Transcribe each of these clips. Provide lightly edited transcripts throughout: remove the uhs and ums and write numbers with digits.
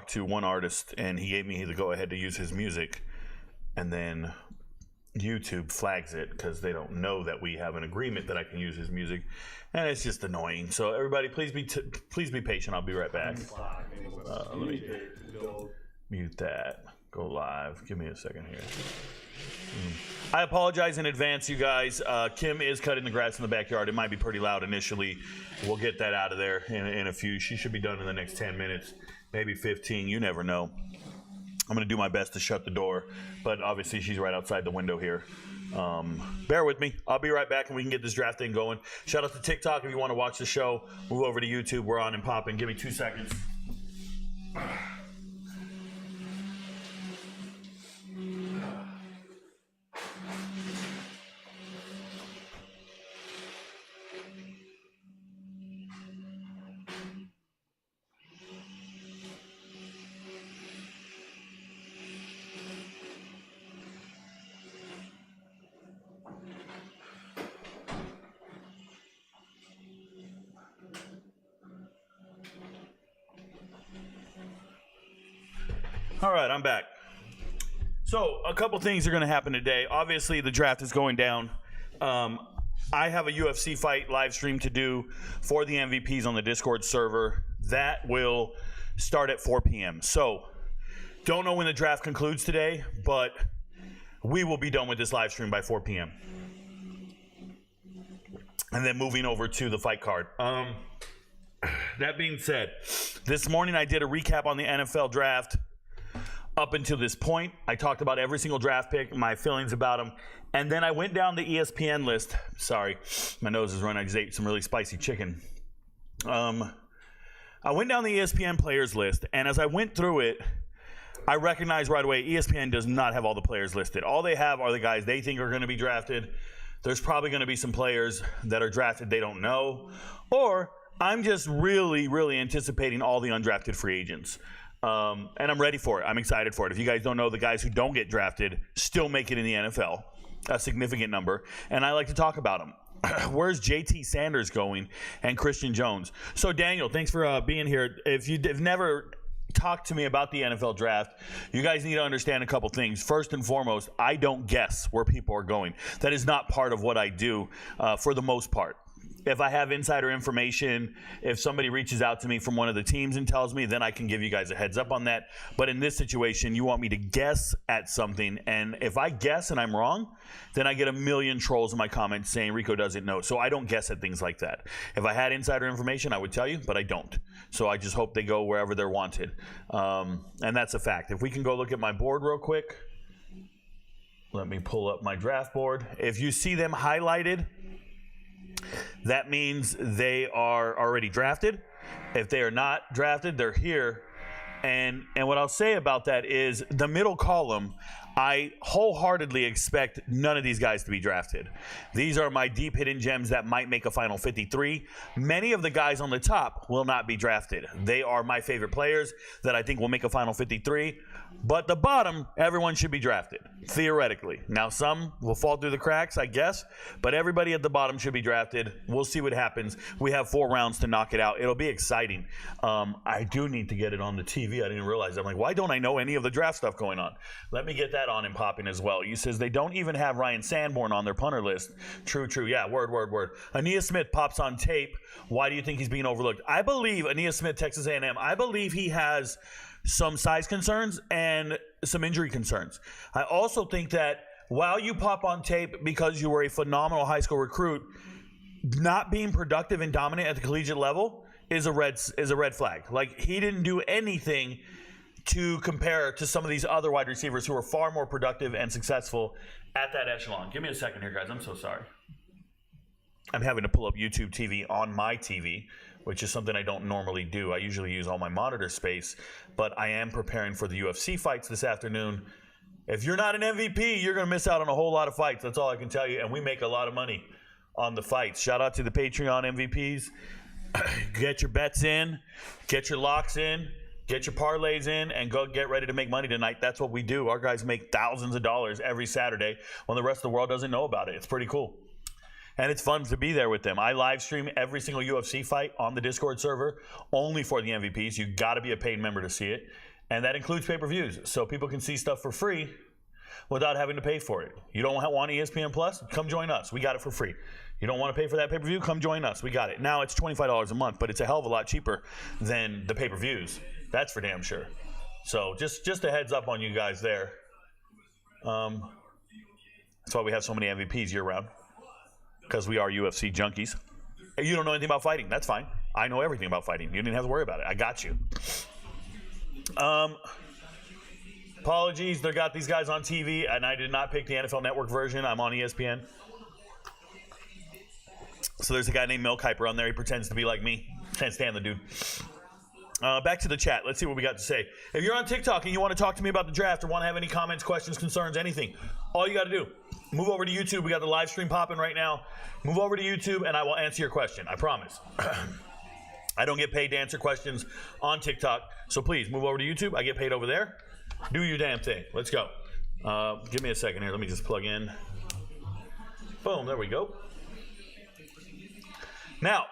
talked to one artist, and he gave me the go-ahead to use his music, and then YouTube flags it because they don't know that we have an agreement that I can use his music, and it's just annoying. So everybody, please be patient. I'll be right back. Let me mute that. Go live. Give me a second here. I apologize in advance, you guys. Kim is cutting the grass in the backyard. It might be pretty loud initially. We'll get that out of there in a few. She should be done in the next 10 minutes, maybe 15. You never know. I'm going to do my best to shut the door, but obviously she's right outside the window here. Bear with me. I'll be right back, and we can get this draft thing going. Shout out to TikTok if you want to watch the show. Move over to YouTube. We're on and popping. Give me 2 seconds. All right, I'm back. So a couple things are going to happen today. Obviously, the draft is going down. I have a UFC fight live stream to do for the MVPs on the Discord server. That will start at 4 p.m. So don't know when the draft concludes today, but we will be done with this live stream by 4 p.m. And then moving over to the fight card. That being said, this morning I did a recap on the NFL draft. Up until this point, I talked about every single draft pick, my feelings about them, and then I went down the ESPN list. Sorry, my nose is running. I just ate some really spicy chicken. I went down the ESPN players list, and as I went through it, I recognized right away ESPN does not have all the players listed. All they have are the guys they think are going to be drafted. There's probably going to be some players that are drafted they don't know, or I'm just really, really anticipating all the undrafted free agents. And I'm ready for it. I'm excited for it. If you guys don't know, the guys who don't get drafted still make it in the NFL, a significant number, and I like to talk about them. Where's JT Sanders going and Christian Jones? So Daniel, thanks for being here. If you've never talked to me about the NFL draft, you guys need to understand a couple things. First and foremost, I don't guess where people are going. That is not part of what I do for the most part. If I have insider information, if somebody reaches out to me from one of the teams and tells me, then I can give you guys a heads up on that. But in this situation, you want me to guess at something, and if I guess and I'm wrong, then I get a million trolls in my comments saying Rico doesn't know. So I don't guess at things like that. If I had insider information, I would tell you, but I don't. So I just hope they go wherever they're wanted. And that's a fact. If we can go look at my board real quick. Let me pull up my draft board. If you see them highlighted, that means they are already drafted. If they are not drafted, they're here. And what I'll say about that is the middle column, I wholeheartedly expect none of these guys to be drafted. These are my deep hidden gems that might make a final 53. Many of the guys on the top will not be drafted. They are my favorite players that I think will make a final 53. But the bottom, everyone should be drafted, theoretically. Now, some will fall through the cracks, I guess, but everybody at the bottom should be drafted. We'll see what happens. We have 4 rounds to knock it out. It'll be exciting. I do need to get it on the TV. I didn't realize that. I'm like, why don't I know any of the draft stuff going on? Let me get that on and popping as well. You says they don't even have Ryan Sanborn on their punter list. True. Yeah, word. Aeneas Smith pops on tape. Why do you think he's being overlooked? I believe Aeneas Smith, Texas A&M, I believe he has some size concerns and some injury concerns. I also think that while you pop on tape because you were a phenomenal high school recruit, not being productive and dominant at the collegiate level is a red flag. Like, he didn't do anything to compare to some of these other wide receivers who are far more productive and successful at that echelon. Give me a second here, guys. I'm so sorry. I'm having to pull up YouTube TV on my TV, which is something I don't normally do. I usually use all my monitor space, but I am preparing for the UFC fights this afternoon. If you're not an MVP, you're going to miss out on a whole lot of fights. That's all I can tell you, and we make a lot of money on the fights. Shout out to the Patreon MVPs. Get your bets in, get your locks in, get your parlays in, and go get ready to make money tonight. That's what we do. Our guys make thousands of dollars every Saturday when the rest of the world doesn't know about it. It's pretty cool. And it's fun to be there with them. I live stream every single UFC fight on the Discord server, only for the MVPs. You got to be a paid member to see it. And that includes pay-per-views. So people can see stuff for free without having to pay for it. You don't want ESPN Plus? Come join us. We got it for free. You don't want to pay for that pay-per-view? Come join us. We got it. Now it's $25 a month, but it's a hell of a lot cheaper than the pay-per-views. That's for damn sure. So just a heads up on you guys there. That's why we have so many MVPs year-round, because we are UFC junkies. You don't know anything about fighting. That's fine. I know everything about fighting. You didn't have to worry about it. I got you. Apologies. They got these guys on TV, and I did not pick the NFL Network version. I'm on ESPN. So there's a guy named Milk Hyper on there. He pretends to be like me. Can't stand the dude. Back to the chat. Let's see what we got to say. If you're on TikTok and you want to talk to me about the draft or want to have any comments, questions, concerns, anything, all you got to do, move over to YouTube. We got the live stream popping right now. Move over to YouTube, and I will answer your question. I promise. I don't get paid to answer questions on TikTok, so please move over to YouTube. I get paid over there. Do your damn thing. Let's go. Give me a second here. Let me just plug in. Boom. There we go. Now,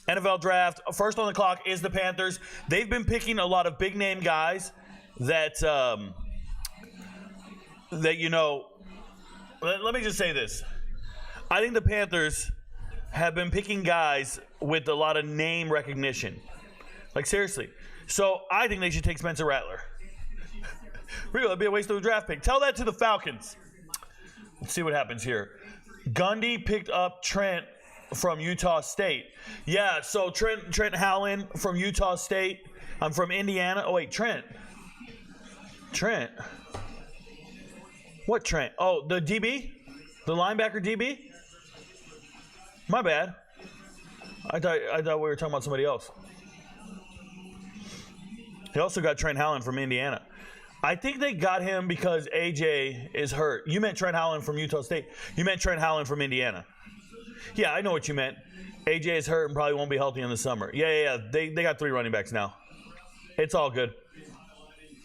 NFL draft. First on the clock is the Panthers. They've been picking a lot of big-name guys that you know. Let me just say this. I think the Panthers have been picking guys with a lot of name recognition. Like, seriously. So I think they should take Spencer Rattler. Really, it'd be a waste of a draft pick. Tell that to the Falcons. Let's see what happens here. Gundy picked up Trent from Utah State. Yeah, so Trent Howland from Utah State. I'm from Indiana. Oh, wait, Trent. What Trent? Oh, the DB? The linebacker DB? My bad. I thought we were talking about somebody else. He also got Trent Howland from Indiana. I think they got him because AJ is hurt. You meant Trent Howland from Utah State. You meant Trent Howland from Indiana. Yeah, I know what you meant. AJ is hurt and probably won't be healthy in the summer. Yeah. They got 3 running backs now. It's all good.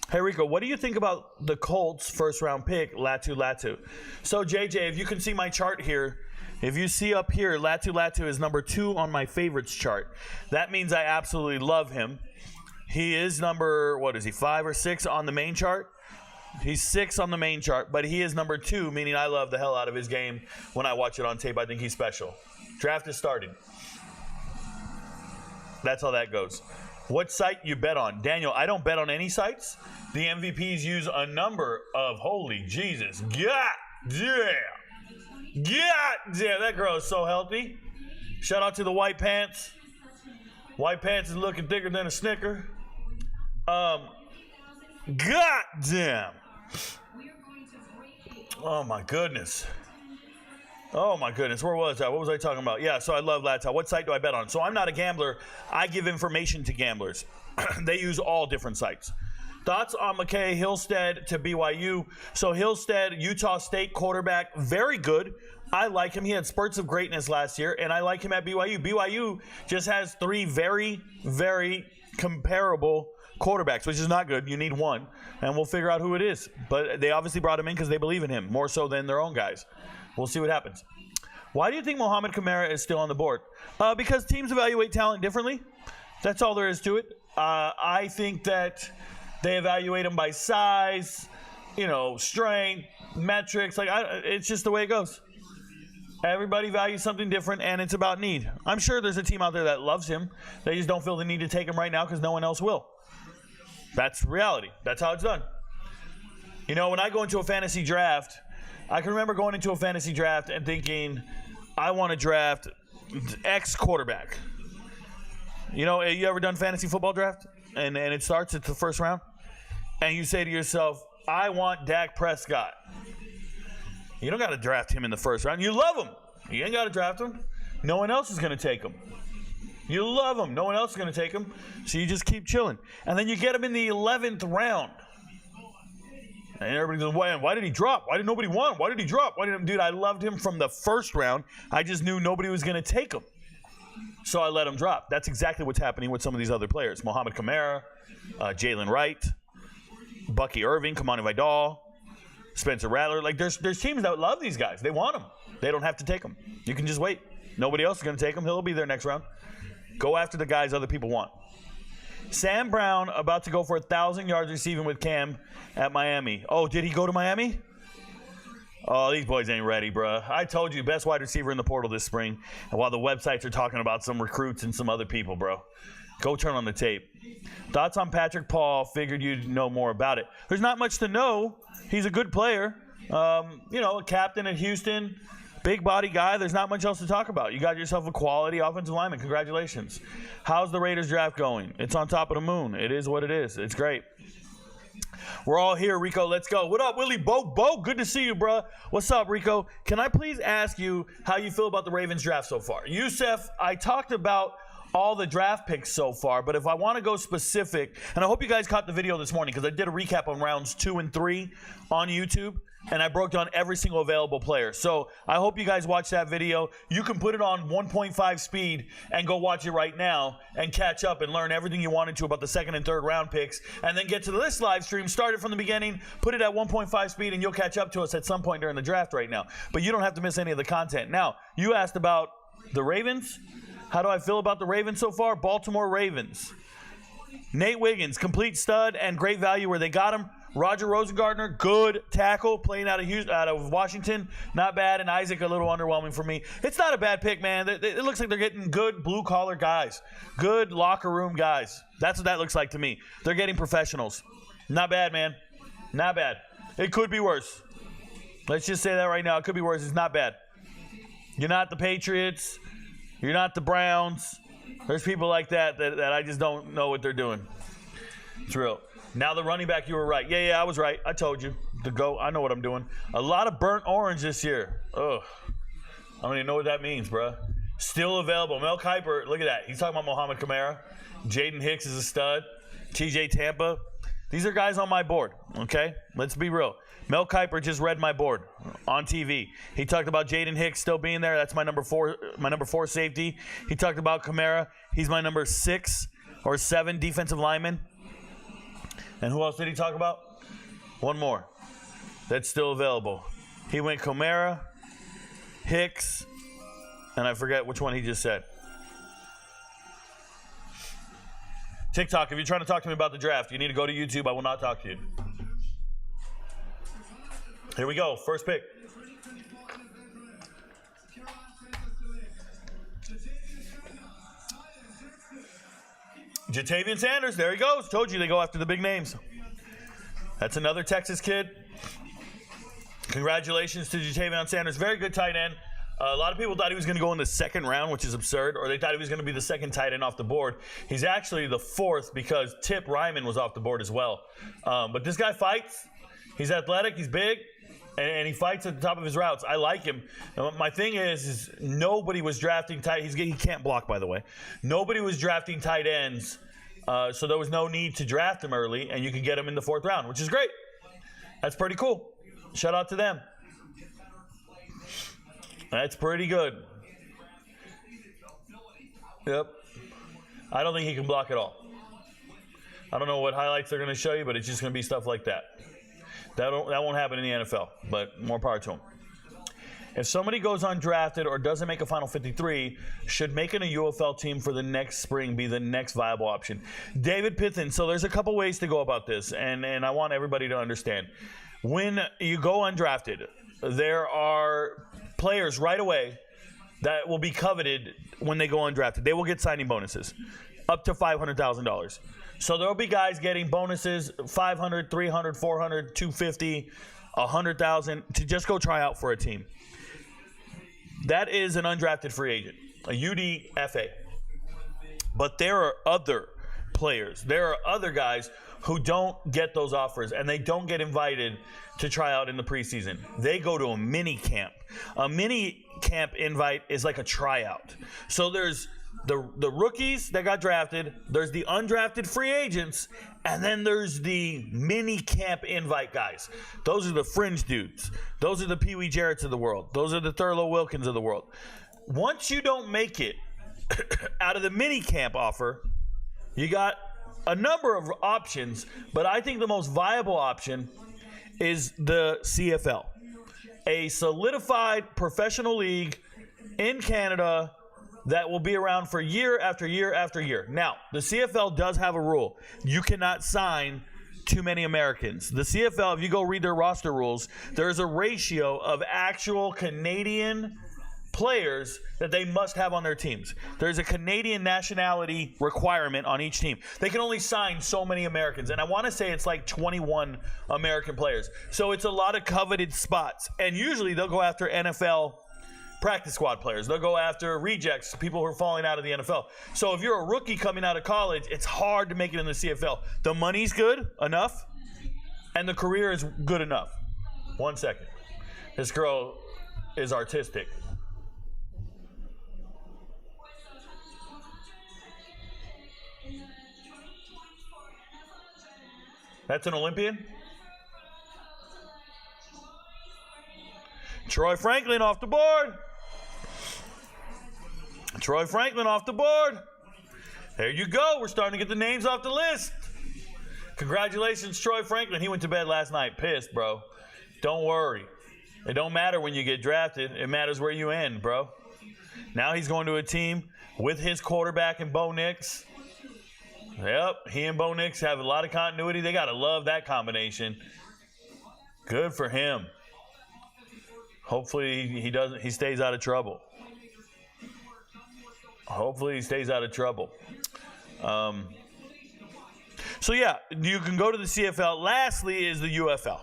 Hey, Rico, what do you think about the Colts' first-round pick, Latu? So, JJ, if you can see my chart here, if you see up here, Latu is number 2 on my favorites chart. That means I absolutely love him. He is number, 5 or 6 on the main chart? He's 6 on the main chart, but he is number 2, meaning I love the hell out of his game. When I watch it on tape, I think he's special. Draft is started. That's how that goes. What site you bet on? Daniel, I don't bet on any sites. The MVPs use a number of, holy Jesus. God damn, that girl is so healthy. Shout out to the white pants. White pants is looking thicker than a Snicker. God damn. Oh my goodness. Where was I? What was I talking about? Yeah, so I love Latu. What site do I bet on? So I'm not a gambler. I give information to gamblers. They use all different sites. Thoughts on McKay Hillstead to BYU? So Hillstead, Utah State quarterback, very good. I like him. He had spurts of greatness last year, and I like him at BYU. BYU just has 3 very, very comparable quarterbacks, which is not good. You need one, and we'll figure out who it is. But they obviously brought him in because they believe in him, more so than their own guys. We'll see what happens. Why do you think Mohamed Kamara is still on the board? Because teams evaluate talent differently. That's all there is to it. I think that they evaluate him by size, strength, metrics. It's just the way it goes. Everybody values something different, and it's about need. I'm sure there's a team out there that loves him. They just don't feel the need to take him right now because no one else will. That's reality. That's how it's done. When I go into a fantasy draft, I can remember going into a fantasy draft and thinking, I want to draft X quarterback. You ever done fantasy football draft? And it starts at the first round? And you say to yourself, I want Dak Prescott. You don't got to draft him in the first round. You love him. You ain't got to draft him. No one else is going to take him. You love him. No one else is going to take him. So you just keep chilling. And then you get him in the 11th round. And everybody goes, why did he drop? Why did nobody want him? Why did he drop? Dude, I loved him from the first round. I just knew nobody was going to take him. So I let him drop. That's exactly what's happening with some of these other players. Mohamed Kamara, Jalen Wright, Bucky Irving, Kamani Vidal, Spencer Rattler. There's teams that love these guys. They want them. They don't have to take them. You can just wait. Nobody else is going to take him. He'll be there next round. Go after the guys other people want. Sam Brown about to go for 1,000 yards receiving with Cam at Miami. Oh, did he go to Miami? Oh, these boys ain't ready, bro. I told you, best wide receiver in the portal this spring. And while the websites are talking about some recruits and some other people, bro. Go turn on the tape. Thoughts on Patrick Paul? Figured you'd know more about it. There's not much to know. He's a good player. A captain at Houston. Big body guy. There's not much else to talk about. You got yourself a quality offensive lineman. Congratulations. How's the Raiders draft going? It's on top of the moon. It is what it is. It's great. We're all here, Rico. Let's go. What up, Willie? Bo, good to see you, bro. What's up, Rico? Can I please ask you how you feel about the Ravens draft so far? Yusef, I talked about all the draft picks so far, but if I want to go specific, and I hope you guys caught the video this morning because I did a recap on rounds 2 and 3 on YouTube. And I broke down every single available player. So I hope you guys watch that video. You can put it on 1.5 speed and go watch it right now and catch up and learn everything you wanted to about the second and third round picks. And then get to this live stream, start it from the beginning, put it at 1.5 speed, and you'll catch up to us at some point during the draft right now. But you don't have to miss any of the content. Now, you asked about the Ravens. How do I feel about the Ravens so far? Baltimore Ravens. Nate Wiggins, complete stud and great value where they got him. Roger Rosengartner, good tackle, playing out of Washington, not bad. And Isaac, a little underwhelming for me. It's not a bad pick, man. It looks like they're getting good blue-collar guys, good locker room guys. That's what that looks like to me. They're getting professionals. Not bad, man. Not bad. It could be worse. Let's just say that right now. It could be worse. It's not bad. You're not the Patriots. You're not the Browns. There's people like that I just don't know what they're doing. It's real. Now the running back, you were right. Yeah, I was right. I told you. The GOAT, I know what I'm doing. A lot of burnt orange this year. Ugh. I don't even know what that means, bro. Still available. Mel Kiper, look at that. He's talking about Mohamed Kamara. Jaden Hicks is a stud. TJ Tampa. These are guys on my board, okay? Let's be real. Mel Kiper just read my board on TV. He talked about Jaden Hicks still being there. That's my number four safety. He talked about Kamara. He's my number 6 or 7 defensive lineman. And who else did he talk about? One more that's still available. He went Kamara, Hicks, and I forget which one he just said. TikTok, if you're trying to talk to me about the draft, you need to go to YouTube. I will not talk to you. Here we go. First pick. Jatavian Sanders. There he goes. Told you they go after the big names. That's another Texas kid. Congratulations to Jatavian Sanders. Very good tight end. A lot of people thought he was going to go in the second round, which is absurd, or they thought he was going to be the second tight end off the board. He's actually the 4th because Tip Ryman was off the board as well. But this guy fights. He's athletic. He's big. And he fights at the top of his routes. I like him. My thing is nobody was drafting tight. He can't block, by the way. Nobody was drafting tight ends, so there was no need to draft him early, and you can get him in the 4th round, which is great. That's pretty cool. Shout out to them. That's pretty good. Yep. I don't think he can block at all. I don't know what highlights they're going to show you, but it's just going to be stuff like that. That won't happen in the NFL, but more power to him. If somebody goes undrafted or doesn't make a final 53, should making a UFL team for the next spring be the next viable option? David Pithen, so there's a couple ways to go about this, and I want everybody to understand. When you go undrafted, there are players right away that will be coveted when they go undrafted. They will get signing bonuses up to $500,000. So there will be guys getting bonuses, $500, $300, $400, $250, $100,000 to just go try out for a team. That is an undrafted free agent, a UDFA. But there are other players. There are other guys who don't get those offers, and they don't get invited to try out in the preseason. They go to a mini camp. A mini camp invite is like a tryout. So there's the rookies that got drafted, there's the undrafted free agents, and then there's the mini camp invite guys. Those are the fringe dudes. Those are the Pee Wee Jarretts of the world. Those are the Thurlow Wilkins of the world. Once you don't make it out of the mini camp offer, you got a number of options, but I think the most viable option is the CFL, a solidified professional league in Canada that will be around for year after year after year. Now, the CFL does have a rule. You cannot sign too many Americans. The CFL, if you go read their roster rules, there's a ratio of actual Canadian players that they must have on their teams. There's a Canadian nationality requirement on each team. They can only sign so many Americans, and I want to say it's like 21 American players. So it's a lot of coveted spots, and usually they'll go after NFL practice squad players. They'll go after rejects, people who are falling out of the NFL. So if you're a rookie coming out of college, it's hard to make it in the CFL. The money's good enough, and the career is good enough. 1 second. This girl is artistic. That's an Olympian? Troy Franklin off the board. Troy Franklin off the board. There you go. We're starting to get the names off the list. Congratulations, Troy Franklin. He went to bed last night pissed, bro. Don't worry. It don't matter when you get drafted. It matters where you end, bro. Now he's going to a team with his quarterback and Bo Nix. Yep, he and Bo Nix have a lot of continuity. They got to love that combination. Good for him. Hopefully he stays out of trouble. Hopefully he stays out of trouble. So yeah, you can go to the CFL. Lastly is the UFL.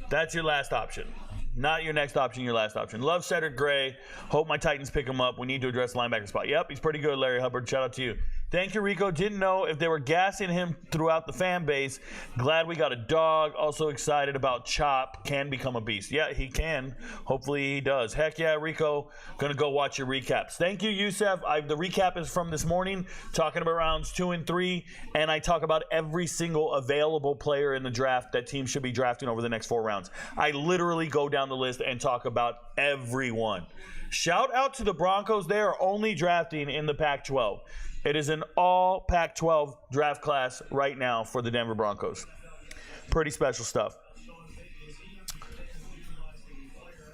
That's your last option. Not your next option, your last option. Love Cedric Gray. Hope my Titans pick him up. We need to address the linebacker spot. Yep, he's pretty good, Larry Hubbard. Shout out to you. Thank you, Rico. Didn't know if they were gassing him throughout the fan base. Glad we got a dog. Also excited about Chop. Can become a beast. Yeah, he can. Hopefully he does. Heck yeah, Rico. Gonna go watch your recaps. Thank you, Youssef. The recap is from this morning, talking about rounds 2 and 3, and I talk about every single available player in the draft that teams should be drafting over the next 4 rounds. I literally go down the list and talk about everyone. Shout out to the Broncos. They are only drafting in the Pac-12. It is an all Pac-12 draft class right now for the Denver Broncos. Pretty special stuff.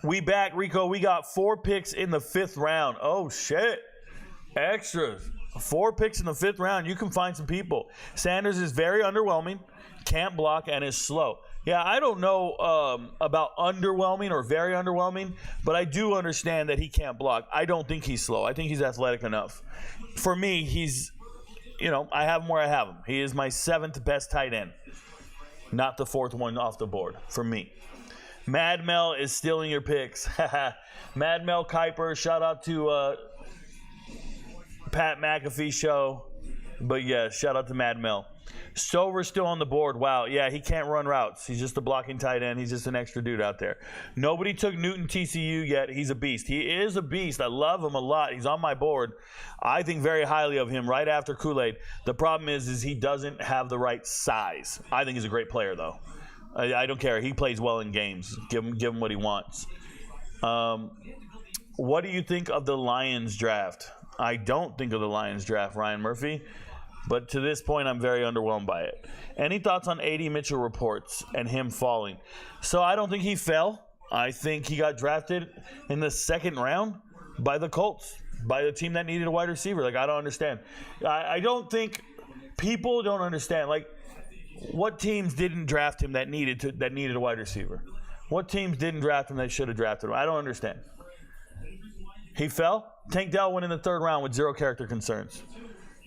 We back, Rico. We got 4 picks in the 5th round. Oh, shit. Extras. 4 picks in the 5th round. You can find some people. Sanders is very underwhelming, can't block, and is slow. Yeah, I don't know about underwhelming or very underwhelming, but I do understand that he can't block. I don't think he's slow. I think he's athletic enough. For me, he's, I have him where I have him. He is my 7th best tight end, not the 4th one off the board for me. Mad Mel is stealing your picks. Mad Mel Kiper, shout out to Pat McAfee show. But yeah, shout out to Mad Mel. Stover's still on the board. Wow. Yeah, he can't run routes. He's just a blocking tight end. He's just an extra dude out there. Nobody took Newton TCU yet. He's a beast. He is a beast. I love him a lot. He's on my board. I think very highly of him right after Kool-Aid. The problem is he doesn't have the right size. I think he's a great player, though. I don't care. He plays well in games. Give him what he wants. What do you think of the Lions draft? I don't think of the Lions draft, Ryan Murphy. But to this point, I'm very underwhelmed by it. Any thoughts on A.D. Mitchell reports and him falling? So I don't think he fell. I think he got drafted in the 2nd round by the Colts, by the team that needed a wide receiver. I don't understand. I don't think people don't understand. What teams didn't draft him that needed a wide receiver? What teams didn't draft him that should have drafted him? I don't understand. He fell. Tank Dell went in the 3rd round with 0 character concerns.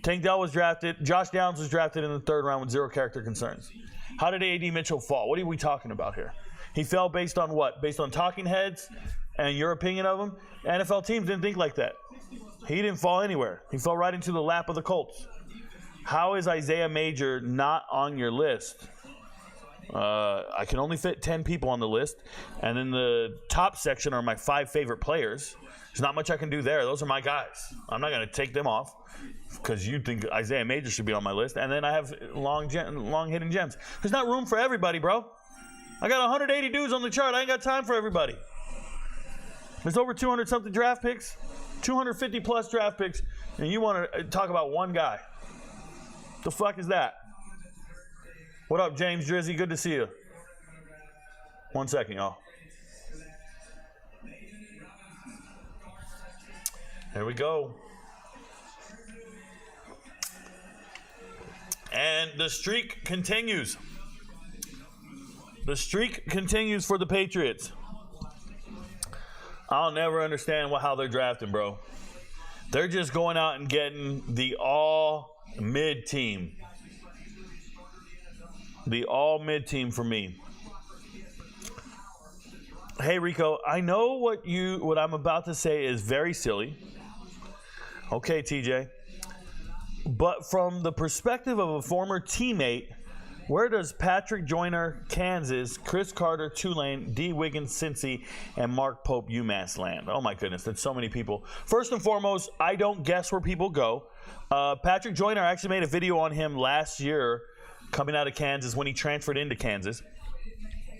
Tank Dell was drafted. Josh Downs was drafted in the 3rd round with 0 character concerns. How did A.D. Mitchell fall? What are we talking about here? He fell based on what? Based on talking heads and your opinion of him? NFL teams didn't think like that. He didn't fall anywhere. He fell right into the lap of the Colts. How is Isaiah Major not on your list? I can only fit 10 people on the list. And in the top section are my 5 favorite players. There's not much I can do there. Those are my guys. I'm not going to take them off because you think Isaiah Major should be on my list. And then I have long hidden gems. There's not room for everybody, bro. I got 180 dudes on the chart. I ain't got time for everybody. There's over 200-something draft picks, 250-plus draft picks, and you want to talk about one guy. The fuck is that? What up, James Drizzy? Good to see you. 1 second, y'all. There we go. And the streak continues. The streak continues for the Patriots. I'll never understand how they're drafting, bro. They're just going out and getting the all-mid team. The all-mid team for me. Hey, Rico, I know what I'm about to say is very silly. Okay, TJ. But from the perspective of a former teammate, where does Patrick Joyner, Kansas, Chris Carter, Tulane, D. Wiggins, Cincy, and Mark Pope, UMass land? Oh, my goodness. That's so many people. First and foremost, I don't guess where people go. Patrick Joyner, I actually made a video on him last year coming out of Kansas when he transferred into Kansas.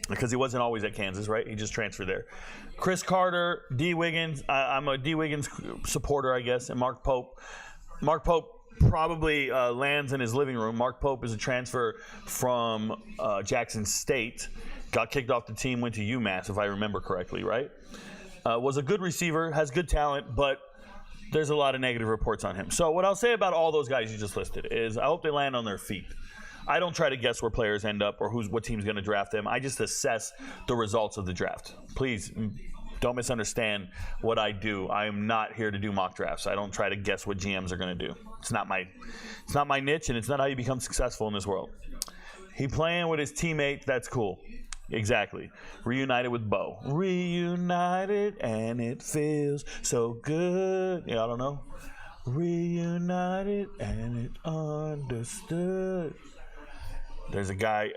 Because he wasn't always at Kansas, right? He just transferred there. Chris Carter, D. Wiggins. I'm a D. Wiggins supporter, I guess. And Mark Pope. Mark Pope probably lands in his living room. Mark Pope is a transfer from Jackson State. Got kicked off the team, went to UMass, if I remember correctly, right? Was a good receiver, has good talent, but there's a lot of negative reports on him. So what I'll say about all those guys you just listed is I hope they land on their feet. I don't try to guess where players end up or what team's going to draft them. I just assess the results of the draft. Please don't misunderstand what I do. I am not here to do mock drafts. I don't try to guess what GMs are going to do. It's not my niche, and it's not how you become successful in this world. He playing with his teammates, that's cool. Exactly. Reunited with Bo. Reunited, and it feels so good. Yeah, I don't know. Reunited, and it understood. There's a guy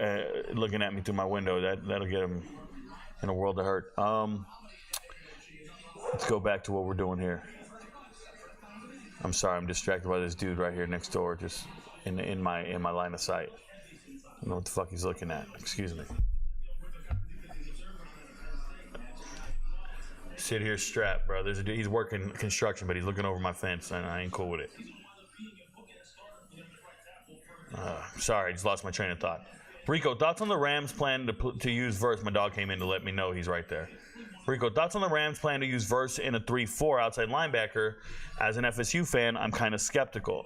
looking at me through my window. That'll get him in a world of hurt. Let's go back to what we're doing here. I'm sorry, I'm distracted by this dude right here next door, just in my line of sight. I don't know what the fuck he's looking at. Excuse me. Sit here strapped, bro. There's a dude, he's working construction, but he's looking over my fence, and I ain't cool with it. Sorry, I just lost my train of thought. Rico, thoughts on the Rams' plan to use Verse? My dog came in to let me know he's right there. Rico, thoughts on the Rams' plan to use Verse in a 3-4 outside linebacker? As an FSU fan, I'm kind of skeptical.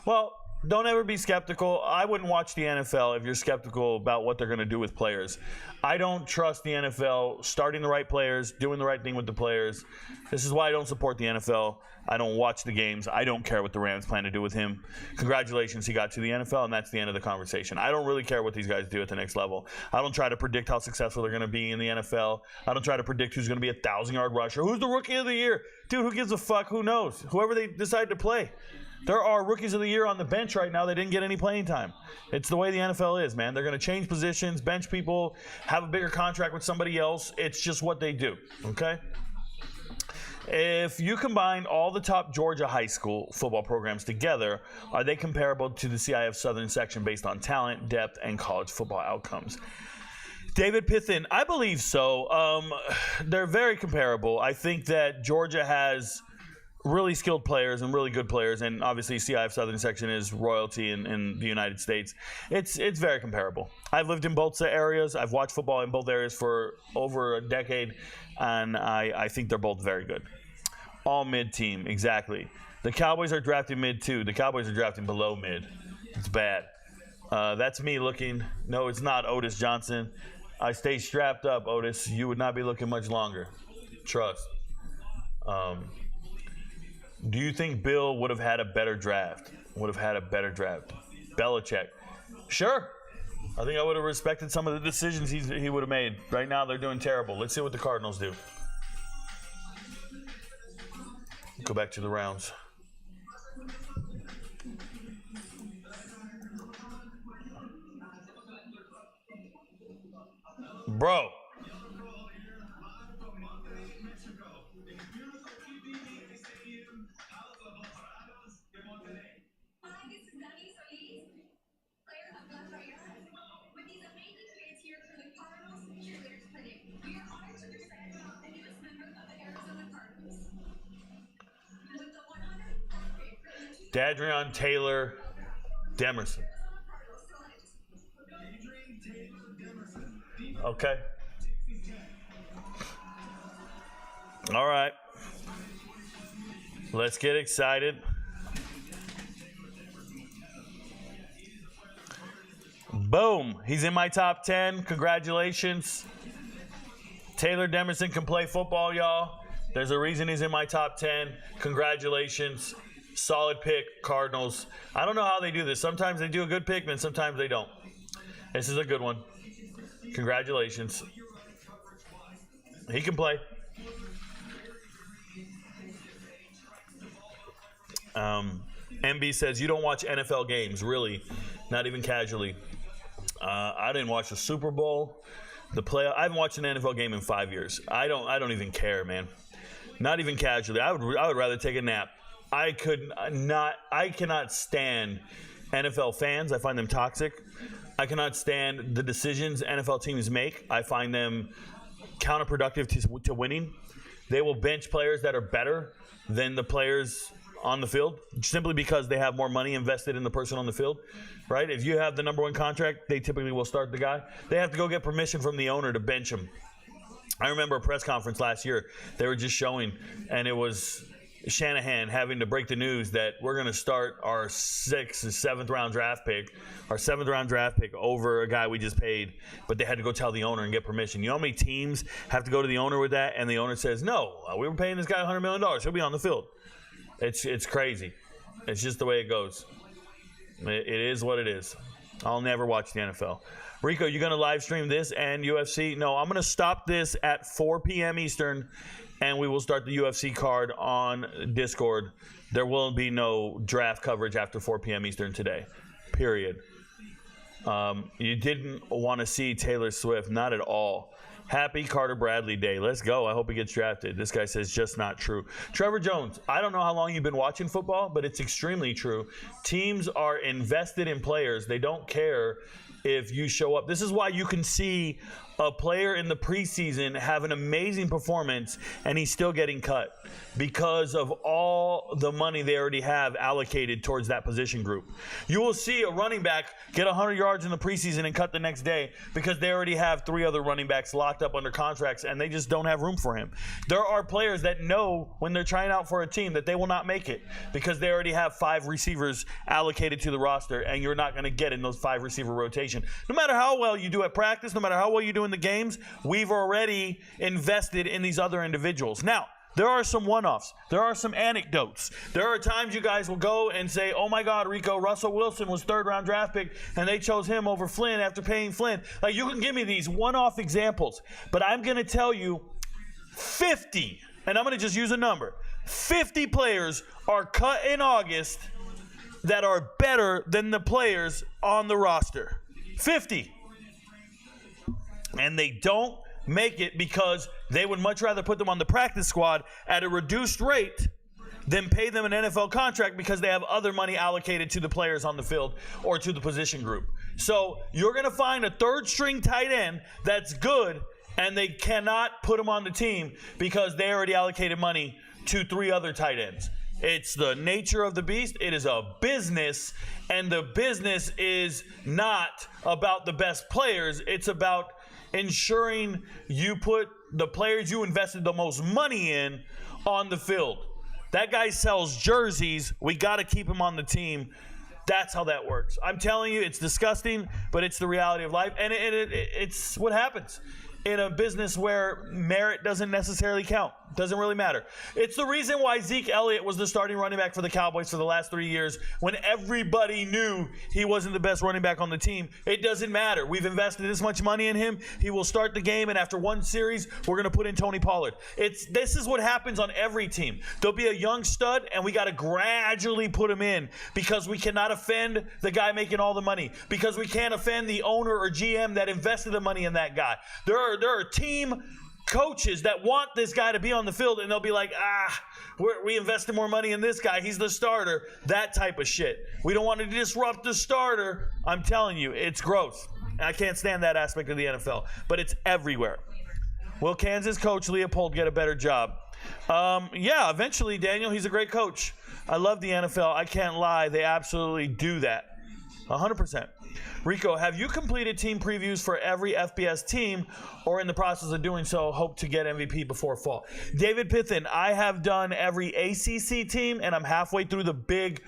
Well, don't ever be skeptical. I wouldn't watch the NFL if you're skeptical about what they're going to do with players. I don't trust the NFL starting the right players, doing the right thing with the players. This is why I don't support the NFL. I don't watch the games. I don't care what the Rams plan to do with him. Congratulations, he got to the NFL, and that's the end of the conversation. I don't really care what these guys do at the next level. I don't try to predict how successful they're going to be in the NFL. I don't try to predict who's going to be a 1,000-yard rusher. Who's the rookie of the year? Dude, who gives a fuck? Who knows? Whoever they decide to play. There are rookies of the year on the bench right now that didn't get any playing time. It's the way the NFL is, man. They're going to change positions, bench people, have a bigger contract with somebody else. It's just what they do, okay? If you combine all the top Georgia high school football programs together, are they comparable to the CIF Southern section based on talent, depth, and college football outcomes? David Pithin, I believe so. They're very comparable. I think that Georgia has really skilled players and really good players, and obviously CIF Southern section is royalty in the United States. It's very comparable. I've lived in both areas. I've watched football in both areas for over a decade, and I think they're both very good. All mid team, exactly. The Cowboys are drafting mid too. The Cowboys are drafting below mid. It's bad. That's me looking. No, it's not Otis Johnson. I stay strapped up, Otis. You would not be looking much longer. Trust. Do you think Bill would have had a better draft? Belichick. Sure. I think I would have respected some of the decisions he would have made. Right now, they're doing terrible. Let's see what the Cardinals do. Go back to the rounds. Bro. Dadrion Taylor Demerson. Okay. All right. Let's get excited. Boom. He's in my top 10. Congratulations. Taylor Demerson can play football, y'all. There's a reason he's in my top 10. Congratulations. Solid pick, Cardinals. I don't know how they do this. Sometimes they do a good pick, and sometimes they don't. This is a good one. Congratulations. He can play. MB says, you don't watch NFL games, really? Not even casually. I didn't watch the Super Bowl, the playoff. I haven't watched an NFL game in 5 years. I don't even care, man. Not even casually. I would rather take a nap. I cannot stand NFL fans. I find them toxic. I cannot stand the decisions NFL teams make. I find them counterproductive to winning. They will bench players that are better than the players on the field simply because they have more money invested in the person on the field, right? If you have the number one contract, they typically will start the guy. They have to go get permission from the owner to bench him. I remember a press conference last year. They were just showing, and it was Shanahan having to break the news that we're going to start our 6th and 7th round draft pick, our 7th round draft pick over a guy we just paid, but they had to go tell the owner and get permission. You know how many teams have to go to the owner with that, and the owner says, no, we were paying this guy $100 million. He'll be on the field. It's crazy. It's just the way it goes. It is what it is. I'll never watch the NFL. Rico, you going to live stream this and UFC? No, I'm going to stop this at 4 p.m. Eastern, and we will start the UFC card on Discord. There will be no draft coverage after 4 p.m. Eastern today, period. You didn't want to see Taylor Swift, not at all. Happy Carter Bradley Day. Let's go. I hope he gets drafted. This guy says just not true. Trevor Jones, I don't know how long you've been watching football, but it's extremely true. Teams are invested in players. They don't care if you show up. This is why you can see a player in the preseason have an amazing performance and he's still getting cut because of all the money they already have allocated towards that position group. You will see a running back get 100 yards in the preseason and cut the next day because they already have 3 other running backs locked up under contracts and they just don't have room for him. There are players that know when they're trying out for a team that they will not make it because they already have 5 receivers allocated to the roster and you're not going to get in those 5 receiver rotation. No matter how well you do at practice, no matter how well you do in the games, we've already invested in these other individuals. Now, there are some one-offs. There are some anecdotes. There are times you guys will go and say, oh my God, Rico, Russell Wilson was 3rd-round draft pick, and they chose him over Flynn after paying Flynn. Like, you can give me these one-off examples, but I'm going to tell you 50, and I'm going to just use a number, 50 players are cut in August that are better than the players on the roster. 50. And they don't make it because they would much rather put them on the practice squad at a reduced rate than pay them an NFL contract because they have other money allocated to the players on the field or to the position group. So you're going to find a 3rd-string tight end that's good, and they cannot put him on the team because they already allocated money to 3 other tight ends. It's the nature of the beast. It is a business, and the business is not about the best players. It's about ensuring you put the players you invested the most money in on the field. That guy sells jerseys. We got to keep him on the team. That's how that works. I'm telling you, it's disgusting, but it's the reality of life, and it's what happens in a business where merit doesn't necessarily count. Doesn't really matter. It's the reason why Zeke Elliott was the starting running back for the Cowboys for the last 3 years when everybody knew he wasn't the best running back on the team. It doesn't matter. We've invested this much money in him. He will start the game, and after 1 series, we're going to put in Tony Pollard. This is what happens on every team. There'll be a young stud, and we got to gradually put him in because we cannot offend the guy making all the money, because we can't offend the owner or GM that invested the money in that guy. There are team coaches that want this guy to be on the field, and they'll be like, we invested more money in this guy. He's the starter. That type of shit. We don't want to disrupt the starter. I'm telling you, it's gross. I can't stand that aspect of the NFL, but it's everywhere. Will Kansas coach Leopold get a better job? Yeah, eventually, Daniel. He's a great coach. I love the NFL. I can't lie. They absolutely do that. 100%. Rico, have you completed team previews for every FBS team or in the process of doing so, hope to get MVP before fall? David Pithen, I have done every ACC team, and I'm halfway through the Big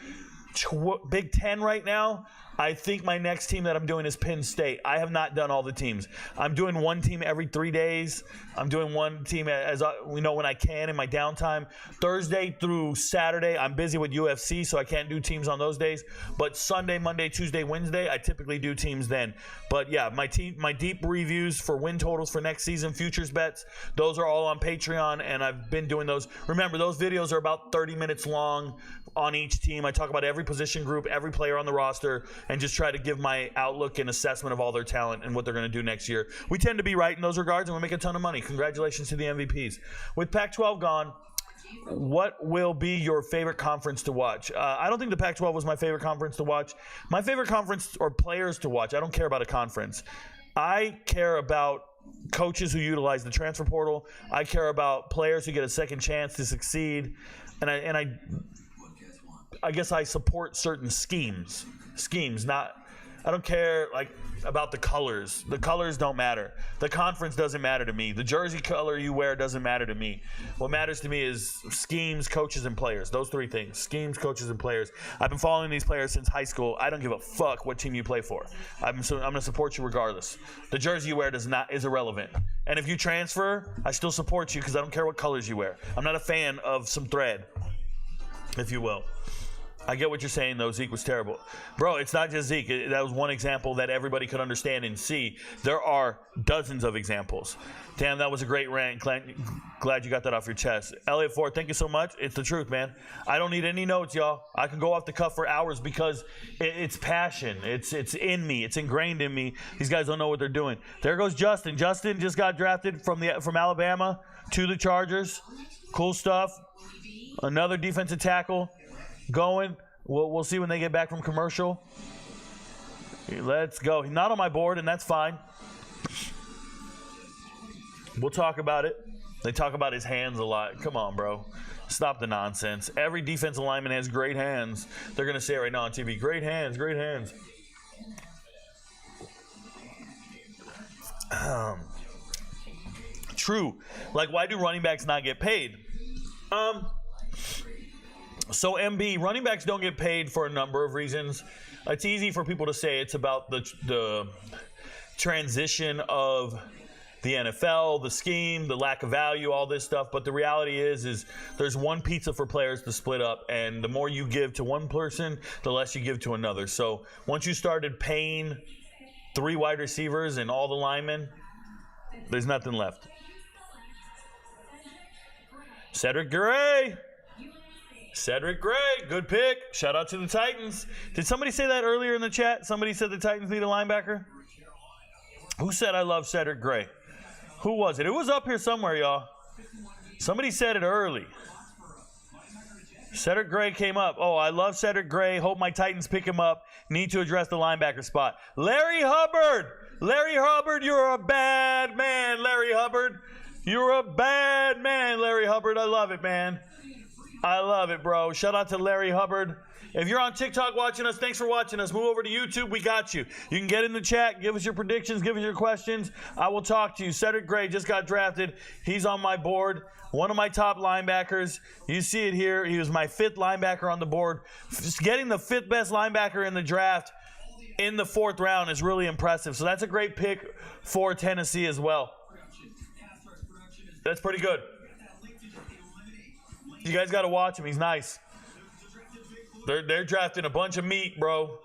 10 right now. I think my next team that I'm doing is Penn State. I have not done all the teams. I'm doing one team every 3 days. I'm doing one team as we know when I can in my downtime. Thursday through Saturday, I'm busy with UFC, so I can't do teams on those days. But Sunday, Monday, Tuesday, Wednesday, I typically do teams then. But yeah, my deep reviews for win totals for next season, futures bets, those are all on Patreon, and I've been doing those. Remember, those videos are about 30 minutes long on each team. I talk about every position group, every player on the roster, and just try to give my outlook and assessment of all their talent and what they're going to do next year. We tend to be right in those regards, and we make a ton of money. Congratulations to the MVPs. With Pac-12 gone, what will be your favorite conference to watch? I don't think the Pac-12 was my favorite conference to watch. My favorite conference or players to watch, I don't care about a conference. I care about coaches who utilize the transfer portal. I care about players who get a second chance to succeed. And I guess I support certain schemes, not, I don't care about the colors. The colors don't matter. The conference doesn't matter to me. The jersey color you wear doesn't matter to me. What matters to me is schemes, coaches, and players. Those three things: schemes, coaches, and players. I've been following these players since high school. I don't give a fuck what team you play for. I'm going to support you regardless. The jersey you wear is irrelevant. And if you transfer, I still support you because I don't care what colors you wear. I'm not a fan of some thread, if you will. I get what you're saying, though. Zeke was terrible. Bro, it's not just Zeke. That was one example that everybody could understand and see. There are dozens of examples. Damn, that was a great rant. Glad you got that off your chest. Elliot Ford, thank you so much. It's the truth, man. I don't need any notes, y'all. I can go off the cuff for hours because it's passion. It's in me. It's ingrained in me. These guys don't know what they're doing. There goes Justin. Justin just got drafted from Alabama to the Chargers. Cool stuff. Another defensive tackle. Going. We'll see when they get back from commercial. Let's go. He's not on my board, and that's fine. We'll talk about it. They talk about his hands a lot. Come on, bro. Stop the nonsense. Every defensive lineman has great hands. They're going to say it right now on TV. Great hands, great hands. True. Why do running backs not get paid? So, MB, running backs don't get paid for a number of reasons. It's easy for people to say it's about the transition of the NFL, the scheme, the lack of value, all this stuff. But the reality is there's one pizza for players to split up, and the more you give to one person, the less you give to another. So once you started paying 3 wide receivers and all the linemen, there's nothing left. Cedric Gray, good pick. Shout out to the Titans. Did somebody say that earlier in the chat? Somebody said the Titans need a linebacker? Who said I love Cedric Gray? Who was it? It was up here somewhere, y'all. Somebody said it early. Cedric Gray came up. Oh, I love Cedric Gray. Hope my Titans pick him up. Need to address the linebacker spot. Larry Hubbard, you're a bad man, Larry Hubbard. You're a bad man, Larry Hubbard. I love it, man. I love it, bro. Shout out to Larry Hubbard. If you're on TikTok watching us, thanks for watching us. Move over to YouTube. We got you. You can get in the chat. Give us your predictions. Give us your questions. I will talk to you. Cedric Gray just got drafted. He's on my board. One of my top linebackers. You see it here. He was my 5th linebacker on the board. Just getting the 5th best linebacker in the draft in the 4th round is really impressive. So that's a great pick for Tennessee as well. That's pretty good. You guys got to watch him. He's nice. They're drafting a bunch of meat, bro.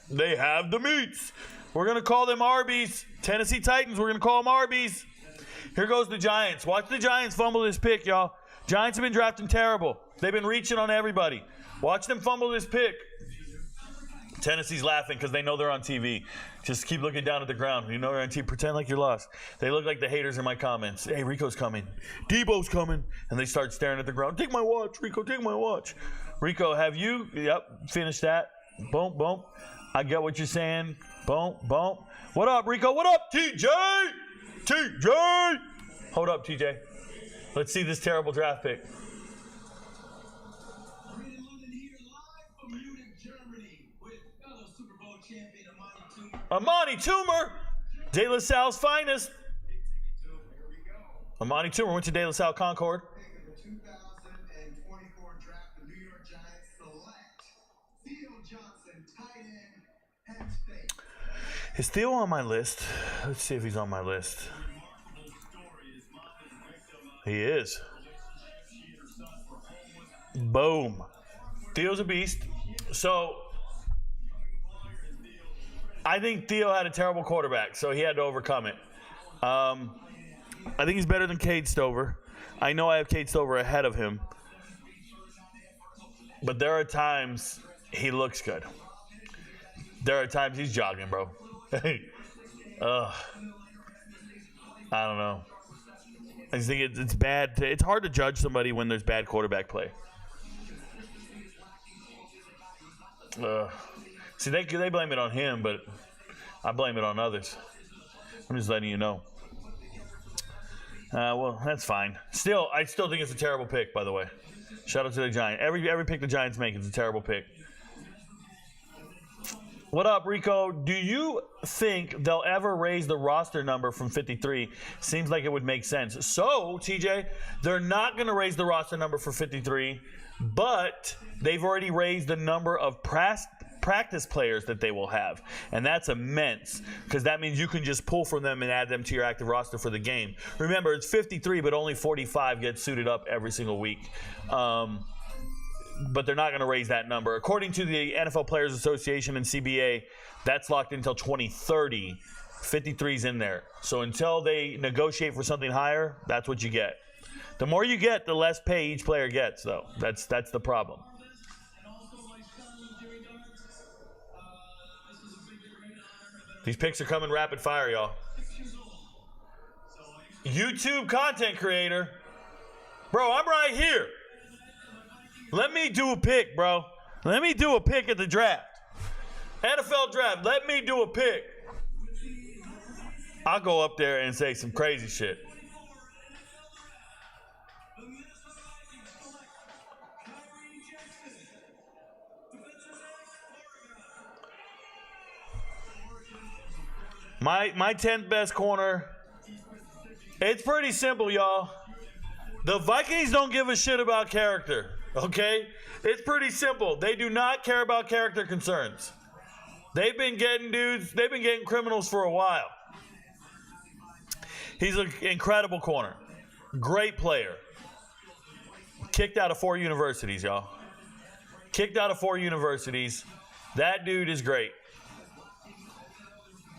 They have the meats. We're going to call them Arby's. Tennessee Titans, we're going to call them Arby's. Here goes the Giants. Watch the Giants fumble this pick, y'all. Giants have been drafting terrible. They've been reaching on everybody. Watch them fumble this pick. Tennessee's laughing because they know they're on TV. Just keep looking down at the ground. You know they're on TV. Pretend like you're lost. They look like the haters in my comments. Hey, Rico's coming. Debo's coming. And they start staring at the ground. Take my watch, Rico. Take my watch. Rico, have you? Yep. Finish that. Boom, boom. I get what you're saying. Boom, boom. What up, Rico? What up, TJ? TJ! Hold up, TJ. Let's see this terrible draft pick. Amani Toomer, De La Salle's finest. Amani Toomer went to De La Salle Concord. The 2024 draft, the New York Giants select Theo Johnson, tight end, Is Theo on my list? Let's see if he's on my list. He is. Boom. Theo's a beast. So, I think Theo had a terrible quarterback, so he had to overcome it. I think he's better than Cade Stover. I know I have Cade Stover ahead of him. But there are times he looks good. There are times he's jogging, bro. I don't know. I just think it's bad. It's hard to judge somebody when there's bad quarterback play. See, they blame it on him, but I blame it on others. I'm just letting you know. Well, that's fine. I still think it's a terrible pick, by the way. Shout out to the Giants. Every pick the Giants make is a terrible pick. What up, Rico? Do you think they'll ever raise the roster number from 53? Seems like it would make sense. So, TJ, they're not going to raise the roster number for 53, but they've already raised the number of practice players that they will have. And that's immense, because that means you can just pull from them and add them to your active roster for the game. Remember, it's 53, but only 45 get suited up every single week. But they're not going to raise that number. According to the NFL Players Association and CBA, that's locked until 2030. 53's in there. So until they negotiate for something higher, that's what you get. The more you get, the less pay each player gets, though. That's the problem. These picks are coming rapid fire, y'all. YouTube content creator. Bro, I'm right here. Let me do a pick, bro. Let me do a pick at the draft. NFL draft, let me do a pick. I'll go up there and say some crazy shit. My 10th best corner, it's pretty simple, y'all. The Vikings don't give a shit about character, okay? It's pretty simple. They do not care about character concerns. They've been getting criminals for a while. He's an incredible corner. Great player. Kicked out of 4 universities, y'all. Kicked out of 4 universities. That dude is great.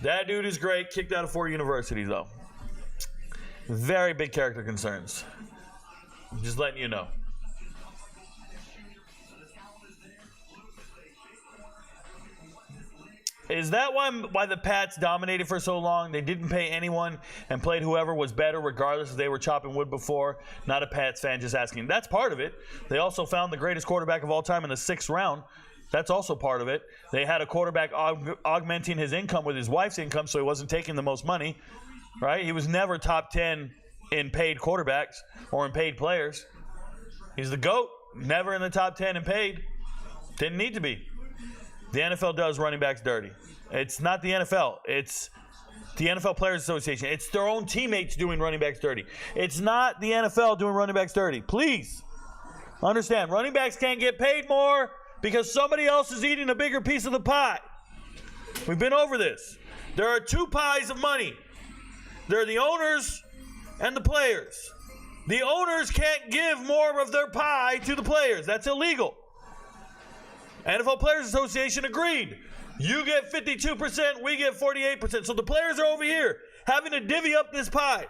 That dude is great. Kicked out of 4 universities, though. Very big character concerns. Just letting you know. Is that why the Pats dominated for so long? They didn't pay anyone and played whoever was better, regardless if they were chopping wood before? Not a Pats fan, just asking. That's part of it. They also found the greatest quarterback of all time in the 6th round. That's also part of it. They had a quarterback augmenting his income with his wife's income, so he wasn't taking the most money, right? He was never top 10 in paid quarterbacks or in paid players. He's the GOAT, never in the top 10 in paid. Didn't need to be. The NFL does running backs dirty. It's not the NFL. It's the NFL Players Association. It's their own teammates doing running backs dirty. It's not the NFL doing running backs dirty. Please understand, running backs can't get paid more because somebody else is eating a bigger piece of the pie. We've been over this. There are 2 pies of money. There are the owners and the players. The owners can't give more of their pie to the players. That's illegal. NFL Players Association agreed. You get 52%, we get 48%. So the players are over here having to divvy up this pie.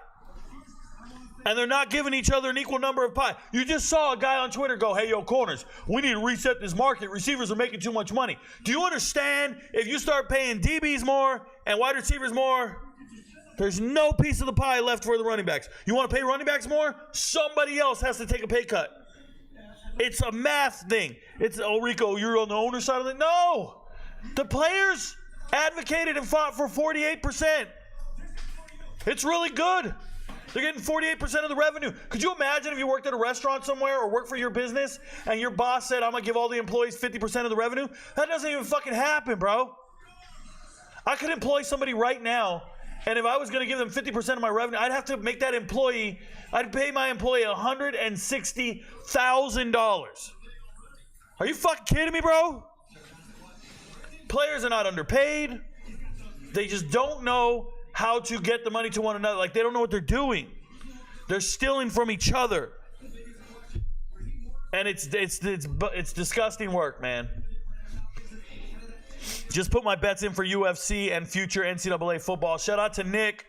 And they're not giving each other an equal number of pie. You just saw a guy on Twitter go, hey, yo, corners, we need to reset this market. Receivers are making too much money. Do you understand if you start paying DBs more and wide receivers more, there's no piece of the pie left for the running backs. You want to pay running backs more? Somebody else has to take a pay cut. It's a math thing. It's, oh, Rico, you're on the owner side of it? No. The players advocated and fought for 48%. It's really good. They're getting 48% of the revenue. Could you imagine if you worked at a restaurant somewhere or worked for your business and your boss said, I'm going to give all the employees 50% of the revenue? That doesn't even fucking happen, bro. I could employ somebody right now, and if I was going to give them 50% of my revenue, I'd have to make that employee, I'd pay my employee $160,000. Are you fucking kidding me, bro? Players are not underpaid. They just don't know how to get the money to one another. Like, they don't know what they're doing. They're stealing from each other. And it's disgusting work, man. Just put my bets in for UFC and future NCAA football. Shout out to Nick.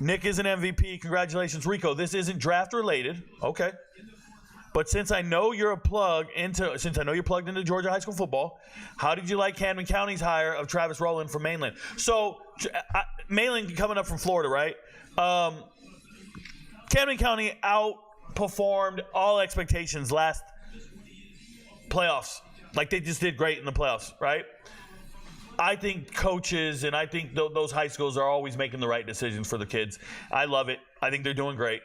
Nick is an MVP. Congratulations, Rico. This isn't draft related. Okay. But since I know you're plugged into Georgia high school football, how did you like Camden County's hire of Travis Rowland from Mainland? So, Mainland coming up from Florida, right? Camden County outperformed all expectations last playoffs. Like, they just did great in the playoffs, right? I think coaches and I think those high schools are always making the right decisions for the kids. I love it. I think they're doing great.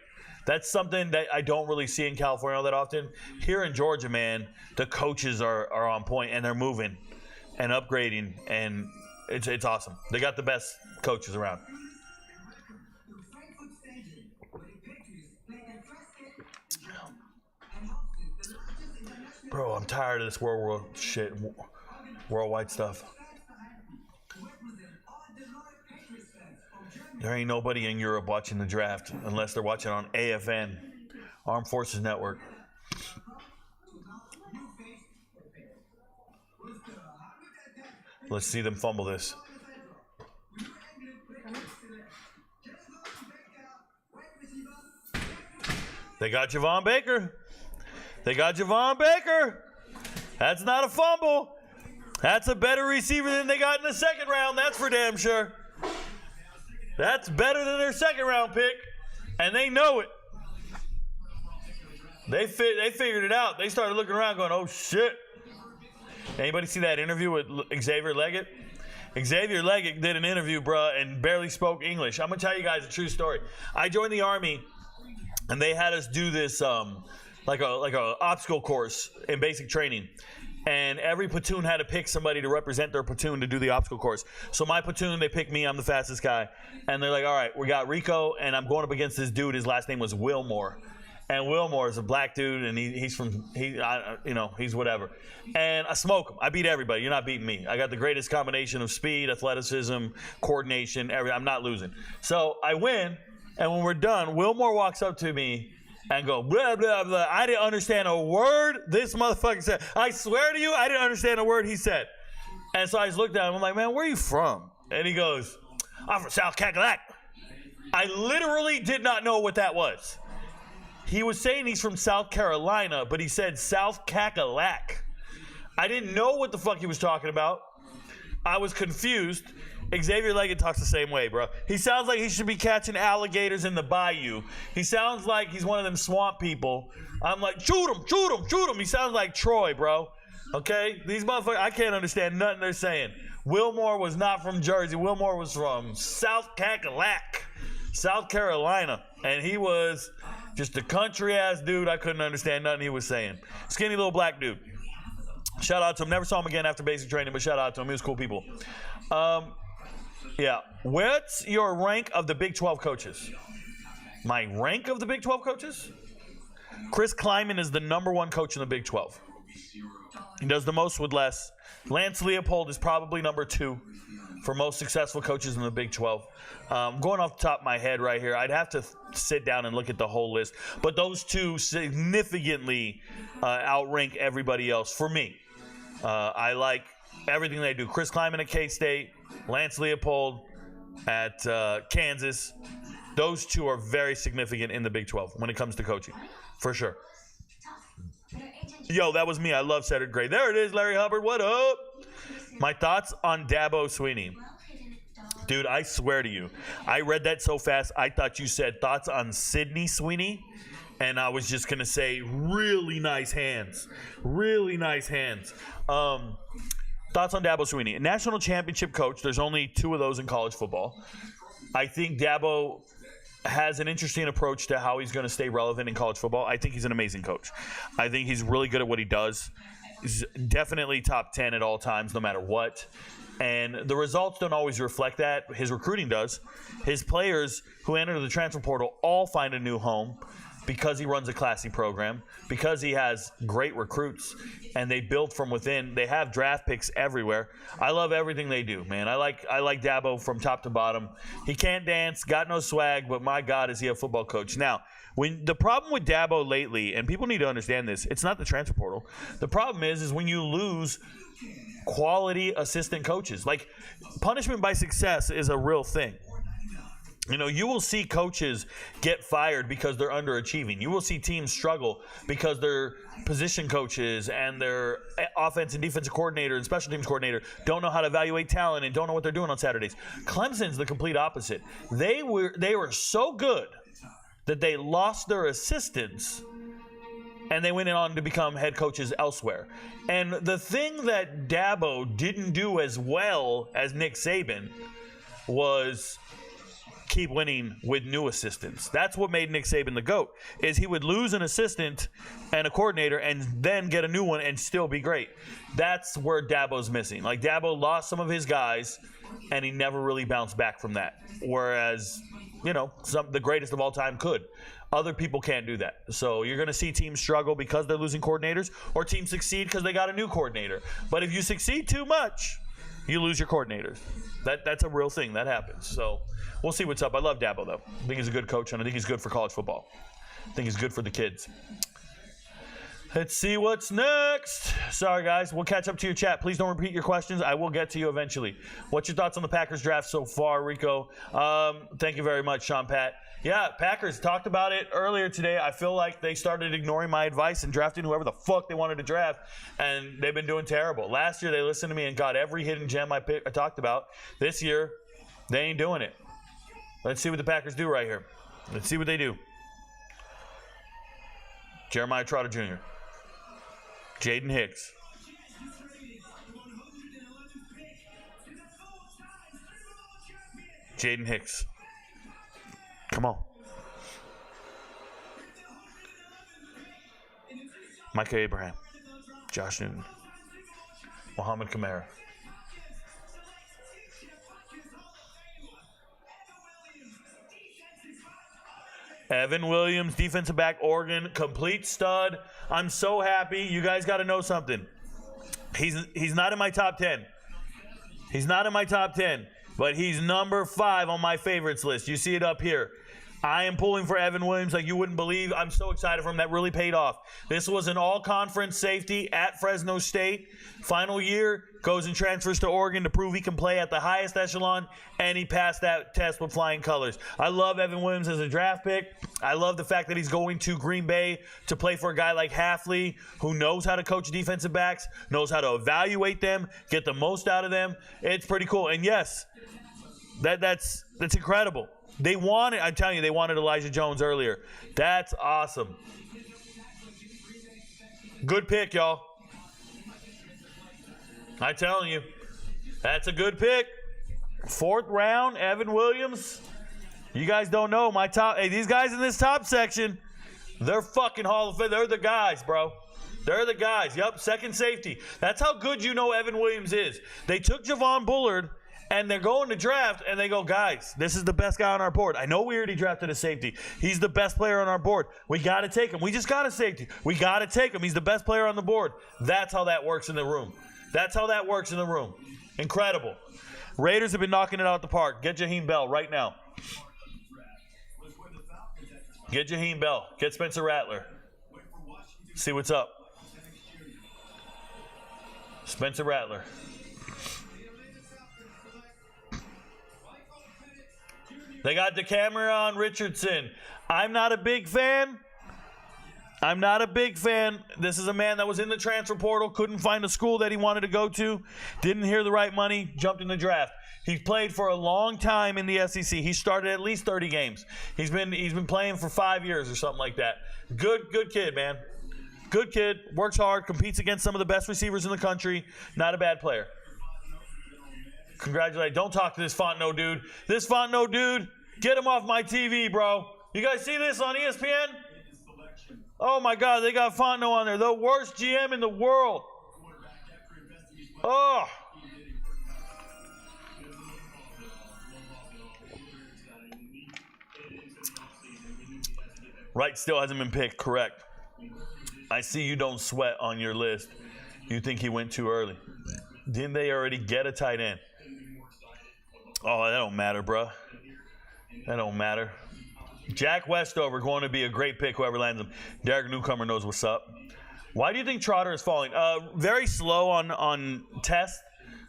That's something that I don't really see in California all that often. Here in Georgia, man, the coaches are on point and they're moving and upgrading, and it's awesome. They got the best coaches around. Bro, I'm tired of this worldwide stuff. There ain't nobody in Europe watching the draft unless they're watching on AFN, Armed Forces Network. Let's see them fumble this. They got Javon Baker. That's not a fumble. That's a better receiver than they got in the second round. That's for damn sure. That's better than their second round pick, and they know it. They figured it out. They started looking around going, oh, shit. Anybody see that interview with Xavier Leggett? Xavier Leggett did an interview, bruh, and barely spoke English. I'm going to tell you guys a true story. I joined the Army, and they had us do this like a obstacle course in basic training. And every platoon had to pick somebody to represent their platoon to do the obstacle course. So my platoon, they picked me. I'm the fastest guy. And they're like, all right, we got Rico, and I'm going up against this dude. His last name was Wilmore. And Wilmore is a black dude, and he's whatever. And I smoke him. I beat everybody. You're not beating me. I got the greatest combination of speed, athleticism, coordination, everything. I'm not losing. So I win, and when we're done, Wilmore walks up to me and go, blah, blah, blah. I didn't understand a word this motherfucker said. I swear to you, I didn't understand a word he said. And so I just looked at him. I'm like, man, where are you from? And he goes, I'm from South Cackalack. I literally did not know what that was. He was saying he's from South Carolina, but he said South Cackalack. I didn't know what the fuck he was talking about. I was confused. Xavier Leggett talks the same way, bro. He sounds like he should be catching alligators in the bayou. He sounds like he's one of them swamp people. I'm like, shoot him. He sounds like Troy, bro. Okay? These motherfuckers, I can't understand nothing they're saying. Wilmore was not from Jersey. Wilmore was from South Cackalack, South Carolina. And he was just a country-ass dude. I couldn't understand nothing he was saying. Skinny little black dude. Shout out to him. Never saw him again after basic training, but shout out to him. He was cool people. Yeah. What's your rank of the Big 12 coaches? My rank of the Big 12 coaches? Chris Kleiman is the #1 coach in the Big 12. He does the most with less. Lance Leopold is probably #2 for most successful coaches in the Big 12. Going off the top of my head right here, I'd have to sit down and look at the whole list. But those two significantly outrank everybody else for me. I like everything they do. Chris Kleiman at K-State, Lance Leopold at Kansas. Those two are very significant in the Big 12 when it comes to coaching, for sure. Yo, that was me. I love Cedric Gray. There it is, Larry Hubbard. What up? My thoughts on Dabo Swinney. Dude, I swear to you, I read that so fast, I thought you said thoughts on Sydney Sweeney, and I was just going to say really nice hands. Really nice hands. Thoughts on Dabo Swinney. National championship coach. There's only 2 of those in college football. I think Dabo has an interesting approach to how he's going to stay relevant in college football. I think he's an amazing coach. I think he's really good at what he does. He's definitely top 10 at all times, no matter what. And the results don't always reflect that. His recruiting does. His players who enter the transfer portal all find a new home. because he runs a classy program, because he has great recruits, and they build from within. They have draft picks everywhere. I love everything they do, man. I like Dabo from top to bottom. He can't dance, got no swag, but my God, is he a football coach. Now, when the problem with Dabo lately, and people need to understand this, it's not the transfer portal. The problem is when you lose quality assistant coaches. Like, punishment by success is a real thing. You know, you will see coaches get fired because they're underachieving. You will see teams struggle because their position coaches and their offense and defensive coordinator and special teams coordinator don't know how to evaluate talent and don't know what they're doing on Saturdays. Clemson's the complete opposite. They were so good that they lost their assistants and they went on to become head coaches elsewhere. And the thing that Dabo didn't do as well as Nick Saban was keep winning with new assistants. That's what made Nick Saban the GOAT, is he would lose an assistant and a coordinator and then get a new one and still be great. That's where Dabo's missing. Like, Dabo lost some of his guys and he never really bounced back from that. Whereas, you know, the greatest of all time could. Other people can't do that. So you're going to see teams struggle because they're losing coordinators, or teams succeed because they got a new coordinator. But if you succeed too much, you lose your coordinators. That's a real thing. That happens. So we'll see what's up. I love Dabo, though. I think he's a good coach, and I think he's good for college football. I think he's good for the kids. Let's see what's next. Sorry, guys. We'll catch up to your chat. Please don't repeat your questions. I will get to you eventually. What's your thoughts on the Packers draft so far, Rico? Thank you very much, Sean Pat. Yeah, Packers talked about it earlier today. I feel like they started ignoring my advice and drafting whoever the fuck they wanted to draft, and they've been doing terrible. Last year, they listened to me and got every hidden gem I talked about. This year, they ain't doing it. Let's see what the Packers do right here. Let's see what they do. Jeremiah Trotter Jr., Jaden Hicks, Jaden Hicks. Come on. Micah Abraham, Josh Newton, Muhammad Kamara. Evan Williams, defensive back, Oregon, complete stud. I'm so happy. You guys got to know something. He's not in my top 10. He's not in my top 10, but he's number 5 on my favorites list. You see it up here. I am pulling for Evan Williams like you wouldn't believe. I'm so excited for him. That really paid off. This was an all-conference safety at Fresno State. Final year, goes and transfers to Oregon to prove he can play at the highest echelon, and he passed that test with flying colors. I love Evan Williams as a draft pick. I love the fact that he's going to Green Bay to play for a guy like Halfley, who knows how to coach defensive backs, knows how to evaluate them, get the most out of them. It's pretty cool. And yes, that's incredible. They wanted, I'm telling you, they wanted Elijah Jones earlier. That's awesome. Good pick, y'all. I'm telling you, that's a good pick. 4th round, Evan Williams. You guys don't know my top. Hey, these guys in this top section, they're fucking Hall of Fame. They're the guys, bro. They're the guys. Yep, second safety. That's how good you know Evan Williams is. They took Javon Bullard, and they're going to draft, and they go, guys, this is the best guy on our board. I know we already drafted a safety. He's the best player on our board. We got to take him. We just got a safety. We got to take him. He's the best player on the board. That's how that works in the room. That's how that works in the room. Incredible. Raiders have been knocking it out the park. Get Jaheim Bell right now. Get Jaheim Bell. Get Spencer Rattler. See what's up. Spencer Rattler. They got Decameron Richardson. I'm not a big fan. This is a man that was in the transfer portal, couldn't find a school that he wanted to go to, didn't hear the right money, jumped in the draft. He played for a long time in the SEC. He started at least 30 games. He's been playing for 5 years or something like that. Good kid, man. Good kid, works hard, competes against some of the best receivers in the country. Not a bad player. Congratulations. Don't talk to this Fontenot dude. This Fontenot dude, get him off my TV, bro. You guys see this on ESPN? Oh, my God. They got Fontenot on there. The worst GM in the world. Oh. Wright still hasn't been picked. Correct. I see you don't sweat on your list. You think he went too early. Didn't they already get a tight end? Oh, that don't matter, bro. That don't matter. Jack Westover going to be a great pick, whoever lands him. Derek Newcomer knows what's up. Why do you think Trotter is falling? Very slow on test.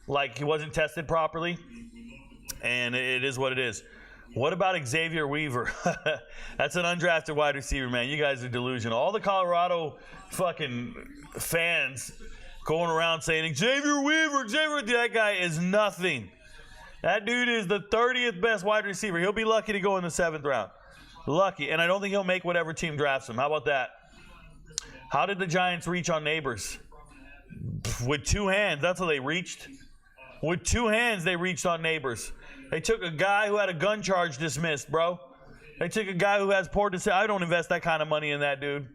Like, he wasn't tested properly. And it is what it is. What about Xavier Weaver? That's an undrafted wide receiver, man. You guys are delusional. All the Colorado fucking fans going around saying, Xavier Weaver, that guy is nothing. That dude is the 30th best wide receiver. He'll be lucky to go in the 7th round. Lucky. And I don't think he'll make whatever team drafts him. How about that? How did the Giants reach on Neighbors? With 2 hands. That's how they reached. With 2 hands, they reached on Neighbors. They took a guy who had a gun charge dismissed, bro. They took a guy who has poor decision. I don't invest that kind of money in that dude.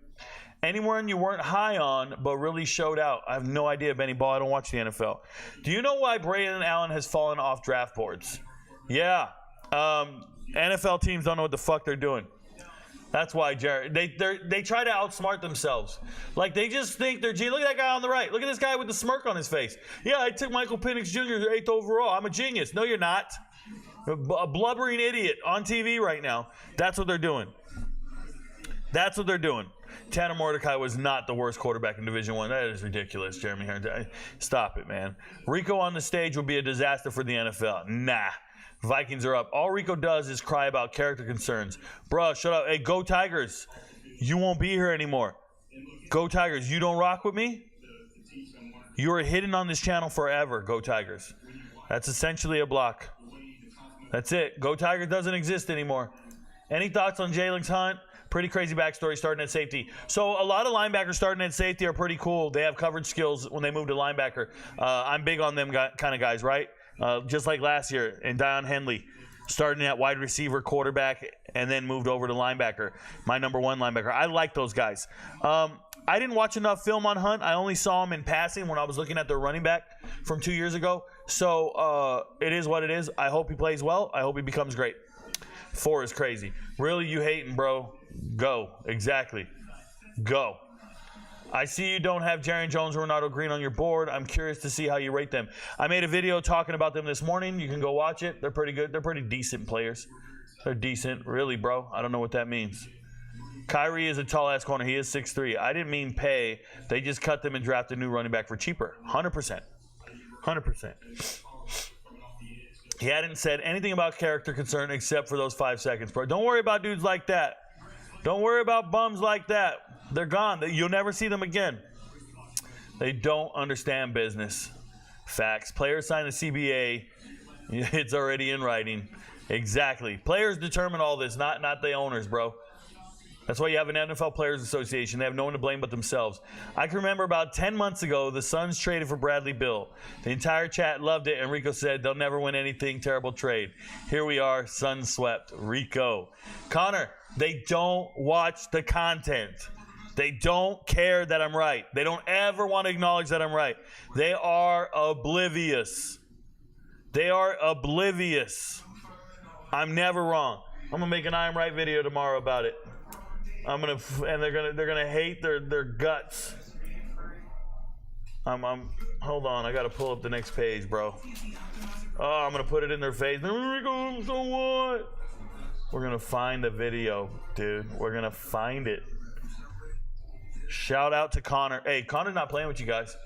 Anyone you weren't high on but really showed out. I have no idea of any ball. I don't watch the NFL. Do you know why Braden Allen has fallen off draft boards? Yeah. NFL teams don't know what the fuck they're doing. That's why, Jared. They try to outsmart themselves. Like, they just think they're Look at that guy on the right. Look at this guy with the smirk on his face. Yeah, I took Michael Penix Jr. 8th overall. I'm a genius. No, you're not. A blubbering idiot on TV right now. That's what they're doing. That's what they're doing. Tanner Mordecai was not the worst quarterback in Division I. That is ridiculous, Jeremy Harrington. Stop it, man. Rico on the stage would be a disaster for the NFL. Nah. Vikings are up. All Rico does is cry about character concerns. Bruh, shut up. Hey, go Tigers. You won't be here anymore. Go Tigers. You don't rock with me? You are hidden on this channel forever. Go Tigers. That's essentially a block. That's it. Go Tigers doesn't exist anymore. Any thoughts on Jalen Hunt? Pretty crazy backstory starting at safety. So a lot of linebackers starting at safety are pretty cool. They have coverage skills when they move to linebacker. I'm big on them kind of guys, right? Just like last year, and Dion Henley starting at wide receiver, quarterback, and then moved over to linebacker. My number 1 linebacker. I like those guys. I didn't watch enough film on Hunt. I only saw him in passing when I was looking at their running back from 2 years ago. So it is what it is. I hope he plays well. I hope he becomes great. 4 is crazy. Really, you hating, bro? Go. Exactly. Go. I see you don't have Jaron Jones or Ronaldo Green on your board. I'm curious to see how you rate them. I made a video talking about them this morning. You can go watch it. They're pretty good. They're pretty decent players. They're decent. Really, bro. I don't know what that means. Kyrie is a tall-ass corner. He is 6'3". I didn't mean pay. They just cut them and drafted a new running back for cheaper. 100%. 100%. He hadn't said anything about character concern except for those 5 seconds, bro. Don't worry about dudes like that. Don't worry about bums like that. They're gone. You'll never see them again. They don't understand business. Facts. Players sign a CBA. It's already in writing. Exactly. Players determine all this, not the owners, bro. That's why you have an NFL Players Association. They have no one to blame but themselves. I can remember about 10 months ago, the Suns traded for Bradley Beal. The entire chat loved it, and Rico said they'll never win anything. Terrible trade. Here we are, Suns swept. Rico. Connor, they don't watch the content. They don't care that I'm right. They don't ever want to acknowledge that I'm right. They are oblivious. They are oblivious. I'm never wrong. I'm gonna make an I'm right video tomorrow about it. And they're gonna hate their guts. Hold on, I gotta pull up the next page, bro. Oh, I'm gonna put it in their face. So what? We're gonna find the video, dude. We're gonna find it. Shout out to Connor. Hey, Connor's not playing with you guys.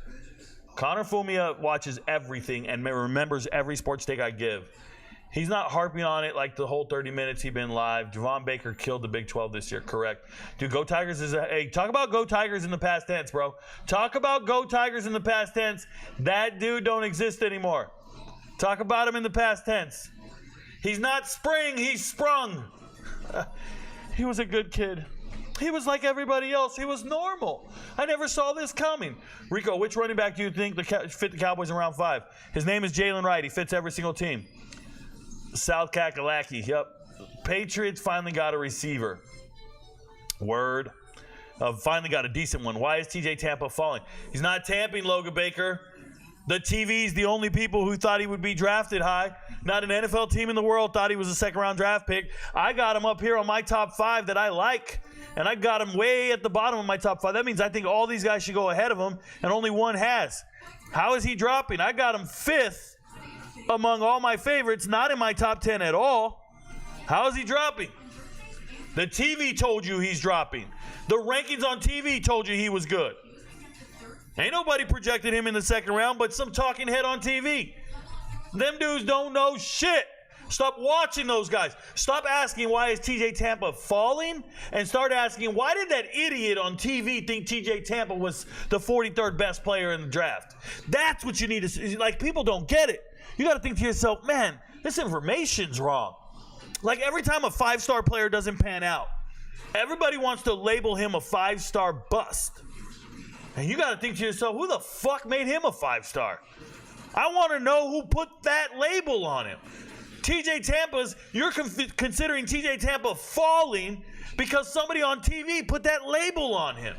Connor Fumia watches everything and remembers every sports take I give. He's not harping on it like the whole 30 minutes he's been live. Javon Baker killed the Big 12 this year, correct. Dude, Go Tigers hey, talk about Go Tigers in the past tense, bro. Talk about Go Tigers in the past tense. That dude don't exist anymore. Talk about him in the past tense. He's not spring, he's sprung. He was a good kid. He was like everybody else. He was normal. I never saw this coming. Rico, which running back do you think fit the Cowboys in round 5? His name is Jalen Wright. He fits every single team. South Kakalaki. Yep. Patriots finally got a receiver. Word. Finally got a decent one. Why is TJ Tampa falling? He's not tamping, Logan Baker. The TV's the only people who thought he would be drafted high. Not an NFL team in the world thought he was a second-round draft pick. I got him up here on my top 5 that I like, and I got him way at the bottom of my top 5. That means I think all these guys should go ahead of him, and only one has. How is he dropping? I got him 5th among all my favorites, not in my top 10 at all. How is he dropping? The TV told you he's dropping. The rankings on TV told you he was good. Ain't nobody projected him in the second round but some talking head on TV. Them dudes don't know shit. Stop watching those guys. Stop asking why is TJ Tampa falling and start asking why did that idiot on TV think TJ Tampa was the 43rd best player in the draft. That's what you need to see. Like, people don't get it. You got to think to yourself, man, this information's wrong. Like, every time a 5-star player doesn't pan out, everybody wants to label him a 5-star bust. And you got to think to yourself, who the fuck made him a 5-star? I want to know who put that label on him. TJ Tampa's, you're considering TJ Tampa falling because somebody on TV put that label on him.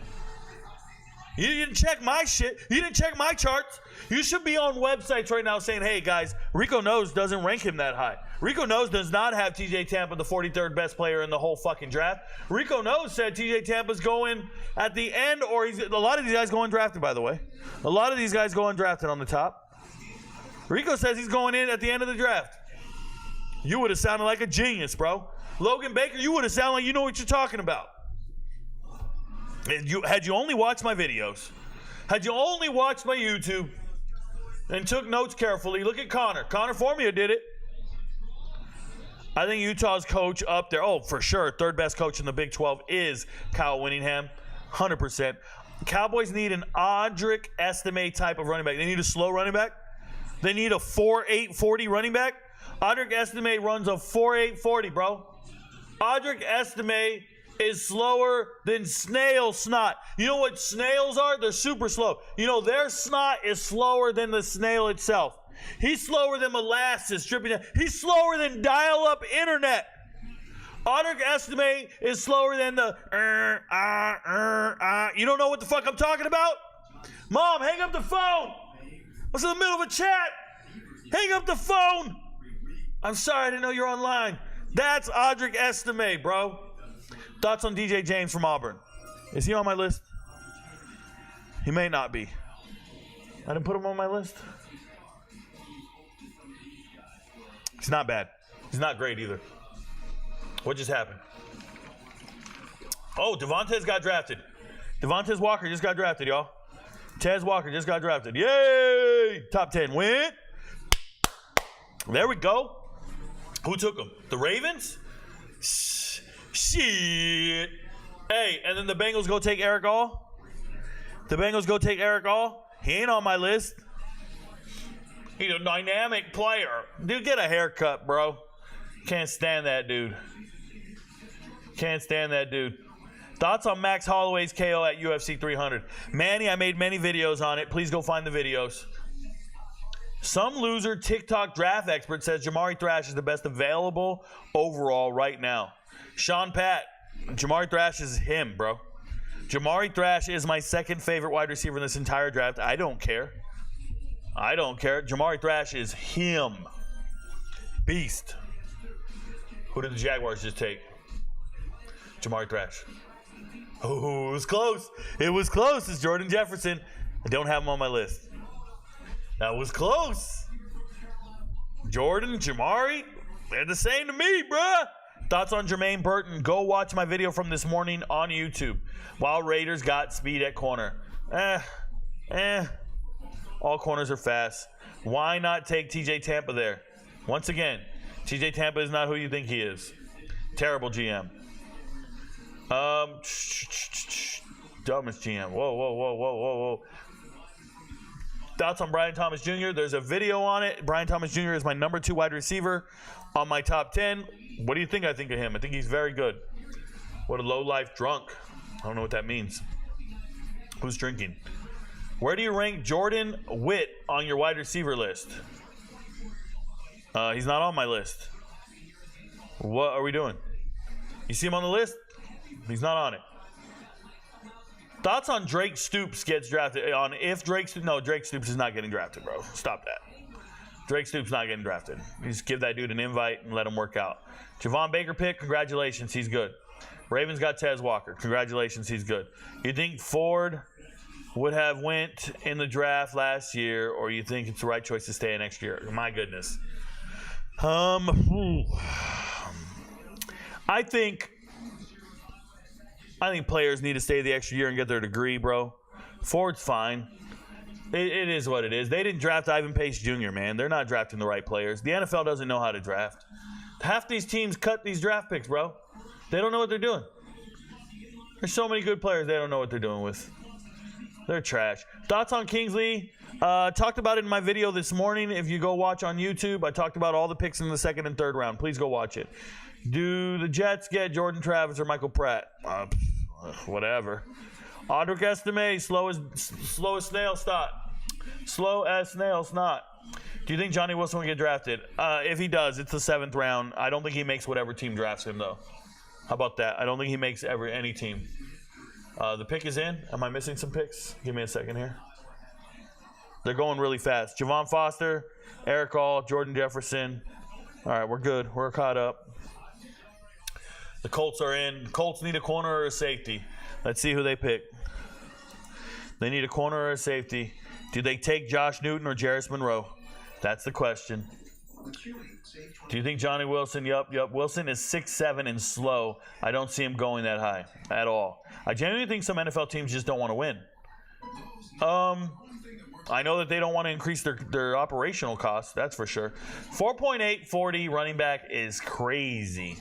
You didn't check my shit. You didn't check my charts. You should be on websites right now saying, hey, guys, Ricoknows doesn't rank him that high. Ricoknows does not have TJ Tampa the 43rd best player in the whole fucking draft. Ricoknows said TJ Tampa's going at the end, or a lot of these guys go undrafted, by the way. A lot of these guys go undrafted on the top. Rico says he's going in at the end of the draft. You would have sounded like a genius, bro. Logan Baker, you would have sounded like you know what you're talking about. Had you only watched my videos, had you only watched my YouTube, and took notes carefully, look at Connor. Connor Formia did it. I think Utah's coach up there, oh, for sure, third best coach in the Big 12 is Kyle Whittingham, 100%. Cowboys need an Audric Estime type of running back. They need a slow running back. They need a 4.8 40 running back. Audric Estime runs a 4.8 40, bro. Audric Estime is slower than snail snot. You know what snails are? They're super slow. You know, their snot is slower than the snail itself. He's slower than molasses dripping down. He's slower than dial-up internet. Audric Estime is slower than the You don't know what the fuck I'm talking about? Mom, hang up the phone. I was in the middle of a chat. Hang up the phone. I'm sorry, I didn't know you're online. That's Audric Estime, bro. Thoughts on DJ James from Auburn? Is he on my list? He may not be. I didn't put him on my list. He's not bad. He's not great either. What just happened? Oh, Devontae got drafted. Devontae Walker just got drafted, y'all. Tez Walker just got drafted. Yay! Top 10 win. There we go. Who took him? The Ravens? Shit. Hey, and then the Bengals go take Eric All? The Bengals go take Eric All? He ain't on my list. He's a dynamic player. Dude, get a haircut, bro. Can't stand that dude. Can't stand that dude. Thoughts on Max Holloway's KO at UFC 300? Manny, I made many videos on it. Please go find the videos. Some loser TikTok draft expert says Jamari Thrash is the best available overall right now. Sean Pat, Jamari Thrash is him, bro. Jamari Thrash is my second favorite wide receiver in this entire draft. I don't care. I don't care. Jamari Thrash is him. Beast. Who did the Jaguars just take? Jamari Thrash. Oh, it was close. It was close. It's Jordan Jefferson. I don't have him on my list. That was close. Jordan, Jamari, they're the same to me, bruh. Thoughts on Jermaine Burton? Go watch my video from this morning on YouTube. While Raiders got speed at corner. All corners are fast. Why not take TJ Tampa there? Once again, TJ Tampa is not who you think he is. Terrible GM. Dumbest GM. Whoa. Thoughts on Brian Thomas Jr.? There's a video on it. Brian Thomas Jr. is my number 2 wide receiver on my top 10. What do you think I think of him? I think he's very good. What a low-life drunk. I don't know what that means. Who's drinking? Where do you rank Jordan Witt on your wide receiver list? He's not on my list. What are we doing? You see him on the list? He's not on it. Thoughts on Drake Stoops gets drafted? Drake Stoops is not getting drafted, bro. Stop that. Drake Stoops not getting drafted. You just give that dude an invite and let him work out. Javon Baker pick, congratulations, he's good. Ravens got Tez Walker, congratulations, he's good. You think Ford would have went in the draft last year, or you think it's the right choice to stay next year? My goodness. I think players need to stay the extra year and get their degree, bro. Ford's fine. It is what it is. They didn't draft Ivan Pace Jr., man. They're not drafting the right players. The NFL doesn't know how to draft. Half these teams cut these draft picks, bro. They don't know what they're doing. There's so many good players they don't know what they're doing with. They're trash. Thoughts on Kingsley? Talked about it in my video this morning. If you go watch on YouTube, I talked about all the picks in the second and third round. Please go watch it. Do the Jets get Jordan Travis or Michael Pratt? Whatever. Audric Estime, slow as snail snot. Slow as snail snot. Do you think Johnny Wilson will get drafted? If he does, it's the 7th round. I don't think he makes whatever team drafts him, though. How about that? I don't think he makes any team. The pick is in. Am I missing some picks? Give me a second here. They're going really fast. Javon Foster, Eric Hall, Jordan Jefferson. All right, we're good. We're caught up. The Colts are in. Colts need a corner or a safety. Let's see who they pick. They need a corner or a safety. Do they take Josh Newton or Jarris Monroe? That's the question. Do you think Johnny Wilson? Yup. Wilson is 6'7" and slow. I don't see him going that high at all. I genuinely think some NFL teams just don't want to win. I know that they don't want to increase their operational costs. That's for sure. 4.8 40 running back is crazy.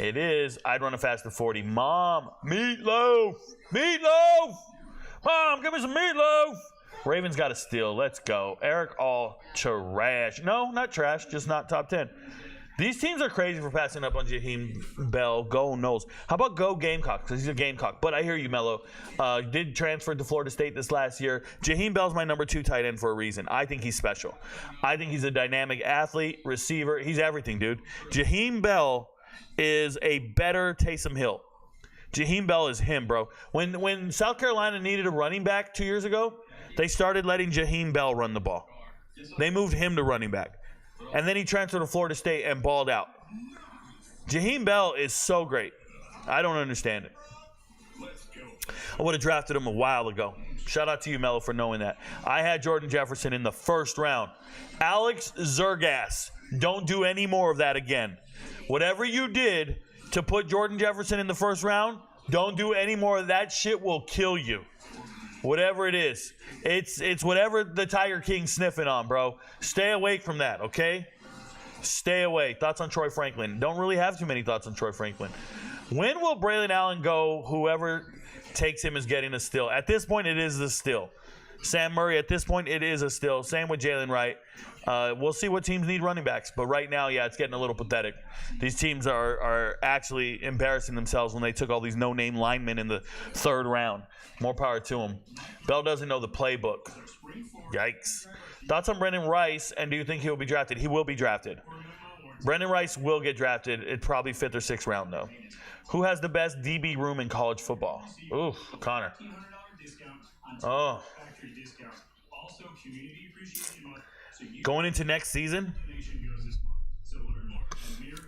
It is. I'd run a faster 40. Mom, meatloaf. Mom, give me some meatloaf. Ravens got a steal. Let's go. Eric All trash. No, not trash. Just not top 10. These teams are crazy for passing up on Jaheim Bell. Go Knowles. How about go Gamecock? Because he's a Gamecock. But I hear you, Mello. Did transfer to Florida State this last year. Jaheim Bell's my number 2 tight end for a reason. I think he's special. I think he's a dynamic athlete, receiver. He's everything, dude. Jaheim Bell is a better Taysom Hill. Jaheim Bell is him, bro. When South Carolina needed a running back 2 years ago, they started letting Jaheim Bell run the ball. They moved him to running back. And then he transferred to Florida State and balled out. Jaheim Bell is so great. I don't understand it. I would have drafted him a while ago. Shout out to you, Mello, for knowing that. I had Jordan Jefferson in the 1st round. Alex Zergas, don't do any more of that again. Whatever you did to put Jordan Jefferson in the 1st round, don't do any more of that. Shit will kill you. Whatever it is. It's whatever the Tiger King's sniffing on, bro. Stay away from that, okay? Stay away. Thoughts on Troy Franklin? Don't really have too many thoughts on Troy Franklin. When will Braylon Allen go? Whoever takes him is getting a steal. At this point, it is a steal. Sam Murray, at this point, it is a steal. Same with Jalen Wright. We'll see what teams need running backs. But right now, yeah, it's getting a little pathetic. These teams are actually embarrassing themselves when they took all these no-name linemen in the 3rd round. More power to them. Bell doesn't know the playbook. Yikes. Thoughts on Brendan Rice, and do you think he will be drafted? He will be drafted. Brendan Rice will get drafted. It'd probably 5th or 6th round, though. Who has the best DB room in college football? Ooh, Connor. Oh. Going into next season,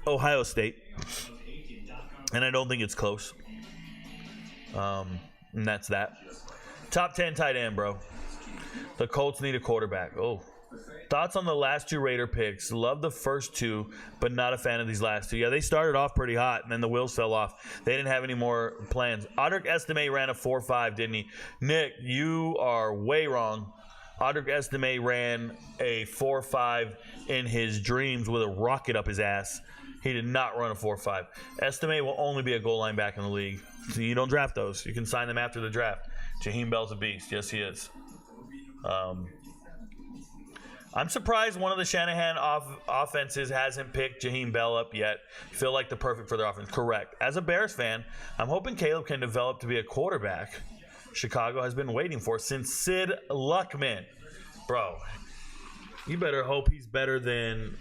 Ohio State. And I don't think it's close. And that's that. Top 10 tight end, bro. The Colts need a quarterback. Oh. Thoughts on the last 2 Raider picks? Love the first 2, but not a fan of these last 2. Yeah, they started off pretty hot, and then the wheels fell off. They didn't have any more plans. Audric Estime ran a 4.5, didn't he? Nick, you are way wrong. Audric Estime ran a 4.5 in his dreams with a rocket up his ass. He did not run a 4.5. Estime will only be a goal line back in the league. So you don't draft those. You can sign them after the draft. Jaheim Bell's a beast. Yes, he is. I'm surprised one of the Shanahan offenses hasn't picked Jaheim Bell up yet. Feel like the perfect for their offense. Correct. As a Bears fan, I'm hoping Caleb can develop to be a quarterback Chicago has been waiting for since Sid Luckman. Bro, you better hope he's better than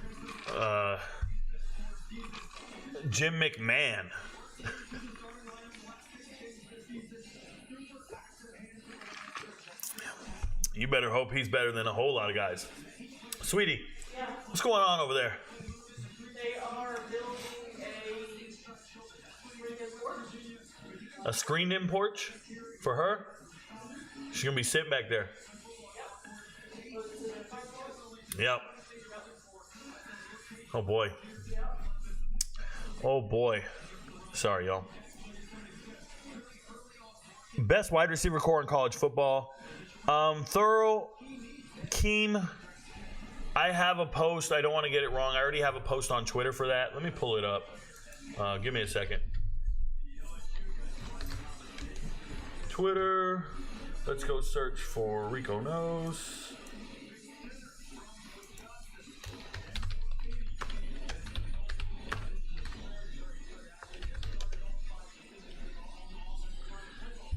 Jim McMahon. You better hope he's better than a whole lot of guys. Sweetie, what's going on over there? They are building A screened-in porch for her? She's going to be sitting back there. Yep. Oh, boy. Oh, boy. Sorry, y'all. Best wide receiver core in college football. Thorough, Keem. I have a post. I don't want to get it wrong. I already have a post on Twitter for that. Let me pull it up. Give me a second. Twitter. Let's go search for Ricoknows.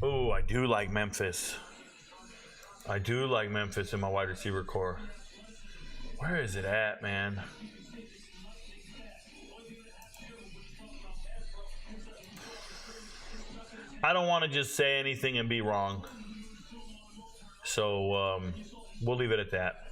Oh, I do like Memphis. I do like Memphis in my wide receiver core. Where is it at, man? I don't want to just say anything and be wrong. So we'll leave it at that.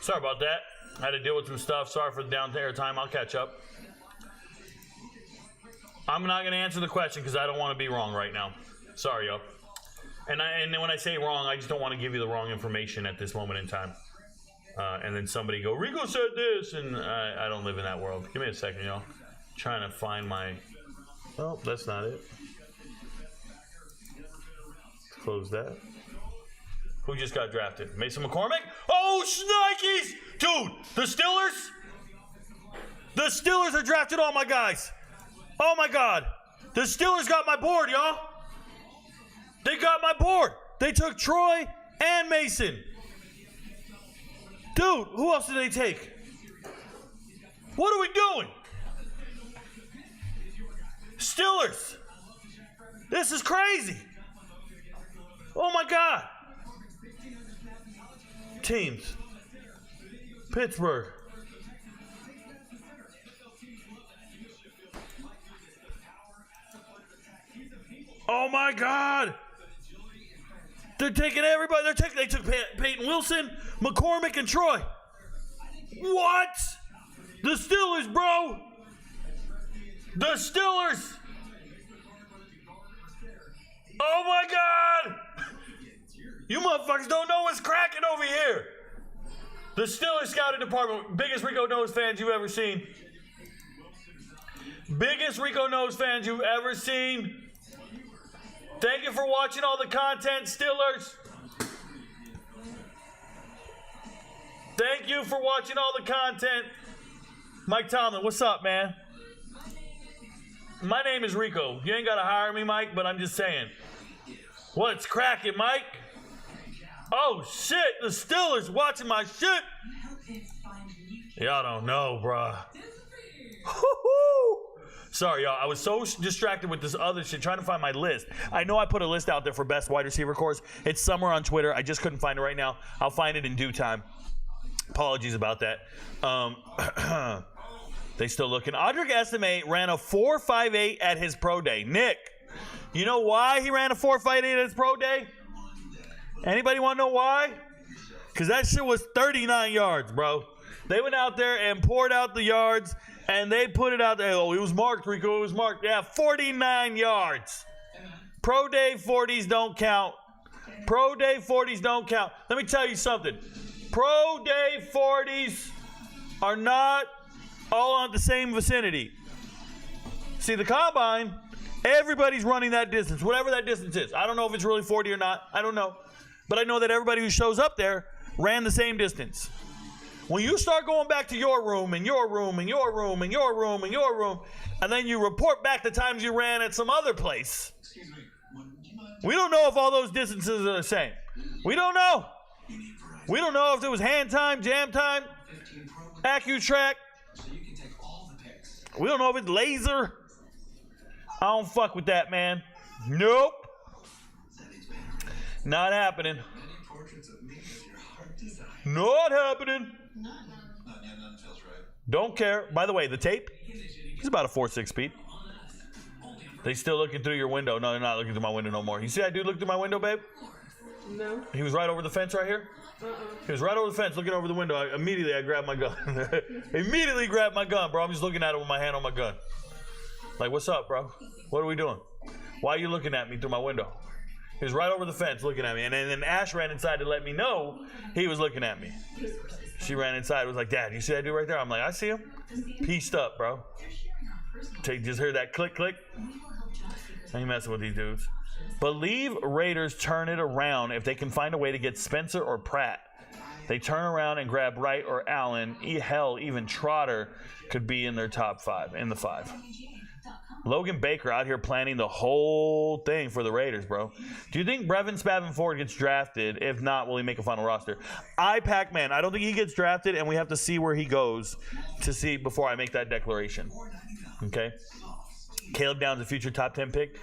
Sorry about that. I had to deal with some stuff. Sorry for the down air time. I'll catch up. I'm not going to answer the question because I don't want to be wrong right now. Sorry, y'all. And then when I say wrong, I just don't want to give you the wrong information at this moment in time. And then somebody go, Rico said this, and I don't live in that world. Give me a second, y'all. Trying to find my... Oh, that's not it. Let's close that. Who just got drafted? Mason McCormick? Oh, shnikes! Dude, the Steelers? The Steelers are drafted all my guys. Oh, my God. The Steelers got my board, y'all. They got my board. They took Troy and Mason. Dude, who else did they take? What are we doing? Steelers. This is crazy. Oh, my God. Teams. Pittsburgh. Oh my God! They're taking everybody. They took Peyton Wilson, McCormick, and Troy. What? The Steelers, bro. The Steelers. Oh my God! You motherfuckers don't know what's cracking over here. The Steelers scouting department, biggest Ricoknows fans you've ever seen. Biggest Ricoknows fans you've ever seen. Thank you for watching all the content, Steelers. Thank you for watching all the content. Mike Tomlin, what's up, man? My name is Rico. You ain't got to hire me, Mike, but I'm just saying. What's cracking, Mike? Oh, shit, the Steelers watching my shit. Y'all don't know, bruh. Sorry, y'all. I was so distracted with this other shit, trying to find my list. I know I put a list out there for best wide receiver cores. It's somewhere on Twitter. I just couldn't find it right now. I'll find it in due time. Apologies about that. They still looking. Audric Estimate ran a 4.58 at his pro day. Nick, you know why he ran a 4.58 at his pro day? Anybody want to know why? Because that shit was 39 yards, bro. They went out there and poured out the yards, and they put it out there. Oh, it was marked, Rico. It was marked. Yeah, 49 yards. Pro day 40s don't count. Pro day 40s don't count. Let me tell you something. Pro day 40s are not all on the same vicinity. See, the combine, everybody's running that distance, whatever that distance is. I don't know if it's really 40 or not. I don't know. But I know that everybody who shows up there ran the same distance. When you start going back to your room and your room and your room and your room and your room, and then you report back the times you ran at some other place, we don't know if all those distances are the same. We don't know. We don't know if it was hand time, jam time, AccuTrack. We don't know if it's laser. I don't fuck with that, man. Nope. Not happening. Not happening. Don't care. By the way, the tape, he's about a 4.6 speed. They still looking through your window. No, they're not looking through my window no more. You see that dude look through my window, babe? No. He was right over the fence right here? He was right over the fence looking over the window. I grabbed my gun. Immediately grabbed my gun, bro. I'm just looking at it with my hand on my gun. Like, what's up, bro? What are we doing? Why are you looking at me through my window? He was right over the fence looking at me. And then Ash ran inside to let me know he was looking at me. She ran inside, was like, Dad, you see that dude right there? I'm like, I see him. Pieced up, bro. Just heard that click, click. I ain't messing with these dudes. Believe Raiders turn it around if they can find a way to get Spencer or Pratt. They turn around and grab Wright or Allen. Hell, even Trotter could be in their top five, in the five. Logan Baker out here planning the whole thing for the Raiders, bro. Do you think Brevin Spavin Ford gets drafted? If not, will he make a final roster? I don't think he gets drafted, and we have to see where he goes to see before I make that declaration. Okay? Caleb Downs, a future top 10 pick.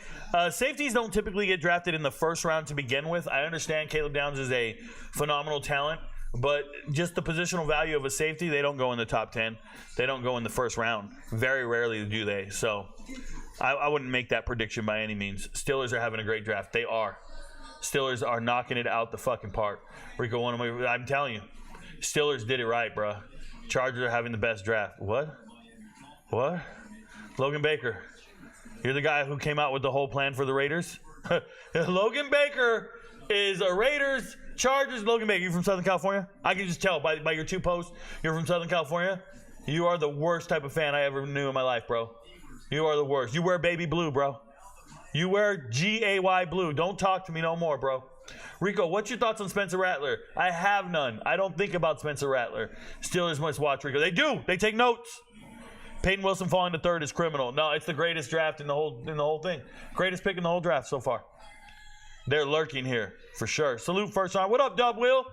Safeties don't typically get drafted in the first round to begin with. I understand Caleb Downs is a phenomenal talent, but just the positional value of a safety, they don't go in the top 10. They don't go in the first round. Very rarely do they. So I wouldn't make that prediction by any means. Steelers are having a great draft. They are. Steelers are knocking it out the fucking park. Rico, I'm telling you, Steelers did it right, bro. Chargers are having the best draft. What? Logan Baker. You're the guy who came out with the whole plan for the Raiders? Logan Baker is a Raiders, Chargers. Logan Baker, you from Southern California? I can just tell by your two posts, you're from Southern California. You are the worst type of fan I ever knew in my life, bro. You are the worst. You wear baby blue, bro. You wear GAY blue. Don't talk to me no more, bro. Rico, what's your thoughts on Spencer Rattler? I have none. I don't think about Spencer Rattler. Steelers must watch Rico. They do. They take notes. Peyton Wilson falling to third is criminal. No, it's the greatest draft in the whole thing. Greatest pick in the whole draft so far. They're lurking here for sure. Salute first arm. What up, Dub Will?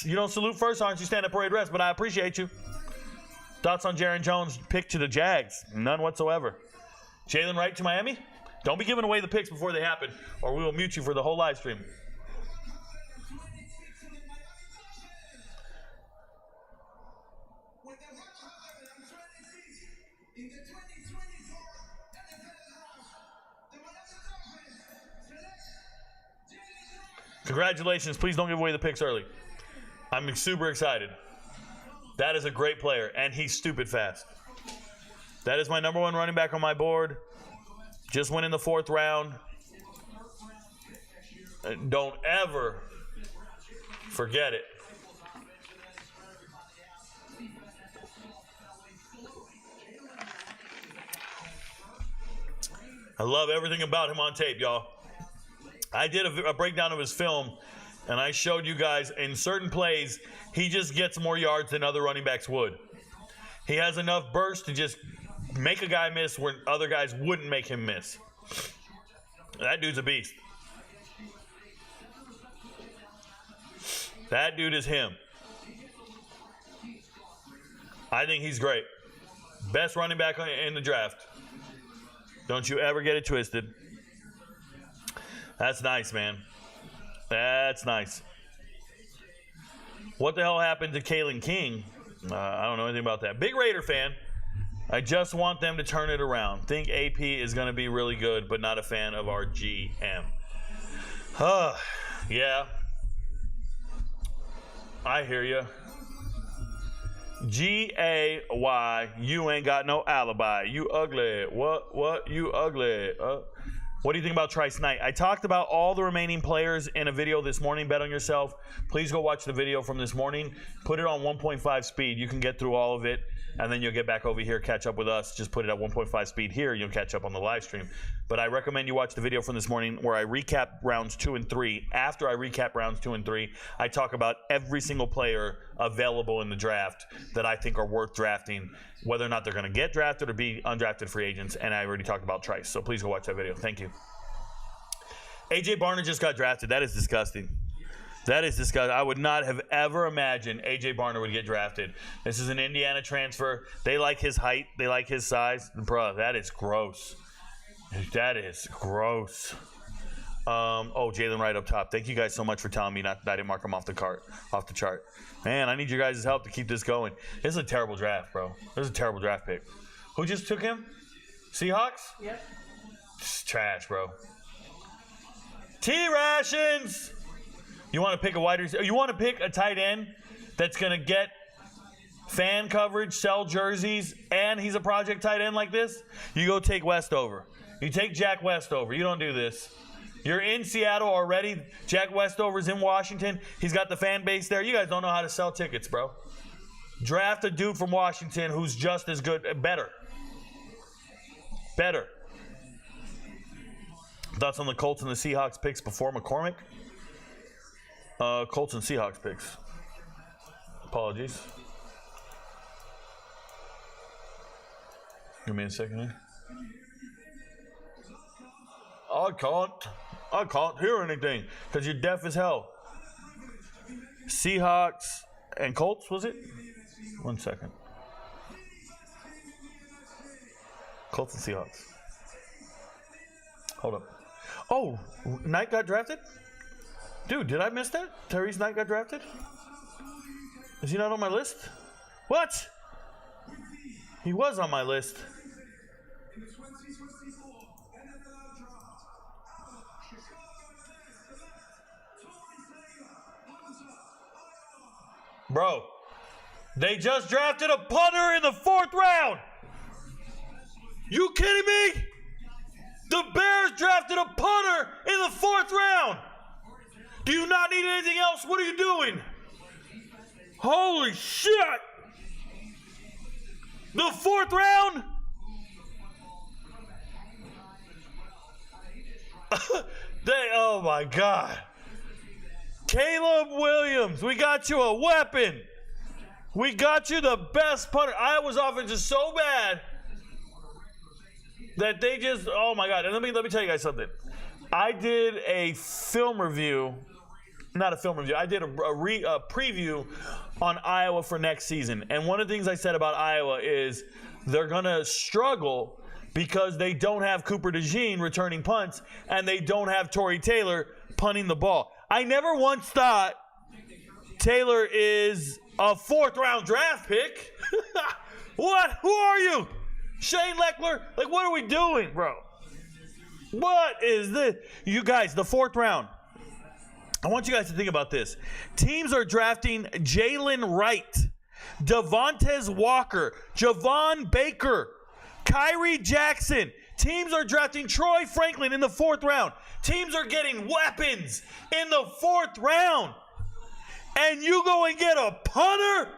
You don't salute first arms, you stand at parade rest, but I appreciate you. Thoughts on Jaron Jones' pick to the Jags? None whatsoever. Jalen Wright to Miami? Don't be giving away the picks before they happen, or we will mute you for the whole live stream. Congratulations. Please don't give away the picks early. I'm super excited. That is a great player, and he's stupid fast. That is my number one running back on my board. Just went in the 4th round. Don't ever forget it. I love everything about him on tape, y'all. I did a breakdown of his film, and I showed you guys in certain plays, he just gets more yards than other running backs would. He has enough burst to just make a guy miss where other guys wouldn't make him miss. That dude's a beast. That dude is him. I think he's great. Best running back in the draft. Don't you ever get it twisted. That's nice, man. That's nice. What the hell happened to Kalen King? I don't know anything about that. Big Raider fan. I just want them to turn it around. Think AP is going to be really good, but not a fan of our GM. Yeah. I hear you. G-A-Y, you ain't got no alibi. You ugly. What? You ugly. What do you think about Trice Knight? I talked about all the remaining players in a video this morning. Bet on yourself. Please go watch the video from this morning. Put it on 1.5 speed. You can get through all of it, and then you'll get back over here, catch up with us. Just put it at 1.5 speed here. You'll catch up on the live stream. But I recommend you watch the video from this morning where I recap rounds 2 and 3. After I recap rounds 2 and 3, I talk about every single player available in the draft that I think are worth drafting, whether or not they're going to get drafted or be undrafted free agents. And I already talked about Trice. So please go watch that video. Thank you. A.J. Barner just got drafted. That is disgusting. That is disgusting. I would not have ever imagined A.J. Barner would get drafted. This is an Indiana transfer. They like his height. They like his size. Bruh, that is gross. That is gross. Jalen Wright up top. Thank you guys so much for telling me that I didn't mark him off the chart. Man, I need your guys' help to keep this going. This is a terrible draft, bro. This is a terrible draft pick. Who just took him? Seahawks? Yep. It's trash, bro. T-rations! You want to pick a wide receiver? You want to pick a tight end that's going to get fan coverage, sell jerseys, and he's a project tight end like this? You go take Westover. You take Jack Westover. You don't do this. You're in Seattle already. Jack Westover's in Washington. He's got the fan base there. You guys don't know how to sell tickets, bro. Draft a dude from Washington who's just as good, better. Thoughts on the Colts and the Seahawks picks before McCormick? Colts and Seahawks picks. Apologies. Give me a second here. I can't hear anything because you're deaf as hell. Seahawks and Colts, was it? 1 second. Colts and Seahawks. Hold up. Oh, Knight got drafted? Dude, did I miss that? Tyrese Knight got drafted? Is he not on my list? What? He was on my list. Bro, they just drafted a punter in the 4th round. You kidding me? The Bears drafted a punter in the 4th round. Do you not need anything else? What are you doing? Holy shit. The 4th round? Oh my God. Caleb Williams, we got you a weapon. We got you the best punter. Iowa's offense is so bad that they just, oh my God. And let me tell you guys something. I did a film review, not a film review. I did a preview on Iowa for next season. And one of the things I said about Iowa is they're going to struggle because they don't have Cooper DeJean returning punts and they don't have Torrey Taylor punting the ball. I never once thought Taylor is a 4th round draft pick. What? Who are you? Shane Leckler? Like, what are we doing, bro? What is this? You guys, the 4th round. I want you guys to think about this. Teams are drafting Jalen Wright, Devontae Walker, Javon Baker, Kyrie Jackson. Teams are drafting Troy Franklin in the 4th round. Teams are getting weapons in the 4th round. And you go and get a punter?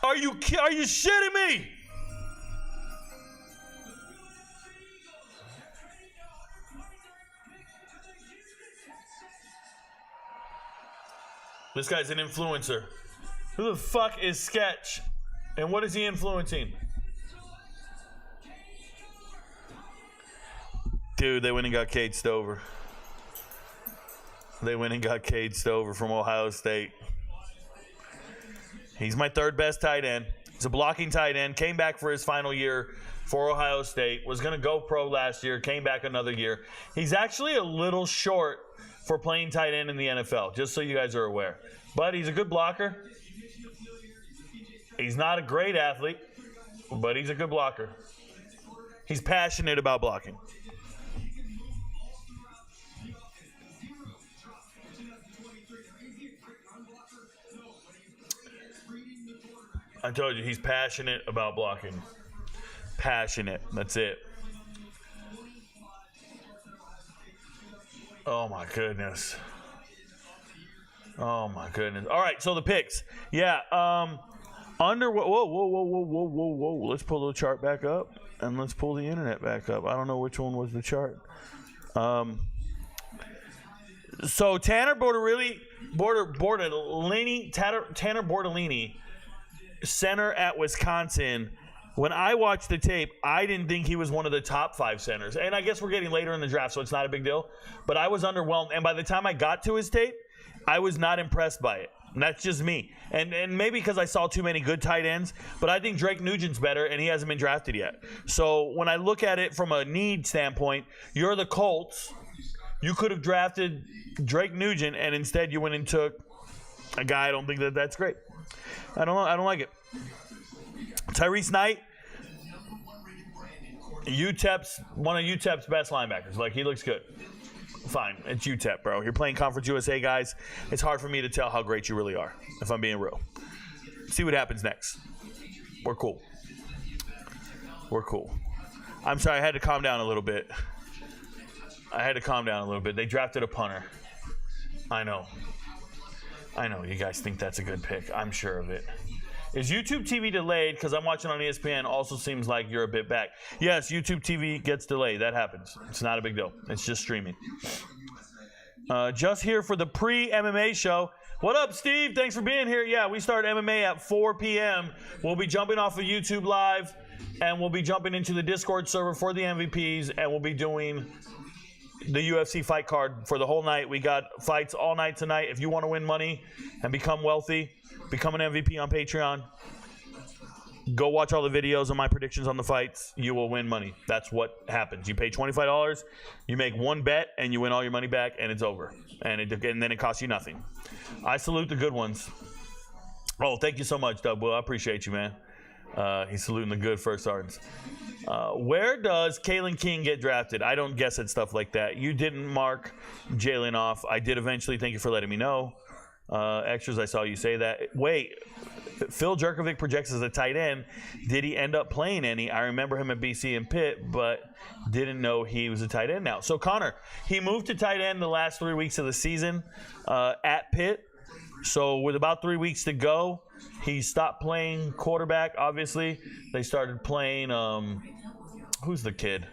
Are you shitting me? This guy's an influencer. Who the fuck is Sketch? And what is he influencing? Dude, they went and got Cade Stover. They went and got Cade Stover from Ohio State. He's my 3rd best tight end. He's a blocking tight end. Came back for his final year for Ohio State. Was going to go pro last year. Came back another year. He's actually a little short for playing tight end in the NFL, just so you guys are aware. But he's a good blocker. He's not a great athlete, but he's a good blocker. He's passionate about blocking. I told you, he's passionate about blocking. Passionate. That's it. Oh, my goodness. Oh, my goodness. All right, so the picks. Yeah, whoa. Let's pull the chart back up, and let's pull the internet back up. I don't know which one was the chart. So Tanner Bortolini, center at Wisconsin. When I watched the tape, I didn't think he was one of the top 5 centers. And I guess we're getting later in the draft, so it's not a big deal. But I was underwhelmed. And by the time I got to his tape, I was not impressed by it. And that's just me. And maybe because I saw too many good tight ends. But I think Drake Nugent's better, and he hasn't been drafted yet. So when I look at it from a need standpoint, you're the Colts. You could have drafted Drake Nugent, and instead you went and took a guy. I don't think that's great. I don't like it. Tyrese Knight, one of UTEP's best linebackers. Like, he looks good. Fine, it's UTEP, bro. You're playing Conference USA, guys. It's hard for me to tell how great you really are, if I'm being real. See what happens next. We're cool. I'm sorry, I had to calm down a little bit. They drafted a punter. I know. You guys think that's a good pick. I'm sure of it. Is YouTube TV delayed? Because I'm watching on ESPN. Also seems like you're a bit back. Yes, YouTube TV gets delayed. That happens. It's not a big deal. It's just streaming. Just here for the pre-MMA show. What up, Steve? Thanks for being here. Yeah, we start MMA at 4 p.m. We'll be jumping off of YouTube Live, and we'll be jumping into the Discord server for the MVPs, and we'll be doing the UFC fight card for the whole night. We got fights all night tonight. If you want to win money and become wealthy, become an MVP on Patreon, go watch all the videos of my predictions on the fights. You will win money. That's what happens. You pay $25, you make one bet, and you win all your money back, and it's over. And then it costs you nothing. I salute the good ones. Oh, thank you so much, Doug. Well, I appreciate you, man. He's saluting the good first sergeants. Where does Kalen King get drafted? I don't guess at stuff like that. You didn't mark Jalen off. I did eventually. Thank you for letting me know. Extras, I saw you say that. Wait, Phil Jerkovic projects as a tight end. Did he end up playing any? I remember him at BC and Pitt, but didn't know he was a tight end now. So Connor, he moved to tight end the last 3 weeks of the season at Pitt. So with about 3 weeks to go, he stopped playing quarterback, obviously. They started playing, who's the kid?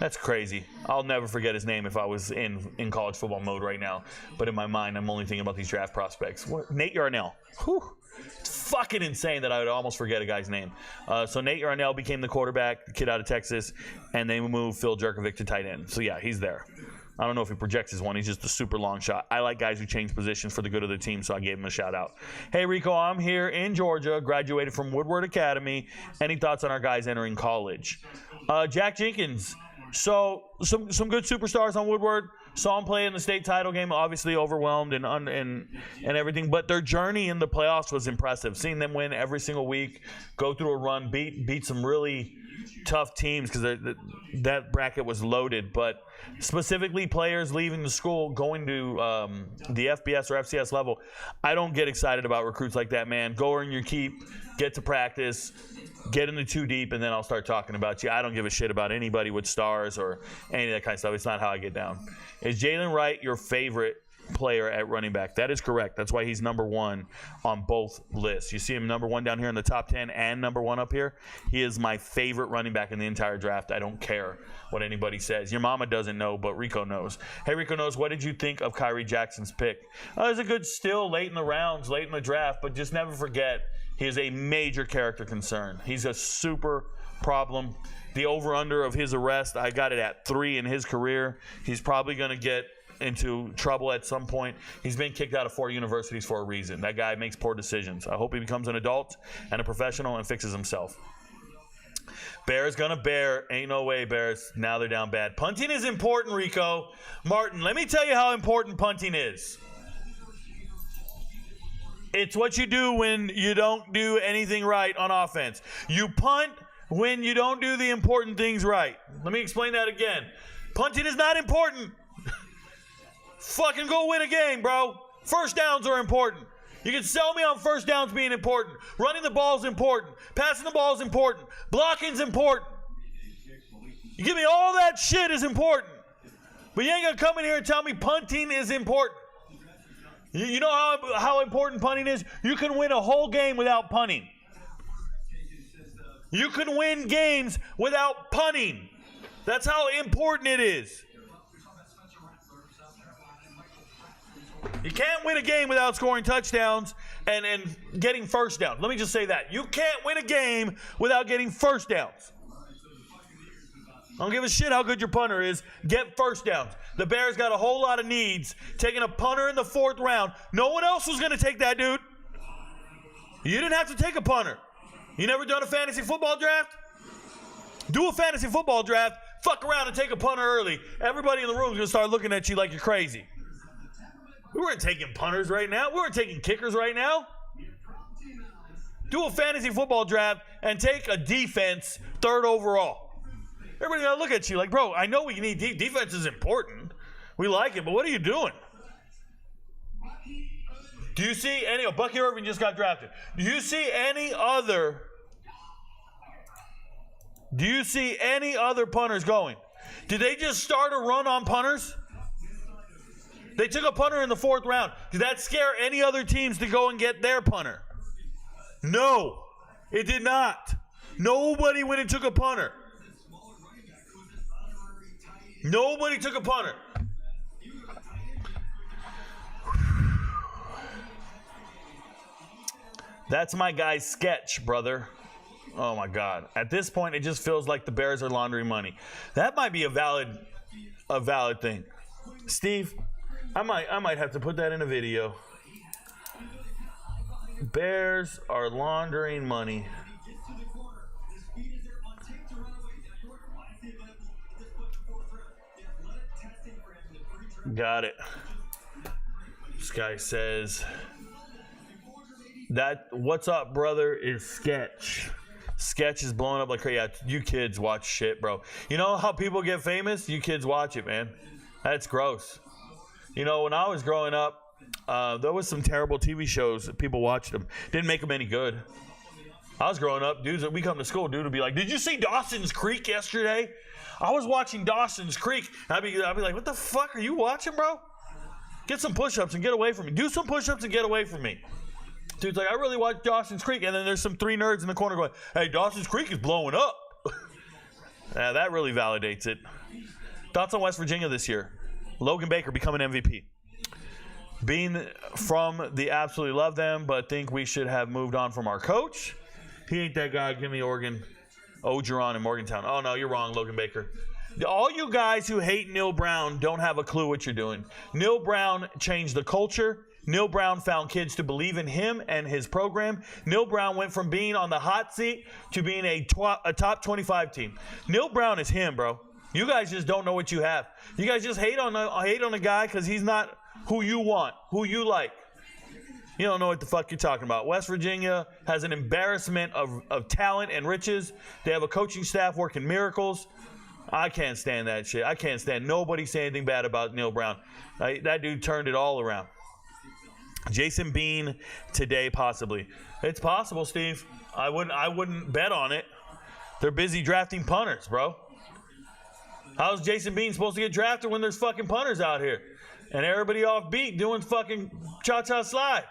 That's crazy. I'll never forget his name if I was in college football mode right now. But in my mind, I'm only thinking about these draft prospects. Nate Yarnell. Whew. It's fucking insane that I would almost forget a guy's name. So Nate Yarnell became the quarterback, the kid out of Texas, and they moved Phil Jerkovic to tight end. So, yeah, he's there. I don't know if he projects as one. He's just a super long shot. I like guys who change positions for the good of the team, so I gave him a shout out. Hey, Rico, I'm here in Georgia, graduated from Woodward Academy. Any thoughts on our guys entering college? Jack Jenkins. So some good superstars on Woodward. Saw him play in the state title game, obviously overwhelmed and everything. But their journey in the playoffs was impressive. Seeing them win every single week, go through a run, beat some really tough teams because that bracket was loaded. But specifically players leaving the school, going to the FBS or FCS level, I don't get excited about recruits like that, man. Go earn your keep, get to practice, get in the too deep, and then I'll start talking about you. I don't give a shit about anybody with stars or any of that kind of stuff. It's not how I get down. Is Jalen Wright your favorite player at running back? That is correct. That's why he's number one on both lists. You see him number one down here in the top 10 and number one up here. He is my favorite running back in the entire draft. I don't care what anybody says. Your mama doesn't know, but Rico knows. Hey, Rico knows, what did you think of Kyrie Jackson's pick? It was a good still late in the rounds, late in the draft, but just never forget he is a major character concern. He's a super problem. The over-under of his arrest, I got it at 3 in his career. He's probably going to get into trouble at some point. He's been kicked out of 4 universities for a reason. That guy makes poor decisions. I hope he becomes an adult and a professional and fixes himself. Bears gonna bear. Ain't no way, Bears. Now they're down bad. Punting is important, Rico. Martin, let me tell you how important punting is. It's what you do when you don't do anything right on offense. You punt when you don't do the important things right. Let me explain that again. Punting is not important. Fucking go win a game, bro. First downs are important. You can sell me on first downs being important. Running the ball is important. Passing the ball is important. Blocking's important. You give me all that shit is important. But you ain't going to come in here and tell me punting is important. You know how important punting is? You can win a whole game without punting. You can win games without punting. That's how important it is. You can't win a game without scoring touchdowns and getting first downs. Let me just say that. You can't win a game without getting first downs. I don't give a shit how good your punter is. Get first downs. The Bears got a whole lot of needs. Taking a punter in the 4th round. No one else was going to take that, dude. You didn't have to take a punter. You never done a fantasy football draft? Do a fantasy football draft. Fuck around and take a punter early. Everybody in the room is going to start looking at you like you're crazy. We weren't taking punters right now. We weren't taking kickers right now. Do a fantasy football draft and take a defense 3rd overall. Everybody's going to look at you like, bro, I know we need defense is important. We like it, but what are you doing? Do you see any... Bucky Irving just got drafted. Do you see any other punters going? Did they just start a run on punters? They took a punter in the 4th round. Did that scare any other teams to go and get their punter? No, it did not. Nobody went and took a punter. Nobody took a punter. That's my guy's sketch, brother. Oh my God. At this point, it just feels like the Bears are laundering money. That might be a valid thing. Steve, I might have to put that in a video. Bears are laundering money. Got it. This guy says that what's up, brother, is sketch. Sketch is blowing up like crazy. Yeah, you kids watch shit, bro. You know how people get famous? You kids watch it, man. That's gross. You know, when I was growing up, there was some terrible TV shows that people watched them. Didn't make them any good. I was growing up, dudes, we come to school, dude would be like, did you see Dawson's Creek yesterday? I was watching Dawson's Creek. I'd be like, what the fuck are you watching, bro? Get some push-ups and get away from me. Do some push-ups and get away from me. Dude's like, I really watched Dawson's Creek. And then there's some 3 nerds in the corner going, hey, Dawson's Creek is blowing up. Yeah, that really validates it. Thoughts on West Virginia this year? Logan Baker becoming MVP. Being from the absolutely love them, but think we should have moved on from our coach. He ain't that guy. Give me Oregon. Ogeron in Morgantown. Oh, no, you're wrong, Logan Baker. All you guys who hate Neil Brown don't have a clue what you're doing. Neil Brown changed the culture. Neil Brown found kids to believe in him and his program. Neil Brown went from being on the hot seat to being a top 25 team. Neil Brown is him, bro. You guys just don't know what you have. You guys just hate on a guy because he's not who you want, who you like. You don't know what the fuck you're talking about. West Virginia has an embarrassment of talent and riches. They have a coaching staff working miracles. I can't stand that shit. I can't stand nobody saying anything bad about Neil Brown. That dude turned it all around. Jason Bean today, possibly. It's possible, Steve. I wouldn't bet on it. They're busy drafting punters, bro. How's Jason Bean supposed to get drafted when there's fucking punters out here? And everybody off beat doing fucking cha-cha slide.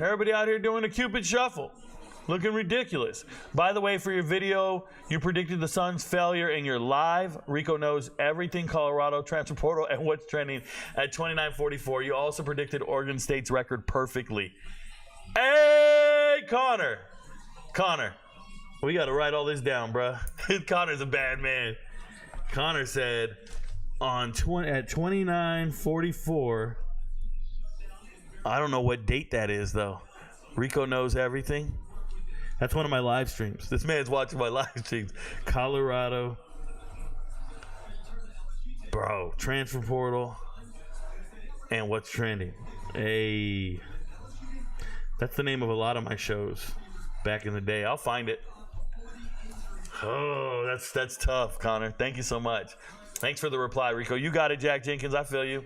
Everybody out here doing a Cupid shuffle. Looking ridiculous. By the way, for your video, you predicted the Suns' failure in your live. Rico knows everything Colorado transfer portal and what's trending at 29:44. You also predicted Oregon State's record perfectly. Hey, Connor. We got to write all this down, bro. Connor's a bad man. Connor said at 29:44. I don't know what date that is, though. Rico knows everything. That's one of my live streams. This man's watching my live streams. Colorado. Bro, transfer portal. And what's trending. Hey, that's the name of a lot of my shows back in the day. I'll find it. Oh, that's tough, Connor. Thank you so much. Thanks for the reply, Rico. You got it, Jack Jenkins. I feel you.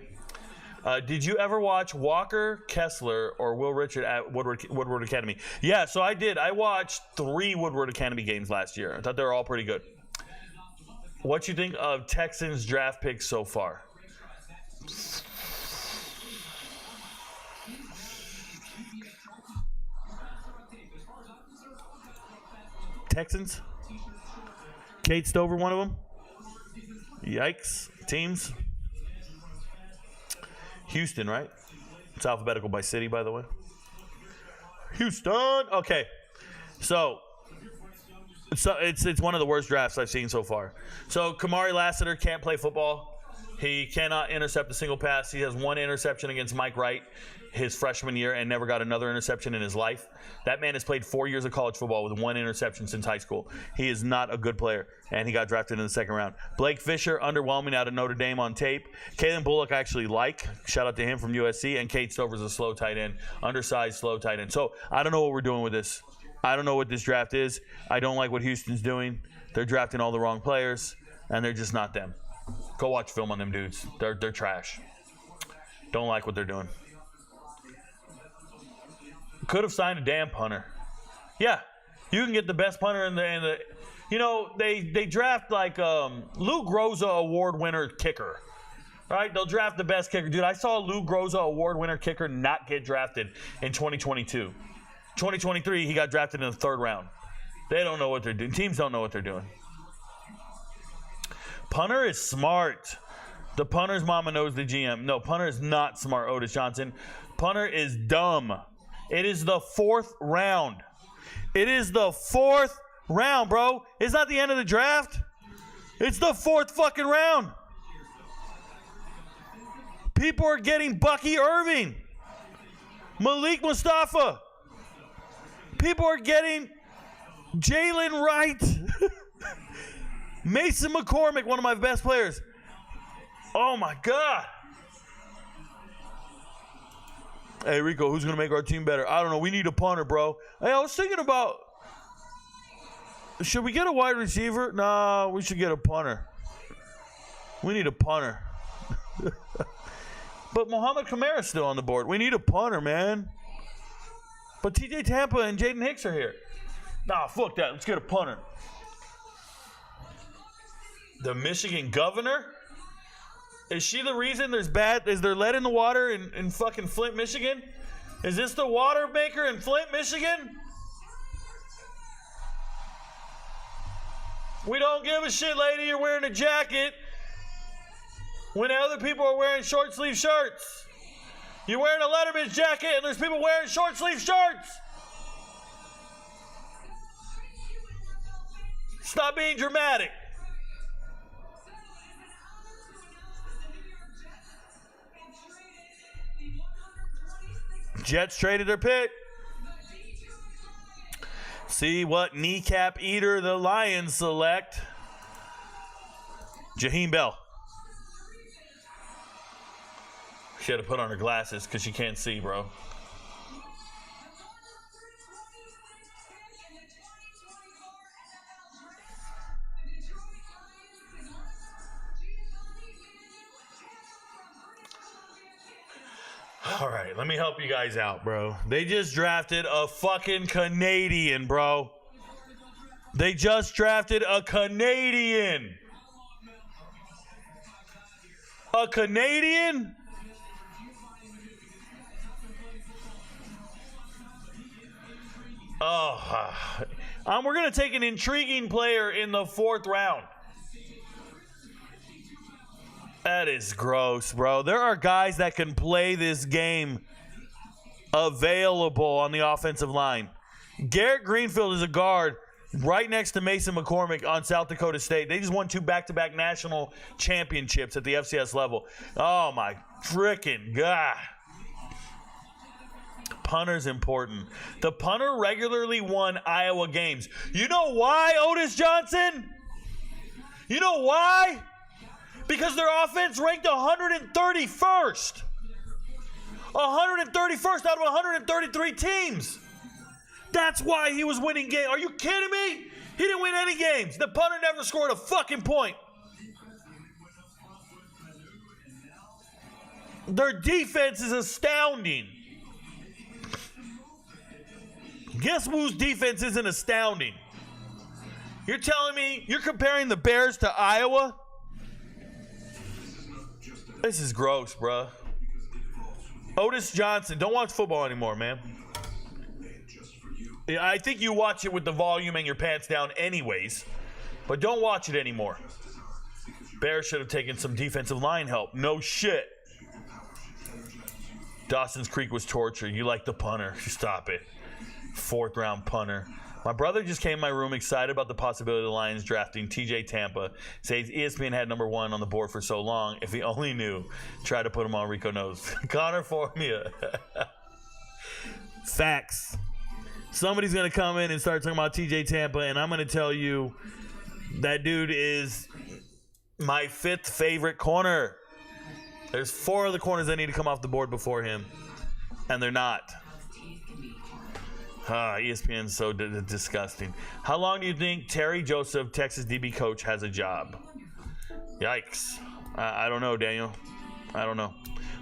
Did you ever watch Walker Kessler or Will Richard at Woodward Academy? Yeah, so I did. I watched 3 Woodward Academy games last year. I thought they were all pretty good. What you think of Texans draft picks so far? Texans? Kate Stover, one of them? Yikes. Teams? Houston, right? It's alphabetical by city, by the way. Houston. Okay. So it's one of the worst drafts I've seen so far. So Kamari Lassiter can't play football. He cannot intercept a single pass. He has 1 interception against Mike Wright his freshman year and never got another interception in his life. That man has played 4 years of college football with 1 interception since high school. He is not a good player, and he got drafted in the 2nd round. Blake Fisher, underwhelming out of Notre Dame on tape. Kalen Bullock, I actually like. Shout out to him from USC. And Kate Stover's a slow tight end, undersized, slow tight end. So I don't know what we're doing with this. I don't know what this draft is. I don't like what Houston's doing. They're drafting all the wrong players, and they're just not them. Go watch film on them dudes. They're trash. Don't like what they're doing. Could have signed a damn punter. Yeah, you can get the best punter in the you know, they draft like Lou Groza award winner kicker. Right? They'll draft the best kicker. Dude, I saw a Lou Groza award winner kicker not get drafted in 2022. 2023, he got drafted in the 3rd round. They don't know what they're doing. Teams don't know what they're doing. Punter is smart. The punter's mama knows the GM. No, punter is not smart, Otis Johnson. Punter is dumb. It is the 4th round. It is the 4th round, bro. It's not the end of the draft. It's the 4th fucking round. People are getting Bucky Irving, Malik Mustafa. People are getting Jalen Wright, Mason McCormick, one of my best players. Oh, my God. Hey, Rico, who's going to make our team better? I don't know. We need a punter, bro. Hey, I was thinking about, should we get a wide receiver? No, we should get a punter. We need a punter. But Mohamed Kamara's still on the board. We need a punter, man. But TJ Tampa and Jaden Hicks are here. Nah, fuck that. Let's get a punter. The Michigan governor? Is she the reason is there lead in the water in fucking Flint, Michigan? Is this the water maker in Flint, Michigan? We don't give a shit, lady. You're wearing a jacket when other people are wearing short sleeve shirts. You're wearing a Letterman's jacket and there's people wearing short sleeve shirts. Stop being dramatic. Jets traded their pick. See what kneecap eater the Lions select. Jaheim Bell. She had to put on her glasses because she can't see, bro. All right, let me help you guys out, bro. They just drafted a fucking Canadian, bro. They just drafted a Canadian. A Canadian? Oh, we're going to take an intriguing player in the 4th round. That is gross, bro. There are guys that can play this game available on the offensive line. Garrett Greenfield is a guard right next to Mason McCormick on South Dakota State. They just won 2 back-to-back national championships at the FCS level. Oh, my freaking God. Punter's important. The punter regularly won Iowa games. You know why, Otis Johnson? You know why? Because their offense ranked 131st. 131st out of 133 teams. That's why he was winning games. Are you kidding me? He didn't win any games. The punter never scored a fucking point. Their defense is astounding. Guess whose defense isn't astounding? You're telling me you're comparing the Bears to Iowa? This is gross, bruh. Otis Johnson, don't watch football anymore, man. I think you watch it with the volume and your pants down anyways, but don't watch it anymore. Bears should have taken some defensive line help. No shit. Dawson's Creek was torture. You like the punter. Stop it. 4th round punter. My brother just came in my room excited about the possibility of the Lions drafting TJ Tampa. Says ESPN had number 1 on the board for so long. If he only knew. Try to put him on Ricoknows. Connor Formia. Facts. Somebody's going to come in and start talking about TJ Tampa, and I'm going to tell you that dude is my 5th favorite corner. There's 4 other corners that need to come off the board before him, and they're not. ESPN's so disgusting. How long do you think Terry Joseph, Texas DB coach, has a job? Yikes. I don't know, Daniel. I don't know.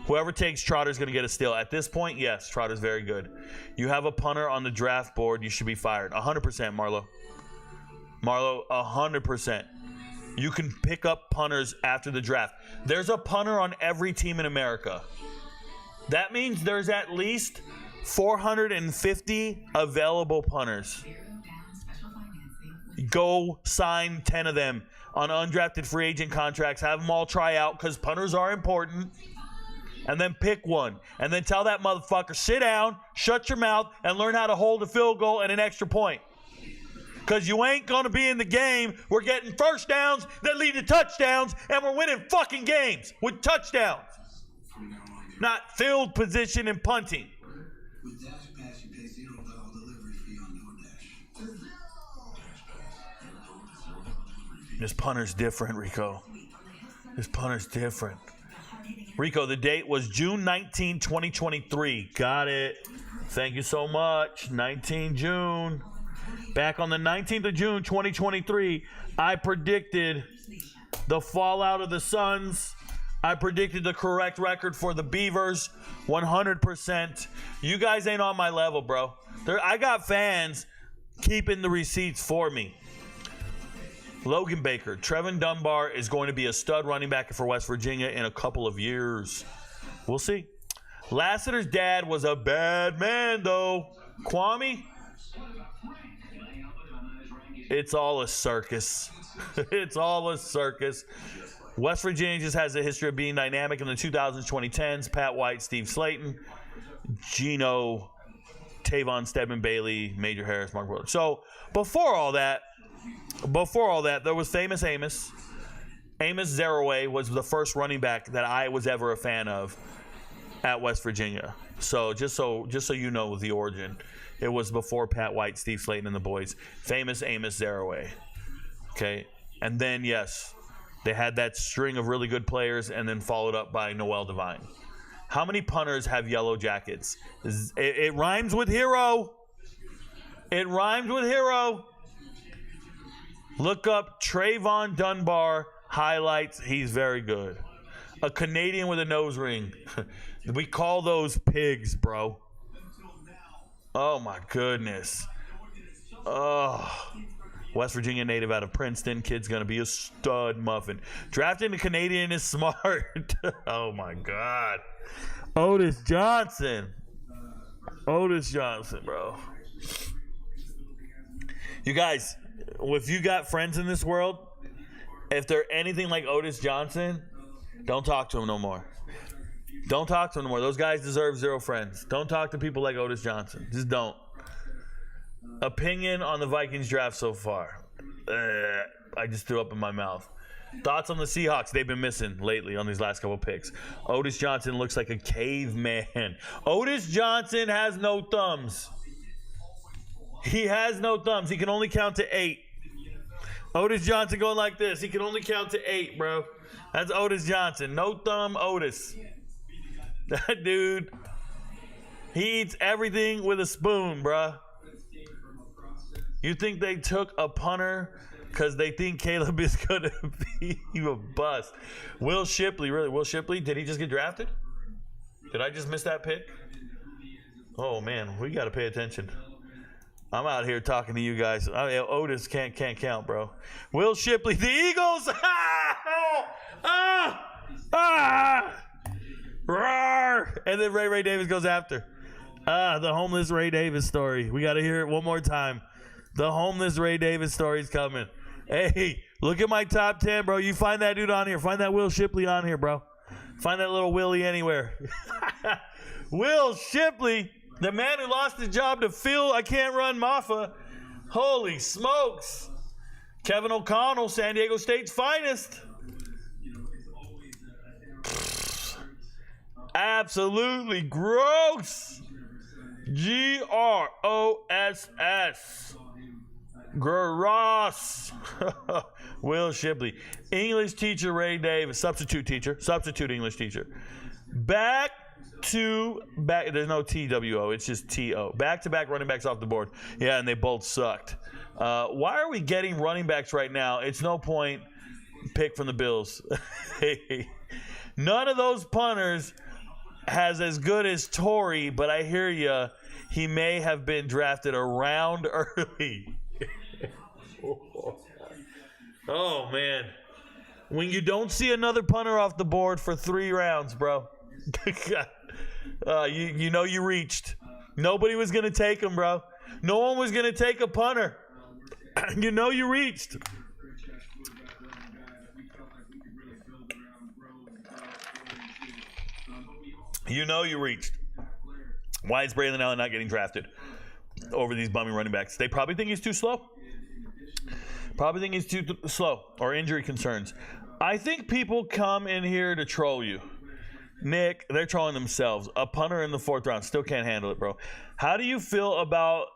Whoever takes Trotter's going to get a steal. At this point, yes, Trotter's very good. You have a punter on the draft board, you should be fired. 100%, Marlo. Marlo, 100%. You can pick up punters after the draft. There's a punter on every team in America. That means there's at least 450 available punters. Go sign 10 of them on undrafted free agent contracts. Have them all try out because punters are important. And then pick one. And then tell that motherfucker, sit down, shut your mouth, and learn how to hold a field goal and an extra point. Because you ain't going to be in the game. We're getting first downs that lead to touchdowns, and we're winning fucking games with touchdowns. Not field position and punting. With Dash Pass, you pay $0 delivery fee on DoorDash. This punter's different, Rico. This punter's different. Rico, the date was June 19, 2023. Got it. Thank you so much. 19 June. Back on the 19th of June, 2023, I predicted the fallout of the Suns. I predicted the correct record for the Beavers, 100%. You guys ain't on my level, bro. I got fans keeping the receipts for me. Logan Baker, Trevin Dunbar is going to be a stud running back for West Virginia in a couple of years. We'll see. Lassiter's dad was a bad man, though. Kwame? It's all a circus. It's all a circus. West Virginia just has a history of being dynamic in the 2000s, 2010s. Pat White, Steve Slayton, Gino, Tavon, Stedman Bailey, Major Harris, Mark Willard. So before all that, there was famous Amos. Amos Zaraway was the first running back that I was ever a fan of at West Virginia. So just so you know the origin. It was before Pat White, Steve Slayton, and the boys. Famous Amos Zaraway. Okay? And then, yes, they had that string of really good players and then followed up by Noel Devine. How many punters have yellow jackets? It rhymes with hero. It rhymes with hero. Look up Trayvon Dunbar highlights. He's very good. A Canadian with a nose ring. We call those pigs, bro. Oh, my goodness. Oh. West Virginia native out of Princeton. Kid's going to be a stud muffin. Drafting a Canadian is smart. Oh, my God. Otis Johnson. Otis Johnson, bro. You guys, if you got friends in this world, if they're anything like Otis Johnson, don't talk to them no more. Don't talk to them no more. Those guys deserve zero friends. Don't talk to people like Otis Johnson. Just don't. Opinion on the Vikings draft so far. I just threw up in my mouth. Thoughts on the Seahawks? They've been missing lately on these last couple picks. Otis Johnson looks like a caveman. Otis Johnson has no thumbs. He has no thumbs. He can only count to 8. Otis Johnson going like this. He can only count to 8, bro. That's Otis Johnson. No thumb Otis. That dude. He eats everything with a spoon, bruh. You think they took a punter because they think Caleb is going to be a bust? Will Shipley, really? Will Shipley? Did he just get drafted? Did I just miss that pick? Oh, man, we got to pay attention. I'm out here talking to you guys. Otis can't count, bro. Will Shipley, the Eagles. Roar! And then Ray Davis goes after. The homeless Ray Davis story. We got to hear it one more time. The homeless Ray Davis story's coming. Hey, look at my top 10, bro. You find that dude on here. Find that Will Shipley on here, bro. Find that little Willie anywhere. Will Shipley, the man who lost his job to Phil I Can't Run Maffa. Holy smokes. Kevin O'Connell, San Diego State's finest. Absolutely gross. Gross. Gross. Will Shipley. English teacher Ray Davis. Substitute English teacher. Back. There's no TWO, it's just TO. Back-to-back running backs off the board. Yeah, and they both sucked. Why are we getting running backs right now? It's no point. Pick from the Bills. None of those punters has as good as Torrey, but I hear you, he may have been drafted a round early. Oh, man. When you don't see another punter off the board for 3 rounds, bro. You know you reached. Nobody was going to take him, bro. No one was going to take a punter. You know you reached. You know you reached. Why is Braylon Allen not getting drafted over these bummy running backs? They probably think he's too slow. Or injury concerns. I think people come in here to troll you. Nick, they're trolling themselves. A punter in the 4th round. Still can't handle it, bro. How do you feel about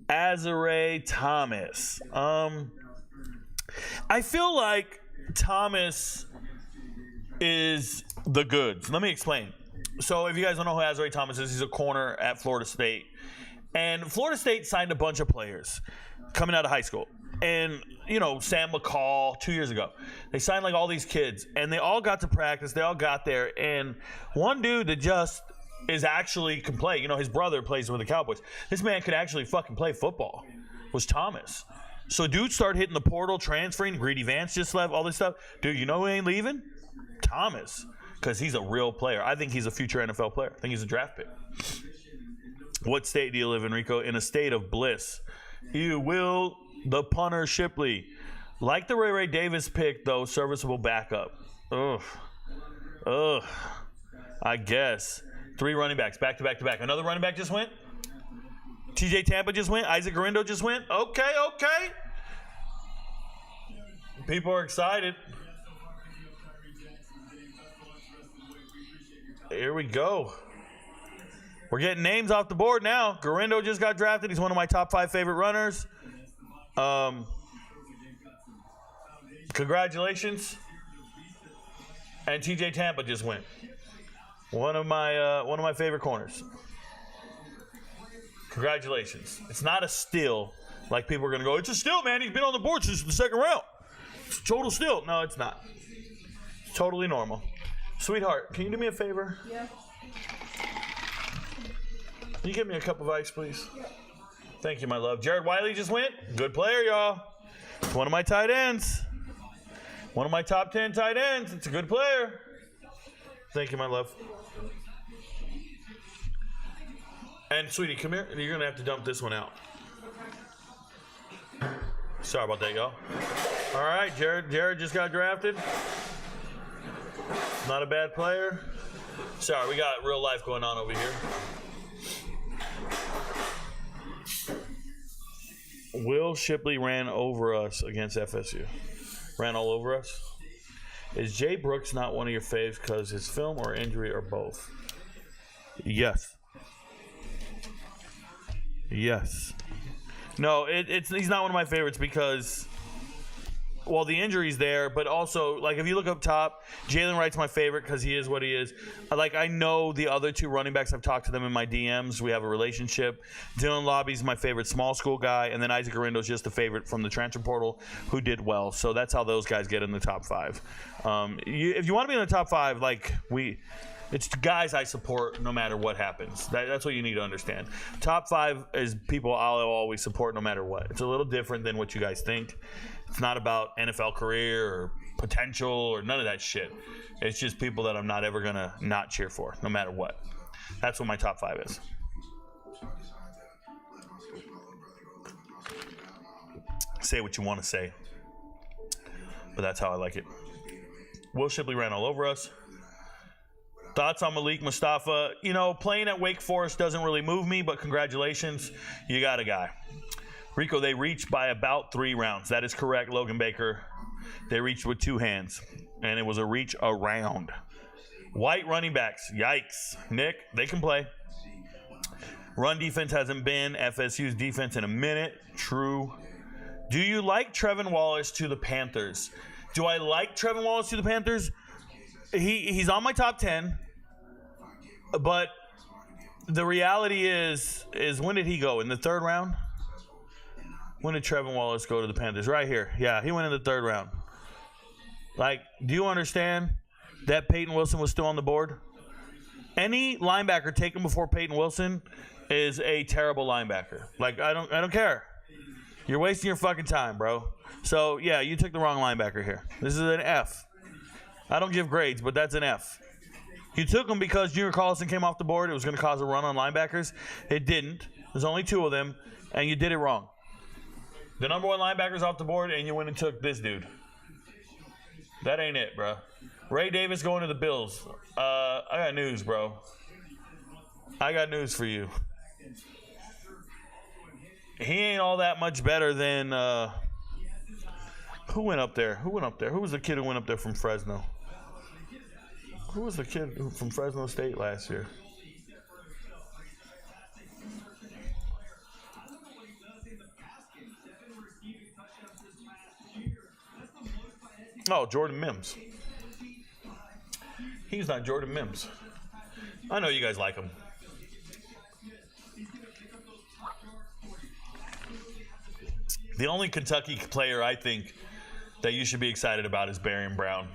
Azare Thomas? I feel like Thomas is the goods. Let me explain. So if you guys don't know who Azare Thomas is, he's a corner at Florida State. And Florida State signed a bunch of players coming out of high school. And, you know, Sam McCall 2 years ago. They signed like all these kids. And they all got to practice. They all got there. And one dude that just can play. You know, his brother plays with the Cowboys. This man could actually fucking play football. Was Thomas. So dude started hitting the portal, transferring. Greedy Vance just left, all this stuff. Dude, you know who ain't leaving? Thomas. Because he's a real player. I think he's a future NFL player. I think he's a draft pick. What state do you live in, Rico? In a state of bliss. You will... The punter Shipley. Like the Ray Davis pick, though, serviceable backup. Ugh. I guess. 3 running backs, back to back to back. Another running back just went? TJ Tampa just went? Isaac Garindo just went? Okay. People are excited. Here we go. We're getting names off the board now. Garindo just got drafted. He's one of my top 5 favorite runners. Congratulations. And TJ Tampa just went. One of my favorite corners. Congratulations. It's not a steal like people are going to go, it's a steal, man. He's been on the board since the 2nd round. It's a total steal. No, it's not. It's totally normal. Sweetheart, can you do me a favor? Yeah. Can you give me a cup of ice, please? Yeah. Thank you, my love. Jared Wiley just went. Good player, y'all. It's one of my tight ends. One of my top 10 tight ends. It's a good player. Thank you, my love. And, sweetie, come here. You're going to have to dump this one out. Sorry about that, y'all. All right, Jared just got drafted. Not a bad player. Sorry, we got real life going on over here. Will Shipley ran over us against FSU. Ran all over us. Is Jay Brooks not one of your faves because his film or injury or both? Yes. No, he's not one of my favorites because well, the injury's there, but also, like, if you look up top, Jalen Wright's my favorite because he is what he is. Like, I know the other two running backs. I've talked to them in my DMs. We have a relationship. Dylan Lobby's my favorite small school guy, and then Isaac Arindo's just a favorite from the transfer portal who did well. So that's how those guys get in the top 5. If you want to be in the top 5, like, it's guys I support no matter what happens. That's what you need to understand. Top 5 is people I'll always support no matter what. It's a little different than what you guys think. It's not about NFL career or potential or none of that shit. It's just people that I'm not ever going to not cheer for, no matter what. That's what my top 5 is. Say what you want to say. But that's how I like it. Will Shipley ran all over us. Thoughts on Malik Mustafa? You know, playing at Wake Forest doesn't really move me, but congratulations. You got a guy. Rico, they reached by about 3 rounds. That is correct, Logan Baker. They reached with 2 hands, and it was a reach around. White running backs, yikes. Nick, they can play. Run defense hasn't been FSU's defense in a minute. True. Do you like Trevin Wallace to the Panthers? Do I like Trevin Wallace to the Panthers? He's on my top 10, but the reality is when did he go? In the 3rd round? When did Trevin Wallace go to the Panthers? Right here. Yeah, he went in the 3rd round. Like, do you understand that Peyton Wilson was still on the board? Any linebacker taken before Peyton Wilson is a terrible linebacker. Like, I don't care. You're wasting your fucking time, bro. So, yeah, you took the wrong linebacker here. This is an F. I don't give grades, but that's an F. You took him because Junior Collison came off the board. It was going to cause a run on linebackers. It didn't. There's only 2 of them, and you did it wrong. The number 1 linebacker's off the board, and you went and took this dude. That ain't it, bro. Ray Davis going to the Bills. I got news, bro. I got news for you. He ain't all that much better than who went up there? Who was the kid who went up there from Fresno? Who was the kid from Fresno State last year? Oh, Jordan Mims. He's not Jordan Mims. I know you guys like him. The only Kentucky player I think that you should be excited about is Barron Brown.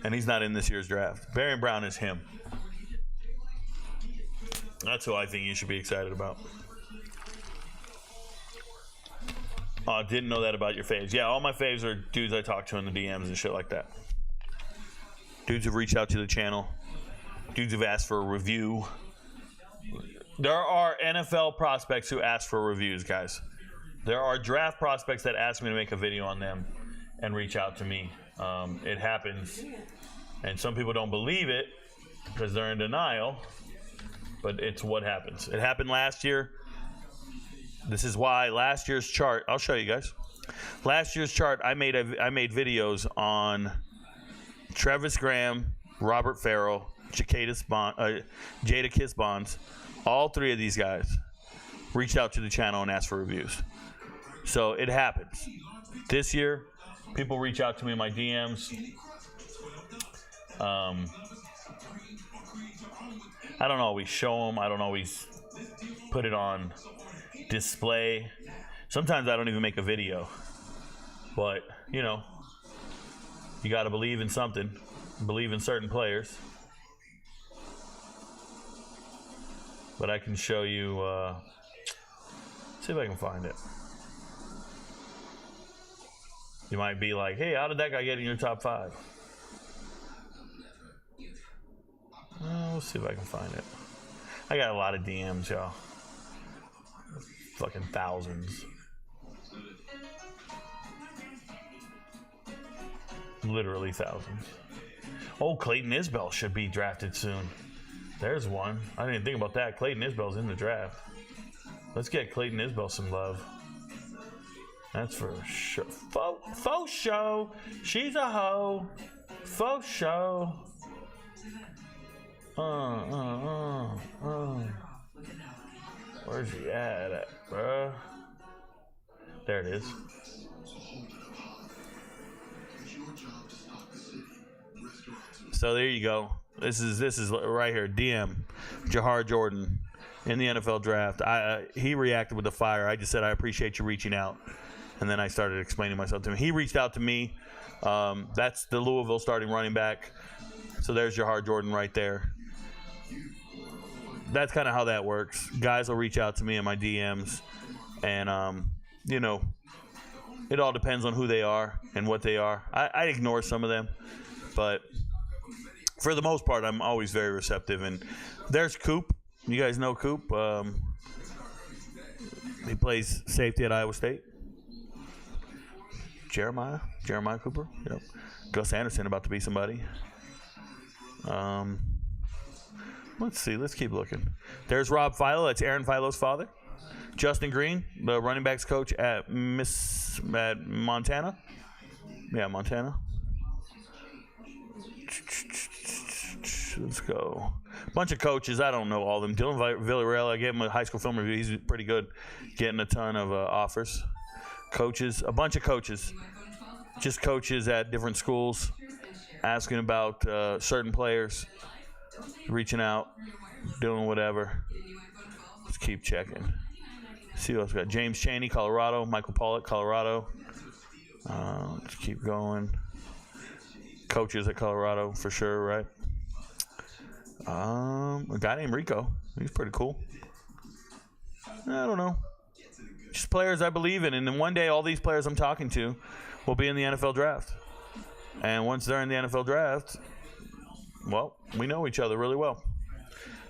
And he's not in this year's draft. Barron Brown is him. That's who I think you should be excited about. Oh, I didn't know that about your faves. Yeah, all my faves are dudes I talk to in the DMs and shit like that. Dudes have reached out to the channel. Dudes have asked for a review. There are NFL prospects who ask for reviews, guys. There are draft prospects that ask me to make a video on them and reach out to me. It happens. And some people don't believe it because they're in denial. But it's what happens. It happened last year. This is why last year's chart, I'll show you guys. Last year's chart, I made videos on Travis Graham, Robert Farrell, Jada Kiss Bonds. All 3 of these guys reached out to the channel and asked for reviews. So it happens. This year, people reach out to me in my DMs. I don't always show them. I don't always put it on display. Sometimes I don't even make a video. But, you know, you got to believe in something. Believe in certain players. But I can show you, see if I can find it. You might be like, hey, how did that guy get in your top 5? We'll see if I can find it. I got a lot of DMs, y'all. Fucking thousands. Literally thousands. Oh, Clayton Isbell should be drafted soon. There's one. I didn't think about that. Clayton Isbell's in the draft. Let's get Clayton Isbell some love. That's for sure. Faux show. She's a hoe. Faux show. Where's he at, bruh? There it is. So there you go. This is right here. DM Jahar Jordan in the NFL draft. He reacted with the fire. I just said I appreciate you reaching out, and then I started explaining myself to him. He reached out to me. That's the Louisville starting running back. So there's Jahar Jordan right there. That's kind of how that works. Guys will reach out to me in my DMs, and you know, it all depends on who they are and what they are. I ignore some of them, but for the most part, I'm always very receptive. And there's Coop. You guys know Coop. He plays safety at Iowa State. Jeremiah Cooper. Yep. Gus Anderson about to be somebody. Let's see. Let's keep looking. There's Rob Philo. That's Aaron Philo's father. Justin Green, the running backs coach at Montana. Yeah, Montana. Let's go. Bunch of coaches. I don't know all of them. Dylan Villarreal, I gave him a high school film review. He's pretty good, getting a ton of offers. Coaches, a bunch of coaches. Just coaches at different schools, asking about certain players, reaching out, doing whatever. Let's keep checking. See what else we got. James Chaney, Colorado. Michael Pollock, Colorado. Let's keep going. Coaches at Colorado for sure, right? A guy named Rico. He's pretty cool. I don't know. Just players I believe in. And then one day all these players I'm talking to will be in the NFL draft. And once they're in the NFL draft, well, we know each other really well.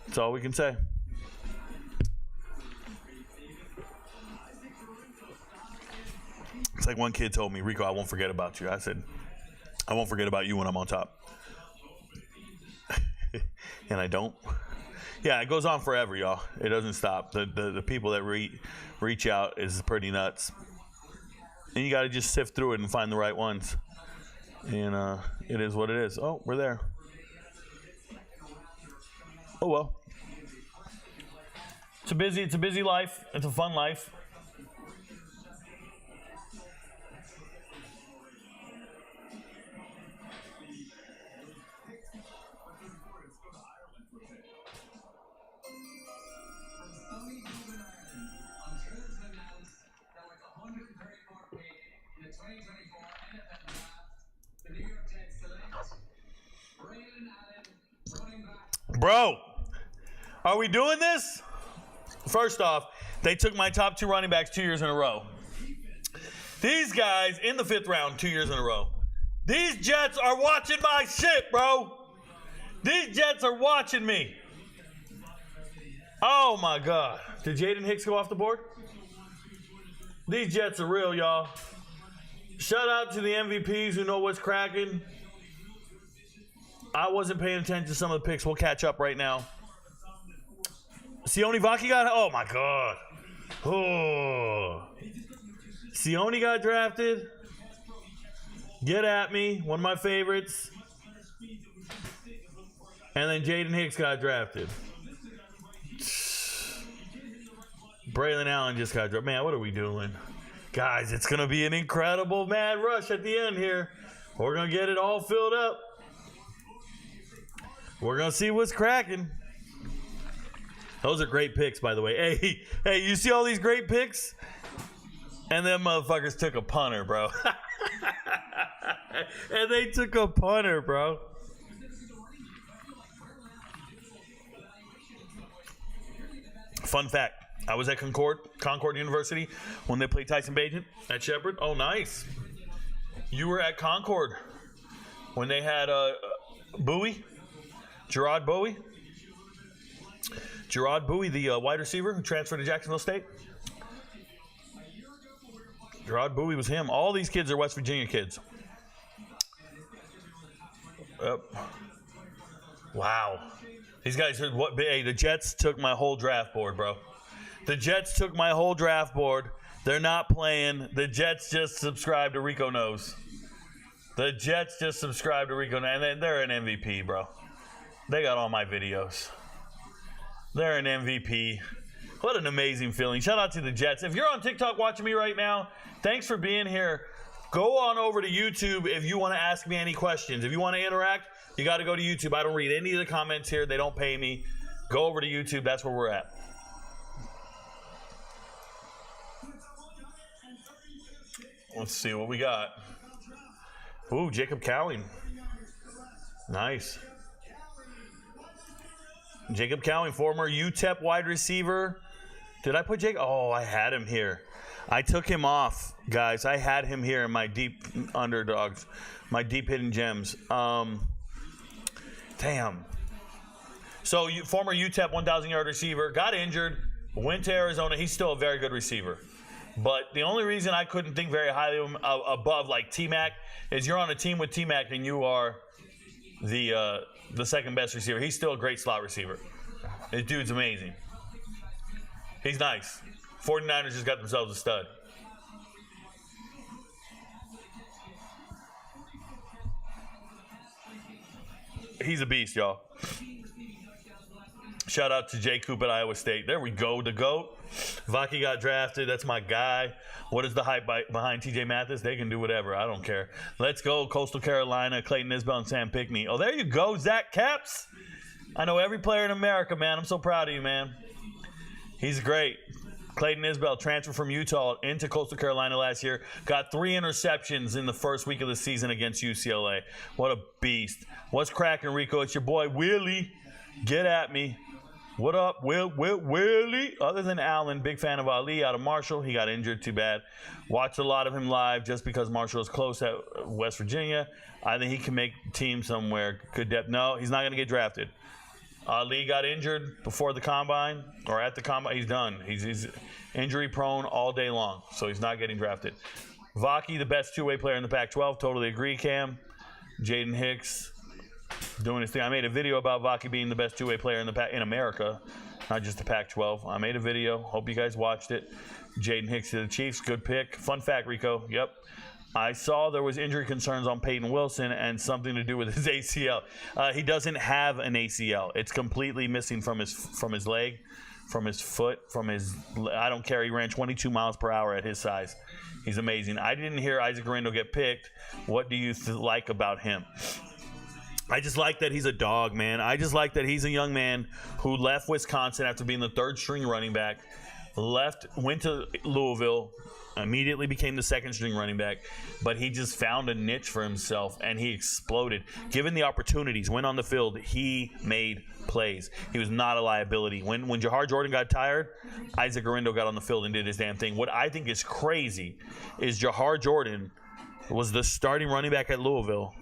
That's all we can say. It's like one kid told me, Rico, I won't forget about you. I said, I won't forget about you when I'm on top. And I don't. Yeah, it goes on forever, y'all. It doesn't stop. The people that reach out is pretty nuts. And you got to just sift through it and find the right ones. And it is what it is. Oh, we're there. Oh, well. It's a busy life. It's a fun life. Bro, are we doing this? First off, they took my top 2 running backs 2 years in a row. These guys in the 5th round 2 years in a row. These Jets are watching my shit, bro. These Jets are watching me. Oh, my God. Did Jaden Hicks go off the board? These Jets are real, y'all. Shout out to the MVPs who know what's cracking. I wasn't paying attention to some of the picks. We'll catch up right now. Sione Vaki got... Oh, my God. Oh. Sione got drafted. Get at me. One of my favorites. And then Jaden Hicks got drafted. Braylon Allen just got drafted. Man, what are we doing? Guys, it's going to be an incredible mad rush at the end here. We're going to get it all filled up. We're going to see what's cracking. Those are great picks, by the way. Hey, you see all these great picks? And them motherfuckers took a punter, bro. And they took a punter, bro. Fun fact. I was at Concord University when they played Tyson Bagent at Shepherd. Oh, nice. You were at Concord when they had Bowie. Gerard Bowie, the wide receiver who transferred to Jacksonville State. Gerard Bowie was him. All these kids are West Virginia kids. Yep. Wow. These guys, the Jets took my whole draft board, bro. The Jets took my whole draft board. They're not playing. The Jets just subscribed to Ricoknows. The Jets just subscribed to Ricoknows. And they're an MVP, bro. They got all my videos. They're an MVP. What an amazing feeling. Shout out to the Jets. If you're on TikTok watching me right now, thanks for being here. Go on over to YouTube if you want to ask me any questions. If you want to interact, You got to go to YouTube. I don't read any of the comments here. They don't pay me. Go over to YouTube. That's where we're at. Let's see what we got. Ooh, Jacob Cowling. Nice. Jacob Cowling, former UTEP wide receiver. Did I put Jake? Oh, I had him here. I took him off, guys. I had him here in my deep underdogs, my deep hidden gems. Damn. So, former UTEP 1,000-yard receiver, got injured, went to Arizona. He's still a very good receiver. But the only reason I couldn't think very highly of him above like T-Mac is you're on a team with T-Mac and you are the second best receiver. He's still a great slot receiver. This dude's amazing. He's nice. 49ers just got themselves a stud. He's a beast, y'all. Shout out to Jay Coop at Iowa State. There we go, the GOAT. Vaki got drafted. That's my guy. What is the hype behind TJ Mathis? They can do whatever. I don't care. Let's go, Coastal Carolina, Clayton Isbell, and Sam Pinkney. Oh, there you go, Zach Caps. I know every player in America, man. I'm so proud of you, man. He's great. Clayton Isbell transferred from Utah into Coastal Carolina last year. Got 3 interceptions in the first week of the season against UCLA. What a beast. What's cracking, Rico? It's your boy, Willie. Get at me. What up, Willie? Other than Allen, big fan of Ali out of Marshall. He got injured, too bad. Watched a lot of him live just because Marshall is close at West Virginia. I think he can make team somewhere. Good depth. No, he's not going to get drafted. Ali got injured before the combine, or at the combine. He's done. He's injury prone all day long, so he's not getting drafted. Vaki, the best two-way player in the Pac-12. Totally agree, Cam. Jaden Hicks doing his thing. I made a video about Vaki being the best two-way player in America, not just the Pac-12. I made a video. Hope you guys watched it. Jaden Hicks to the Chiefs. Good pick. Fun fact, Rico. Yep. I saw there was injury concerns on Peyton Wilson and something to do with his ACL. He doesn't have an ACL. It's completely missing from his leg, from his foot, from his. I don't care. He ran 22 miles per hour at his size. He's amazing. I didn't hear Isaac Guerrero get picked. What do you like about him? I just like that he's a dog, man. I just like that he's a young man who left Wisconsin after being the third-string running back, went to Louisville, immediately became the second-string running back, but he just found a niche for himself, and he exploded. Given the opportunities, went on the field, he made plays. He was not a liability. When Jahar Jordan got tired, Isaac Guerrero got on the field and did his damn thing. What I think is crazy is Jahar Jordan was the starting running back at Louisville,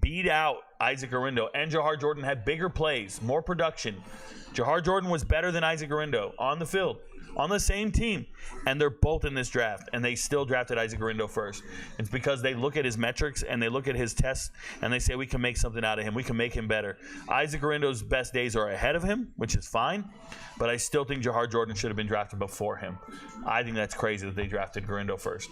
beat out Isaac Guerrero, and Jahar Jordan had bigger plays, more production. Jahar Jordan was better than Isaac Guerrero on the field, on the same team, and they're both in this draft, and they still drafted Isaac Guerrero first. It's because they look at his metrics and they look at his tests and they say we can make something out of him. We can make him better. Isaac Guerrero's best days are ahead of him, which is fine, but I still think Jahar Jordan should have been drafted before him. I think that's crazy that they drafted Guerrero first.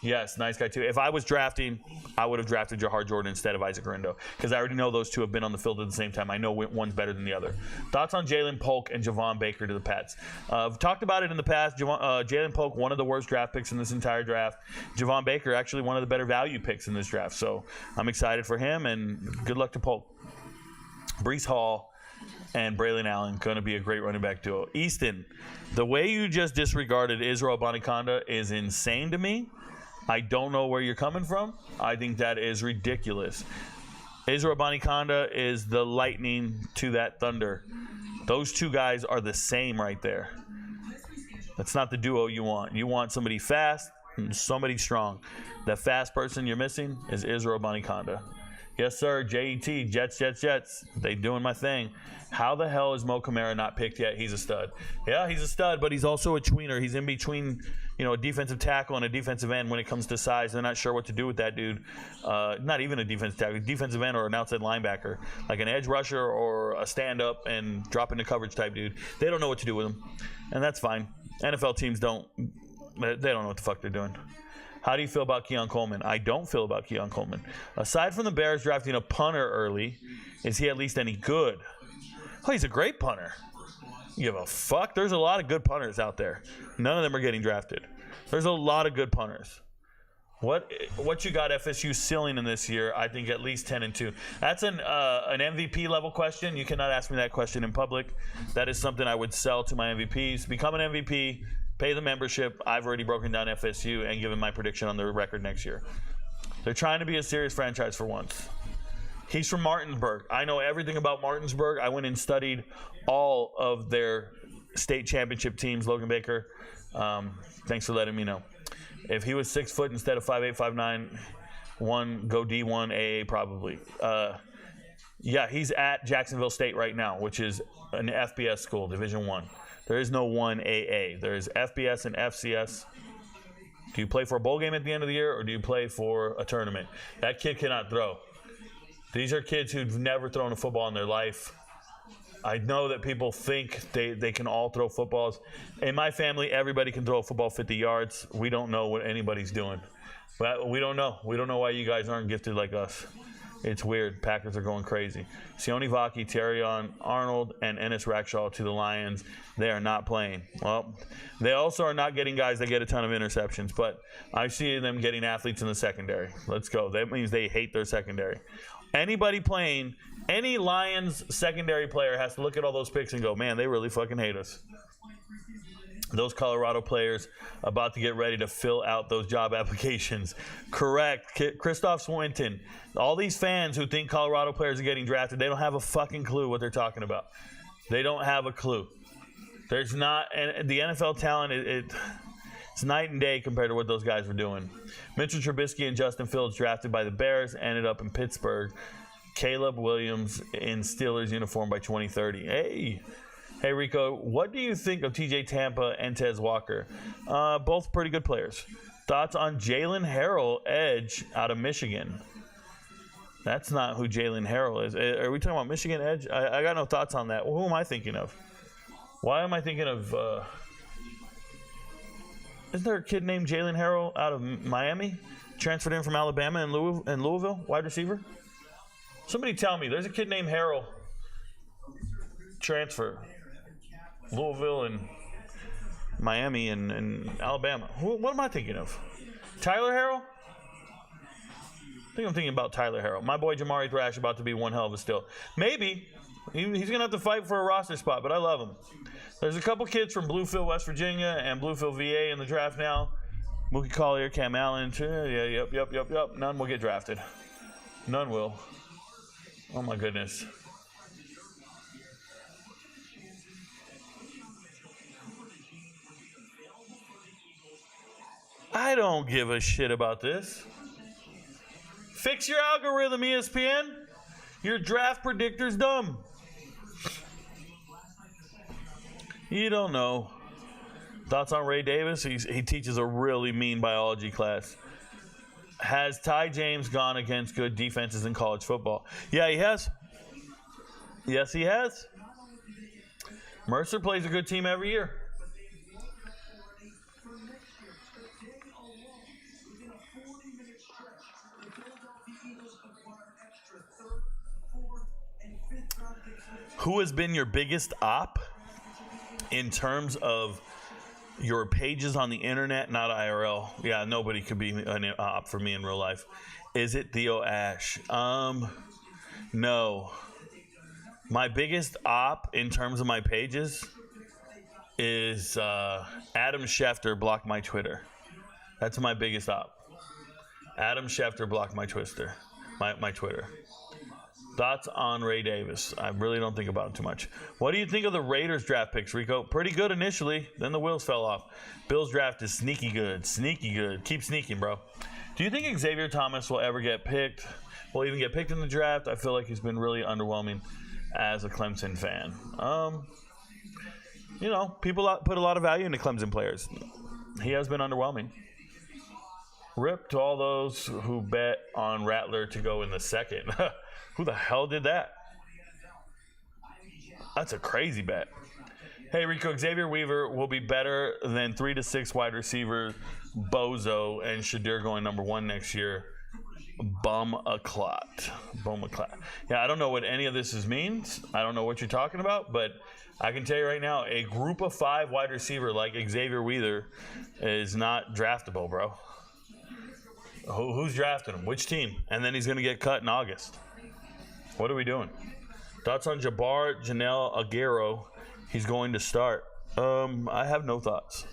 Yes, nice guy too. If I was drafting, I would have drafted Jahar Jordan instead of Isaac Guerrero because I already know those two have been on the field at the same time. I know one's better than the other. Thoughts on Jalen Polk and Javon Baker to the Pats? I've talked about it in the past. Jalen Polk, one of the worst draft picks in this entire draft. Javon Baker, actually one of the better value picks in this draft. So I'm excited for him, and good luck to Polk. Breece Hall and Braylon Allen, going to be a great running back duo. Easton, the way you just disregarded Israel Abanikanda is insane to me. I don't know where you're coming from. I think that is ridiculous. Israel Abanikanda is the lightning to that thunder. Those two guys are the same right there. That's not the duo you want. You want somebody fast and somebody strong. The fast person you're missing is Israel Abanikanda. Yes, sir. JET, Jets. They doing my thing. How the hell is Mo Kamara not picked yet? He's a stud. Yeah, he's a stud, but he's also a tweener. He's in between, a defensive tackle and a defensive end when it comes to size. They're not sure what to do with that dude. Not even a defensive tackle, defensive end or an outside linebacker, like an edge rusher or a stand-up and drop into coverage type dude. They don't know what to do with him, and that's fine. NFL teams don't know what the fuck they're doing. How do you feel about Keon Coleman? I don't feel about Keon Coleman. Aside from the Bears drafting a punter early, is he at least any good? Oh, he's a great punter. You give a fuck? There's a lot of good punters out there. None of them are getting drafted. There's a lot of good punters. What you got FSU ceiling in this year? I think at least 10-2. That's an MVP level question. You cannot ask me that question in public. That is something I would sell to my MVPs. Become an MVP, pay the membership. I've already broken down FSU and given my prediction on their record next year. They're trying to be a serious franchise for once. He's from Martinsburg. I know everything about Martinsburg. I went and studied all of their state championship teams. Logan Baker, thanks for letting me know. If he was 6 foot instead of 5'8", 5'9", go D1 AA probably. Yeah, he's at Jacksonville State right now, which is an FBS school, Division I. There is no 1AA. There is FBS and FCS. Do you play for a bowl game at the end of the year, or do you play for a tournament? That kid cannot throw. These are kids who've never thrown a football in their life. I know that people think they can all throw footballs. In my family, everybody can throw a football 50 yards. We don't know what anybody's doing. But we don't know. We don't know why you guys aren't gifted like us. It's weird. Packers are going crazy. Sione Vaki, Terrion Arnold, and Ennis Rackshaw to the Lions. They are not playing. Well, they also are not getting guys that get a ton of interceptions, but I see them getting athletes in the secondary. Let's go. That means they hate their secondary. Anybody playing, any Lions secondary player has to look at all those picks and go, man, they really fucking hate us. Those Colorado players about to get ready to fill out those job applications. Correct. Christoph Swinton. All these fans who think Colorado players are getting drafted, they don't have a fucking clue what they're talking about. They don't have a clue. There's not, and the NFL talent, it's night and day compared to what those guys were doing. Mitchell Trubisky and Justin Fields drafted by the Bears, ended up in Pittsburgh. Caleb Williams in Steelers uniform by 2030. Hey, Rico, what do you think of TJ Tampa and Tez Walker? Both pretty good players. Thoughts on Jalen Harrell, edge out of Michigan? That's not who Jalen Harrell is. Are we talking about Michigan edge? I got no thoughts on that. Who am I thinking of? Why am I thinking of... Isn't there a kid named Jalen Harrell out of Miami? Transferred in from Alabama and Louisville, wide receiver? Somebody tell me. There's a kid named Harrell. Transfer. Louisville and Miami and Alabama. What am I thinking of? Tyler Harrell? I think I'm thinking about Tyler Harrell. My boy Jamari Thrash about to be one hell of a steal. Maybe. He's going to have to fight for a roster spot, but I love him. There's a couple kids from Bluefield, West Virginia and Bluefield, VA in the draft now. Mookie Collier, Cam Allen. Yep. None will get drafted. None will. Oh, my goodness. I don't give a shit about this. Fix your algorithm, ESPN. Your draft predictor's dumb. You don't know. Thoughts on Ray Davis? He teaches a really mean biology class. Has Ty James gone against good defenses in college football? Yeah, he has. Yes, he has. Mercer plays a good team every year. Who has been your biggest op in terms of your pages on the internet, not IRL? Yeah, nobody could be an op for me in real life. Is it Theo Ash? No. My biggest op in terms of my pages is Adam Schefter blocked my Twitter. That's my biggest op. Adam Schefter blocked my Twitter. My Twitter. Thoughts on Ray Davis? I really don't think about it too much. What do you think of the Raiders draft picks, Rico? Pretty good initially, then the wheels fell off. Bills draft is sneaky good. Sneaky good. Keep sneaking, bro. Do you think Xavier Thomas will ever get picked? Will even get picked in the draft? I feel like he's been really underwhelming as a Clemson fan. People put a lot of value into Clemson players. He has been underwhelming. Rip to all those who bet on Rattler to go in the second. Who the hell did that? That's a crazy bet. Hey, Rico, Xavier Weaver will be better than 3 to 6 wide receiver Bozo and Shadir going number 1 next year. Bum a clot. Yeah, I don't know what any of this means. I don't know what you're talking about, but I can tell you right now, a group of 5 wide receiver like Xavier Weaver is not draftable, bro. Who's drafting him? Which team? And then he's going to get cut in August. What are we doing? Thoughts on Jabbar Janelle Aguero? He's going to start. I have no thoughts.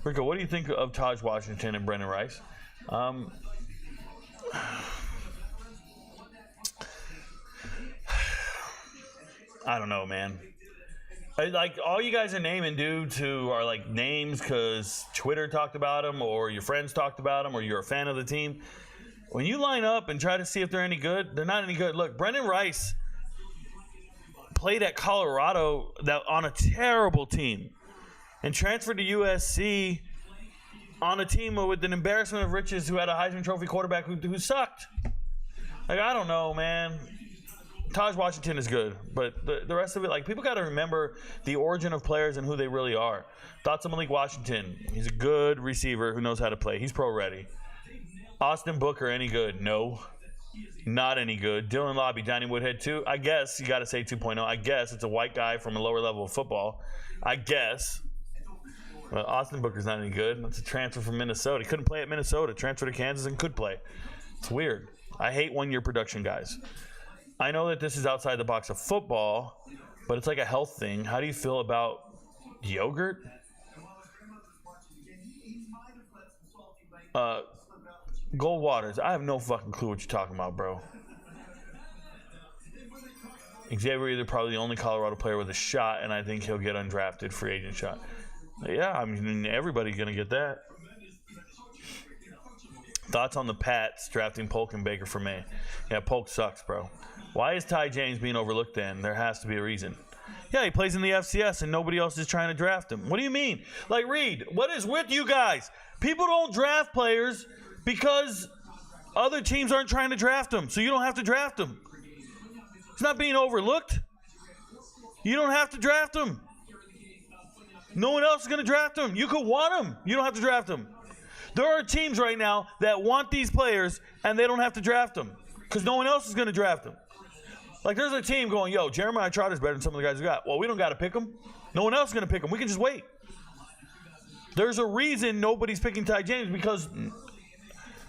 Rico, what do you think of Taj Washington and Brendan Rice? I don't know, man. Like, all you guys are naming dudes who are like names because Twitter talked about them or your friends talked about them or you're a fan of the team. When you line up and try to see if they're any good, they're not any good. Look, Brendan Rice played at Colorado on a terrible team and transferred to USC on a team with an embarrassment of riches who had a Heisman Trophy quarterback who sucked. Like, I don't know, man. Taj Washington is good, but the rest of it, like, people got to remember the origin of players and who they really are. Thoughts on Malik Washington? He's a good receiver who knows how to play. He's pro-ready. Austin Booker, any good? No. Not any good. Dylan Lobby, Johnny Woodhead, too? I guess you got to say 2.0. I guess it's a white guy from a lower level of football. I guess. Well, Austin Booker's not any good. That's a transfer from Minnesota. He couldn't play at Minnesota. Transferred to Kansas and could play. It's weird. I hate one-year production guys. I know that this is outside the box of football, but it's like a health thing. How do you feel about yogurt? Gold Waters. I have no fucking clue what you're talking about, bro. Xavier either probably the only Colorado player with a shot, and I think he'll get undrafted free agent shot. Yeah, I mean, everybody's going to get that. Thoughts on the Pats drafting Polk and Baker for May? Yeah, Polk sucks, bro. Why is Ty James being overlooked then? There has to be a reason. Yeah, he plays in the FCS and nobody else is trying to draft him. What do you mean? Like, Reed, what is with you guys? People don't draft players because other teams aren't trying to draft them, so you don't have to draft them. It's not being overlooked. You don't have to draft them. No one else is going to draft them. You could want them. You don't have to draft them. There are teams right now that want these players and they don't have to draft them because no one else is going to draft them. Like, there's a team going, yo, Jeremiah Trotter's better than some of the guys we got. Well, we don't got to pick him. No one else is going to pick him. We can just wait. There's a reason nobody's picking Ty James because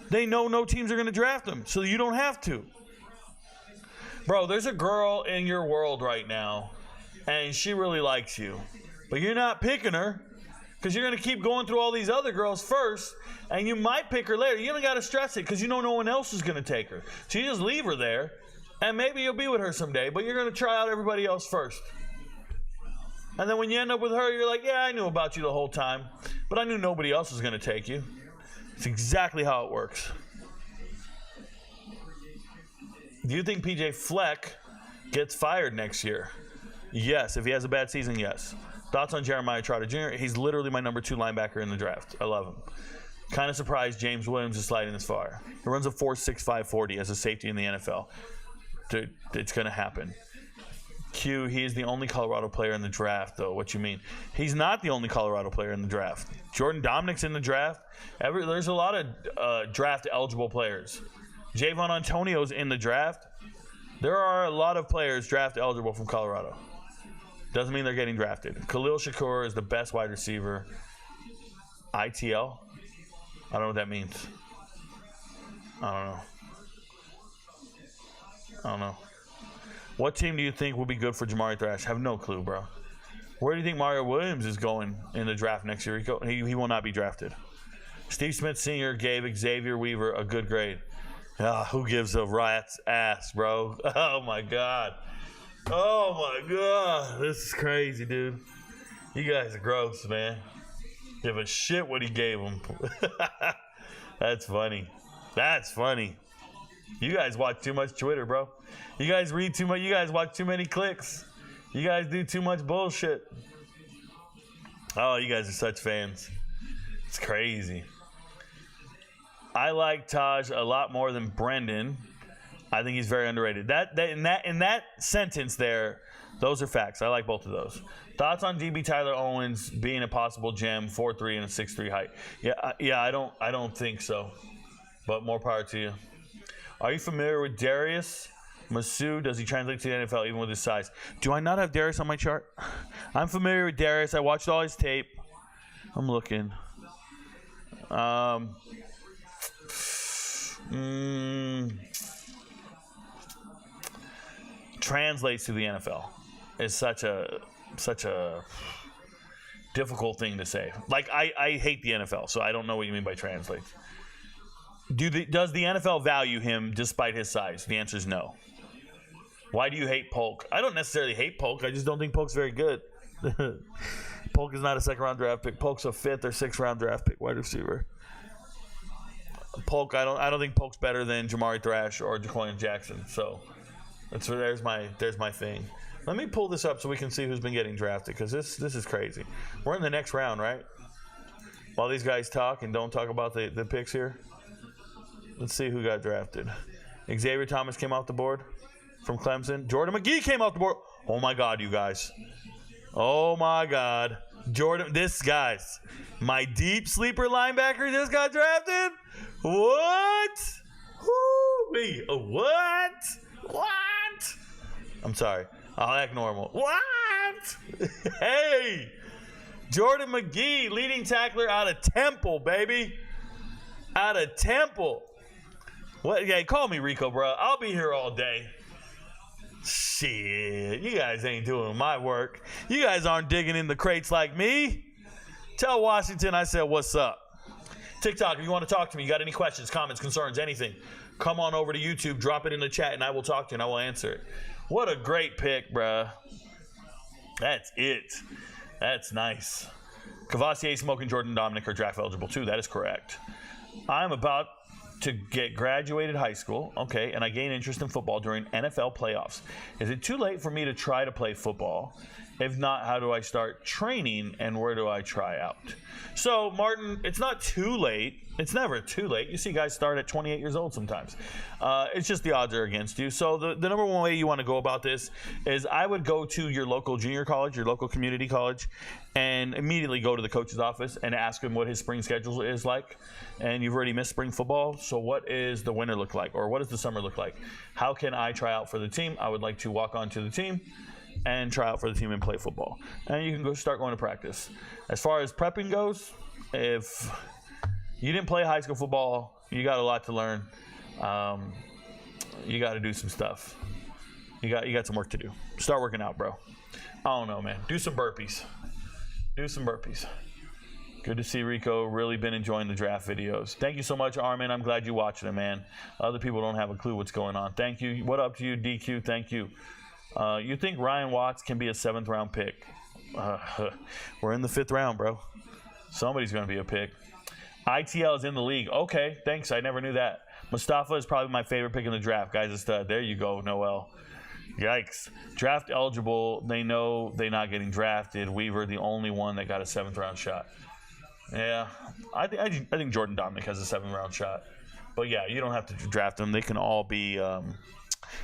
they know no teams are going to draft him, so you don't have to. Bro, there's a girl in your world right now, and she really likes you. But you're not picking her because you're going to keep going through all these other girls first, and you might pick her later. You don't got to stress it because you know no one else is going to take her. So you just leave her there. And maybe you'll be with her someday, but you're going to try out everybody else first. And then when you end up with her, you're like, yeah, I knew about you the whole time, but I knew nobody else was going to take you. It's exactly how it works. Do you think PJ Fleck gets fired next year? Yes. If he has a bad season, yes. Thoughts on Jeremiah Trotter Jr.? He's literally my number 2 linebacker in the draft. I love him. Kind of surprised James Williams is sliding this far. He runs a 4.65 40 as a safety in the NFL. Dude, it's going to happen. Q, he is the only Colorado player in the draft, though. What you mean? He's not the only Colorado player in the draft. Jordan Dominic's in the draft. There's a lot of draft-eligible players. Javon Antonio's in the draft. There are a lot of players draft-eligible from Colorado. Doesn't mean they're getting drafted. Khalil Shakur is the best wide receiver. ITL? I don't know what that means. I don't know. What team do you think will be good for Jamari Thrash? Have no clue, bro. Where do you think Mario Williams is going in the draft next year, Rico? He will not be drafted. Steve Smith Sr. gave Xavier Weaver a good grade. Who gives a rat's ass, bro? Oh, my God. Oh, my God. This is crazy, dude. You guys are gross, man. Give a shit what he gave him. That's funny. That's funny. You guys watch too much Twitter, bro. You guys read too much. You guys watch too many clicks. You guys do too much bullshit. Oh, you guys are such fans. It's crazy. I like Taj a lot more than Brendan. I think he's very underrated. In that sentence there, those are facts. I like both of those. Thoughts on DB Tyler Owens being a possible gem, 4'3" and a 6'3" height? Yeah. I don't think so. But more power to you. Are you familiar with Darius Masood? Does he translate to the NFL even with his size? Do I not have Darius on my chart? I'm familiar with Darius. I watched all his tape. I'm looking. translates to the NFL is such a difficult thing to say. Like, I hate the NFL, so I don't know what you mean by translates. Does the NFL value him despite his size? The answer is no. Why do you hate Polk? I don't necessarily hate Polk. I just don't think Polk's very good. Polk is not a second-round draft pick. Polk's a 5th or 6th-round draft pick wide receiver. Polk, I don't think Polk's better than Jamari Thrash or Jaquan Jackson. So there's my thing. Let me pull this up so we can see who's been getting drafted, because this is crazy. We're in the next round, right? While these guys talk and don't talk about the picks here, let's see who got drafted. Xavier Thomas came off the board from Clemson. Jordan McGee came off the board. Oh my God, you guys. Oh my God. Guys, my deep sleeper linebacker just got drafted? What? Woo-wee. What? I'm sorry. I'll act normal. What? Hey! Jordan McGee, leading tackler out of Temple, baby. Out of Temple. What? Yeah, call me Rico, bro. I'll be here all day. Shit, you guys ain't doing my work. You guys aren't digging in the crates like me. Tell Washington I said what's up. TikTok, if you want to talk to me, you got any questions, comments, concerns, anything, come on over to YouTube, drop it in the chat, and I will talk to you and I will answer it. What a great pick, bruh. That's it. That's nice. Cavassier, Smoke, and Jordan Dominic are draft eligible too. That is correct. I'm about to get graduated high school, okay, and I gain interest in football during NFL playoffs. Is it too late for me to try to play football? If not, how do I start training and where do I try out? So, Martin, it's not too late. It's never too late. You see guys start at 28 years old sometimes. It's just the odds are against you. So the number one way you want to go about this is I would go to your local junior college, your local community college, and immediately go to the coach's office and ask him what his spring schedule is like. And you've already missed spring football, so what is the winter look like? Or what does the summer look like? How can I try out for the team? I would like to walk onto the team and try out for the team and play football. And you can start going to practice. As far as prepping goes, if you didn't play high school football, you got a lot to learn. You got to do some stuff. You got some work to do. Start working out, bro. I don't know, man. Do some burpees. Good to see Rico. Really been enjoying the draft videos. Thank you so much, Armin. I'm glad you watched it, man. Other people don't have a clue what's going on. Thank you. What up to you, DQ? Thank you. You think Ryan Watts can be a 7th round pick? We're in the 5th round, bro. Somebody's going to be a pick. ITL is in the league. Okay, thanks. I never knew that. Mustafa is probably my favorite pick in the draft. Guy's a stud. There you go, Noel. Yikes. Draft eligible. They know they're not getting drafted. Weaver, the only one that got a 7th round shot. Yeah, I think Jordan Dominic has a 7th round shot. But yeah, you don't have to draft them. They can all be.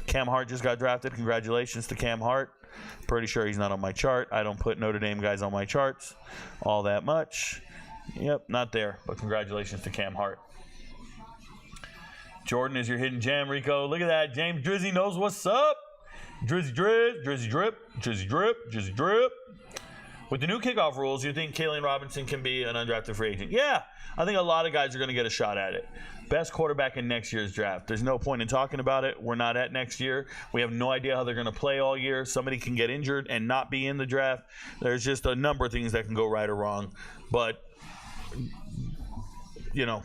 Cam Hart just got drafted. Congratulations to Cam Hart. Pretty sure he's not on my chart. I don't put Notre Dame guys on my charts all that much. Yep, not there. But congratulations to Cam Hart. Jordan is your hidden gem, Rico. Look at that. James Drizzy knows what's up. Drizzy Driz, Drizzy Drip, Drizzy Drip, Drizzy Drip. With the new kickoff rules, you think Kalen Robinson can be an undrafted free agent? Yeah, I think a lot of guys are going to get a shot at it. Best quarterback in next year's draft. There's no point in talking about it. We're not at next year. We have no idea how they're going to play all year. Somebody can get injured and not be in the draft. There's just a number of things that can go right or wrong. But, you know,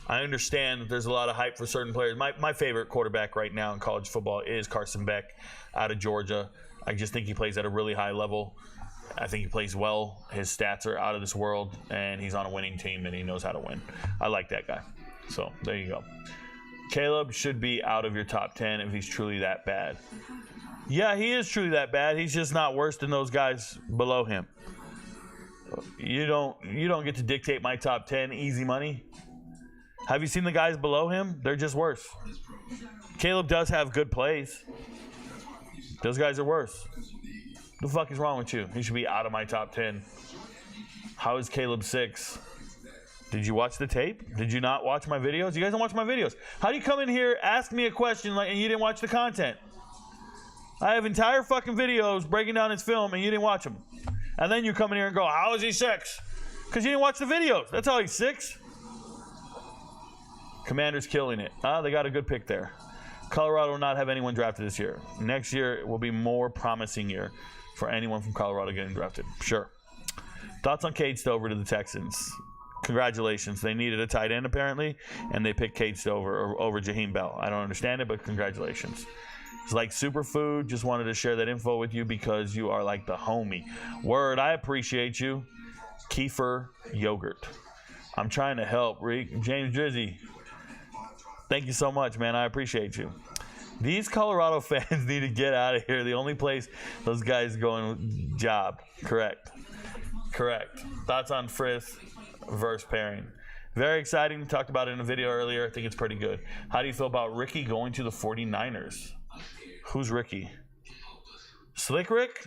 I understand that there's a lot of hype for certain players. My favorite quarterback right now in college football is Carson Beck out of Georgia. I just think he plays at a really high level. I think he plays well. His stats are out of this world, and he's on a winning team, and he knows how to win. I like that guy. So there you go. Caleb should be out of your top 10 if he's truly that bad. Yeah, he is truly that bad. He's just not worse than those guys below him. You don't get to dictate my top 10, easy money. Have you seen the guys below him? They're just worse. Caleb does have good plays. Those guys are worse. What the fuck is wrong with you? He should be out of my top 10. How is Caleb 6? Did you watch the tape? Did you not watch my videos? You guys don't watch my videos. How do you come in here, ask me a question, and you didn't watch the content? I have entire fucking videos breaking down his film, and you didn't watch them. And then you come in here and go, how is he 6? Because you didn't watch the videos. That's how he's 6. Commanders killing it. They got a good pick there. Colorado will not have anyone drafted this year. Next year will be more promising year for anyone from Colorado getting drafted. Sure. Thoughts on Cade Stover to the Texans? Congratulations. They needed a tight end apparently, and they picked Cade Stover over Jaheim Bell. I don't understand it, but congratulations. It's like superfood. Just wanted to share that info with you because you are like the homie. Word, I appreciate you. Kefir yogurt. I'm trying to help, Rick. James Drizzy. Thank you so much, man. I appreciate you. These Colorado fans need to get out of here. The only place those guys going, job. Correct. Thoughts on Frith versus pairing? Very exciting. Talked about it in a video earlier. I think it's pretty good. How do you feel about Ricky going to the 49ers? Who's Ricky? Slick Rick?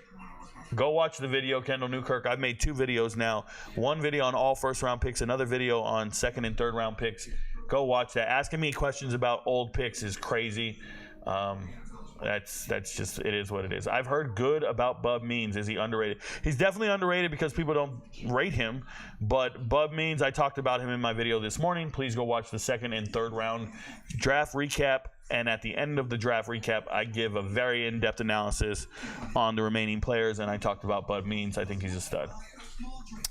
Go watch the video, Kendall Newkirk. I've made 2 videos now. One video on all first-round picks, another video on second and third-round picks. Go watch that. Asking me questions about old picks is crazy. That's just, it is what it is. I've heard good about Bub Means. Is he underrated? He's definitely underrated because people don't rate him. But Bub Means, I talked about him in my video this morning. Please go watch the second and third round draft recap. And at the end of the draft recap, I give a very in-depth analysis on the remaining players. And I talked about Bud Means. I think he's a stud.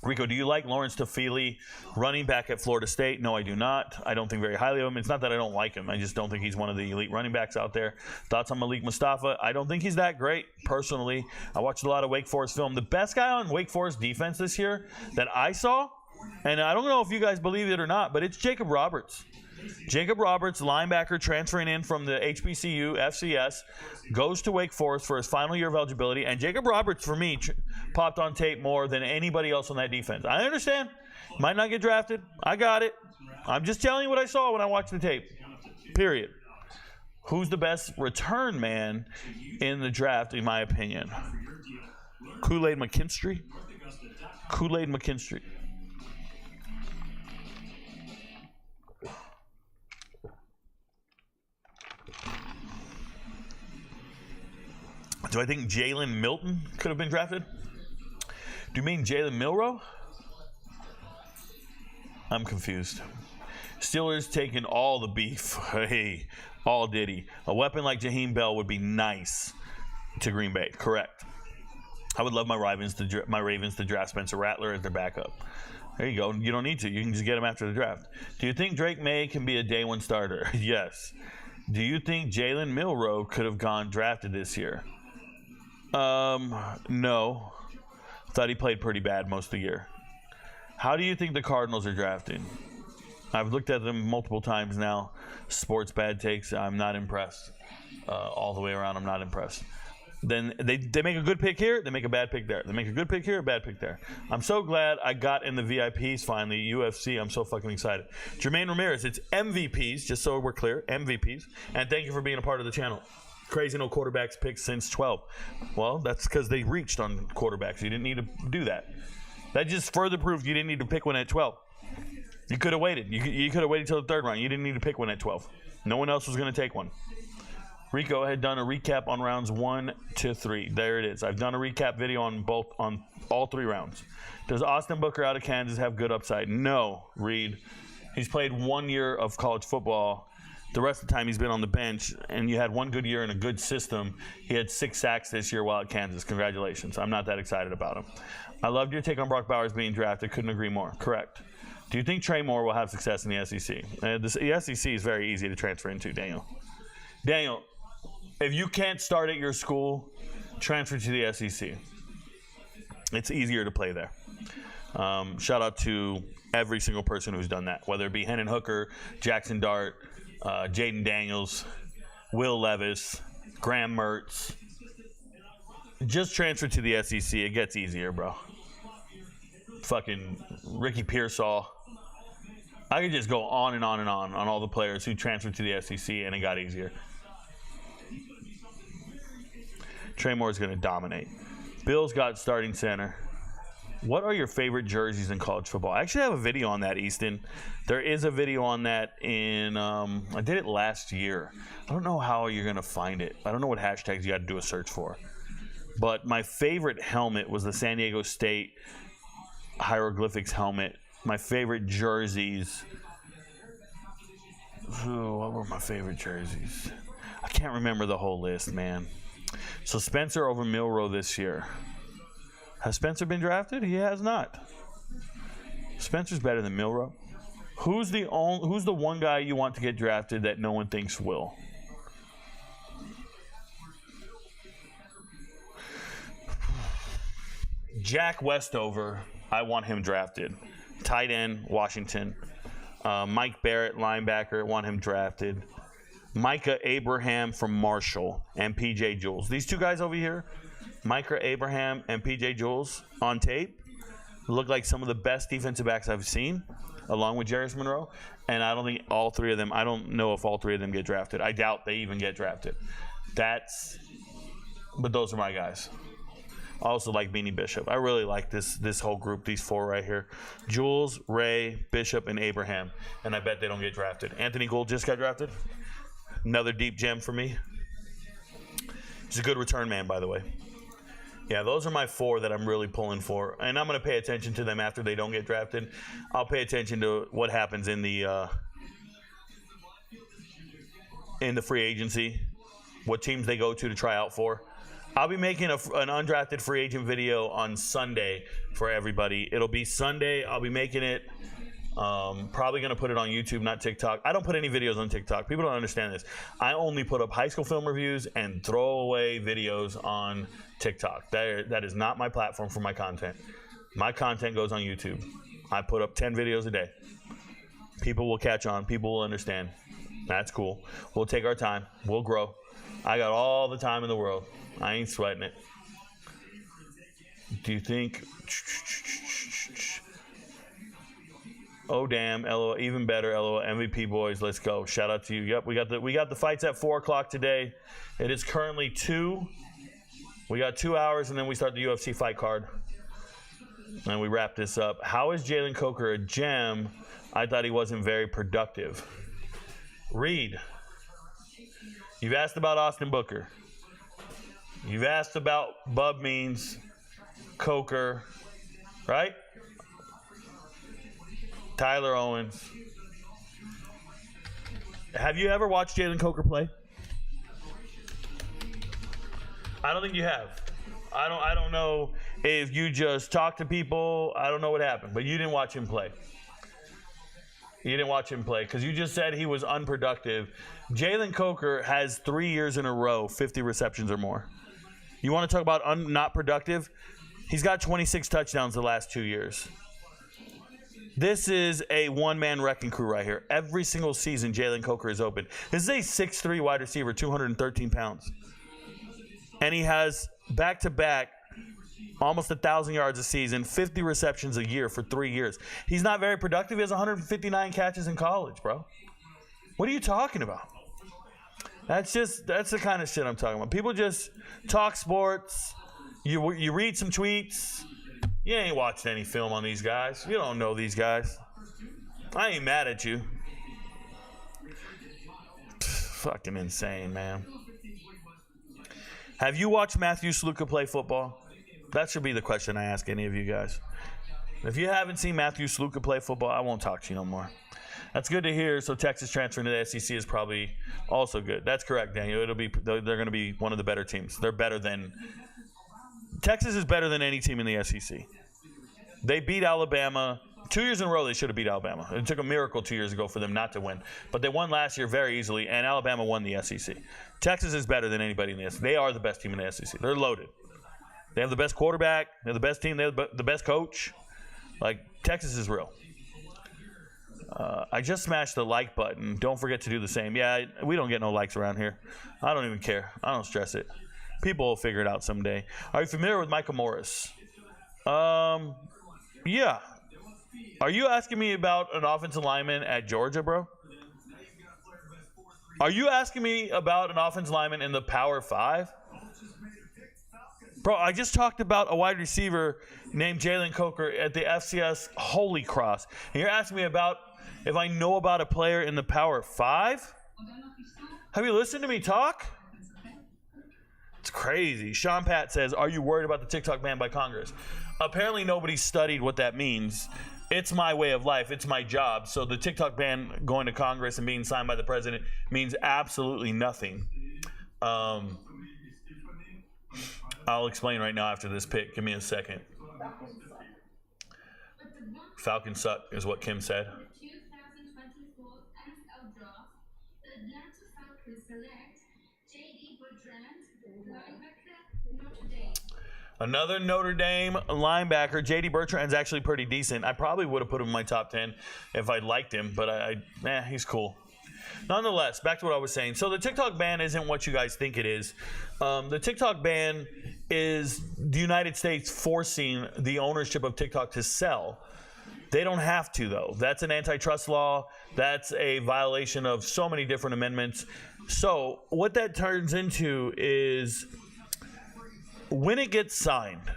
Rico, do you like Lawrence Tafili, running back at Florida State? No, I do not. I don't think very highly of him. It's not that I don't like him. I just don't think he's one of the elite running backs out there. Thoughts on Malik Mustafa? I don't think he's that great, personally. I watched a lot of Wake Forest film. The best guy on Wake Forest defense this year that I saw, and I don't know if you guys believe it or not, but it's Jacob Roberts. Jacob Roberts, linebacker transferring in from the HBCU, FCS, goes to Wake Forest for his final year of eligibility. And Jacob Roberts, for me, popped on tape more than anybody else on that defense. I understand. Might not get drafted. I got it. I'm just telling you what I saw when I watched the tape. Period. Who's the best return man in the draft, in my opinion? Kool-Aid McKinstry? Kool-Aid McKinstry. Do I think Jalen Milton could have been drafted? Do you mean Jalen Milroe? I'm confused. Steelers taking all the beef. Hey, all Diddy. A weapon like Jaheim Bell would be nice to Green Bay. Correct. I would love my Ravens to draft Spencer Rattler as their backup. There you go. You don't need to. You can just get him after the draft. Do you think Drake May can be a day one starter? Yes. Do you think Jalen Milroe could have gone drafted this year? No. Thought he played pretty bad most of the year. How do you think the Cardinals are drafting? I've looked at them multiple times now. Sports bad takes. I'm not impressed. All the way around, I'm not impressed. Then they make a good pick here, they make a bad pick there. They make a good pick here, a bad pick there. I'm so glad I got in the VIPs finally, UFC. I'm so fucking excited. Jermaine Ramirez, it's MVPs, just so we're clear, MVPs. And thank you for being a part of the channel. Crazy no quarterbacks picked since 12. Well, that's because they reached on quarterbacks. You didn't need to do that. That just further proved you didn't need to pick one at 12. You could have waited. You could have waited till the third round. You didn't need to pick one at 12. No one else was going to take one. Rico had done a recap on rounds 1 to 3. There it is. I've done a recap video on all 3 rounds. Does Austin Booker out of Kansas have good upside? No, Reed. He's played 1 year of college football. The rest of the time he's been on the bench, and you had 1 good year in a good system. He had 6 sacks this year while at Kansas. Congratulations. I'm not that excited about him. I loved your take on Brock Bowers being drafted. Couldn't agree more. Correct. Do you think Trey Moore will have success in the SEC? The SEC is very easy to transfer into, Daniel. Daniel, if you can't start at your school, transfer to the SEC. It's easier to play there. Shout out to every single person who's done that, whether it be Hendon Hooker, Jackson Dart, Jaden Daniels, Will Levis, Graham Mertz. Just transfer to the SEC. It gets easier, bro. Fucking Ricky Pearsall. I could just go on and on and on all the players who transferred to the SEC, and it got easier. Trey Moore's going to dominate. Bill's got starting center. What are your favorite jerseys in college football? I actually have a video on that, Easton. There is a video on that in, I did it last year. I don't know how you're going to find it. I don't know what hashtags you got to do a search for. But my favorite helmet was the San Diego State hieroglyphics helmet. My favorite jerseys, what were my favorite jerseys? I can't remember the whole list, man. So Spencer over Milroe this year. Has Spencer been drafted? He has not. Spencer's better than Milroe. Who's the one guy you want to get drafted that no one thinks will? Jack Westover, I want him drafted. Tight end, Washington. Mike Barrett, linebacker, want him drafted. Micah Abraham from Marshall and P.J. Jules. These two guys over here, Micah Abraham and P.J. Jules, on tape, look like some of the best defensive backs I've seen, along with Jarvis Monroe. And I don't think all three of them, I don't know if all three of them get drafted. I doubt they even get drafted. But those are my guys. I also like Beanie Bishop. I really like this whole group, these four right here. Jules, Ray, Bishop, and Abraham. And I bet they don't get drafted. Anthony Gould just got drafted. Another deep gem for me. He's a good return man, by the way. Yeah, those are my four that I'm really pulling for. And I'm going to pay attention to them after they don't get drafted. I'll pay attention to what happens in the free agency, what teams they go to try out for. I'll be making an undrafted free agent video on Sunday for everybody. It'll be Sunday. I'll be making it. Probably going to put it on YouTube, not TikTok. I don't put any videos on TikTok. People don't understand this. I only put up high school film reviews and throwaway videos on TikTok. That is not my platform for my content. My content goes on YouTube. I put up 10 videos a day. People will catch on. People will understand. That's cool. We'll take our time. We'll grow. I got all the time in the world. I ain't sweating it. Do you think? Oh damn! LOL, even better. LOL, MVP boys, let's go! Shout out to you. Yep, we got the fights at 4 o'clock today. It is currently 2. We got 2 hours, and then we start the UFC fight card, and we wrap this up. How is Jalen Coker a gem? I thought he wasn't very productive. Reed, you've asked about Austin Booker. You've asked about Bub Means, Coker, right? Tyler Owens. Have you ever watched Jalen Coker play? I don't think you have. I don't know if you just talked to people. I don't know what happened, but you didn't watch him play. You didn't watch him play because you just said he was unproductive. Jalen Coker has 3 years in a row, 50 receptions or more. You want to talk about not productive? He's got 26 touchdowns the last 2 years. This is a one-man wrecking crew right here. Every single season, Jalen Coker is open. This is a 6'3" wide receiver, 213 pounds. And he has back-to-back almost 1,000 yards a season, 50 receptions a year for 3 years. He's not very productive. He has 159 catches in college, bro. What are you talking about? That's the kind of shit I'm talking about. People just talk sports. You read some tweets. You ain't watched any film on these guys. You don't know these guys. I ain't mad at you. Fucking insane, man. Have you watched Matthew Sluka play football? That should be the question I ask any of you guys. If you haven't seen Matthew Sluka play football, I won't talk to you no more. That's good to hear. So Texas transferring to the SEC is probably also good. That's correct, Daniel. They're going to be one of the better teams. They're better than Texas is better than any team in the SEC. They beat Alabama 2 years in a row. They should have beat Alabama. It took a miracle 2 years ago for them not to win, but they won last year very easily, and Alabama won the SEC. Texas is better than anybody in the SEC. They are the best team in the SEC. They're loaded. They have the best quarterback. They have the best team. They have the best coach. Like, Texas is real. I just smashed the like button. Don't forget to do the same. Yeah, we don't get no likes around here. I don't even care. I don't stress it. People will figure it out someday. Are you familiar with Micah Morris? Yeah. Are you asking me about an offensive lineman at Georgia, bro? Are you asking me about an offensive lineman in the Power 5? Bro, I just talked about a wide receiver named Jalen Coker at the FCS Holy Cross. And you're asking me about if I know about a player in the Power 5? Have you listened to me talk? It's crazy. Sean Pat says, are you worried about the TikTok ban by Congress? Apparently nobody studied what that means. it's my way of life. It's my job. So the TikTok ban going to Congress and being signed by the president means absolutely nothing. I'll explain right now after this pick. Give me a second. Falcons suck is what Kim said. 2024 NFL draft, the Atlanta Falcons select J.D. Bertrand, linebacker, Notre Dame. Another Notre Dame linebacker. J.D. Bertrand's actually pretty decent. I probably would have put him in my top 10 if I liked him, but he's cool. Nonetheless, back to what I was saying. So the TikTok ban isn't what you guys think it is. The TikTok ban is the United States forcing the ownership of TikTok to sell. They don't have to, though. That's an antitrust law. That's a violation of so many different amendments. So what that turns into is when it gets signed,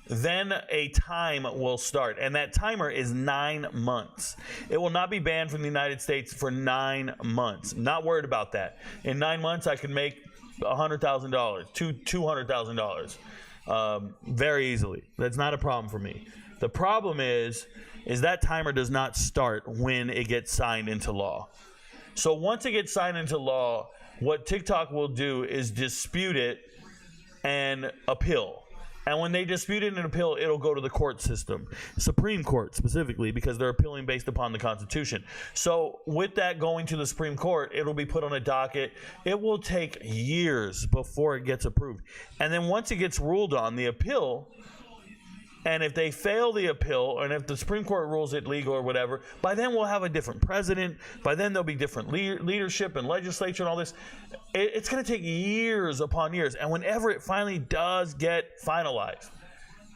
then a time will start. And that timer is 9 months. It will not be banned from the United States for 9 months. Not worried about that. In 9 months, I can make $100,000 to $200,000 very easily. That's not a problem for me. The problem is that timer does not start when it gets signed into law. So once it gets signed into law, what TikTok will do is dispute it and appeal. And when they dispute it and appeal, it'll go to the court system, Supreme Court specifically, because they're appealing based upon the Constitution. So with that going to the Supreme Court, it'll be put on a docket. It will take years before it gets approved. And then once it gets ruled on, the appeal, and if they fail the appeal, and if the Supreme Court rules it legal or whatever, by then we'll have a different president. By then there'll be different leadership and legislature and all this. It's going to take years upon years. And whenever it finally does get finalized,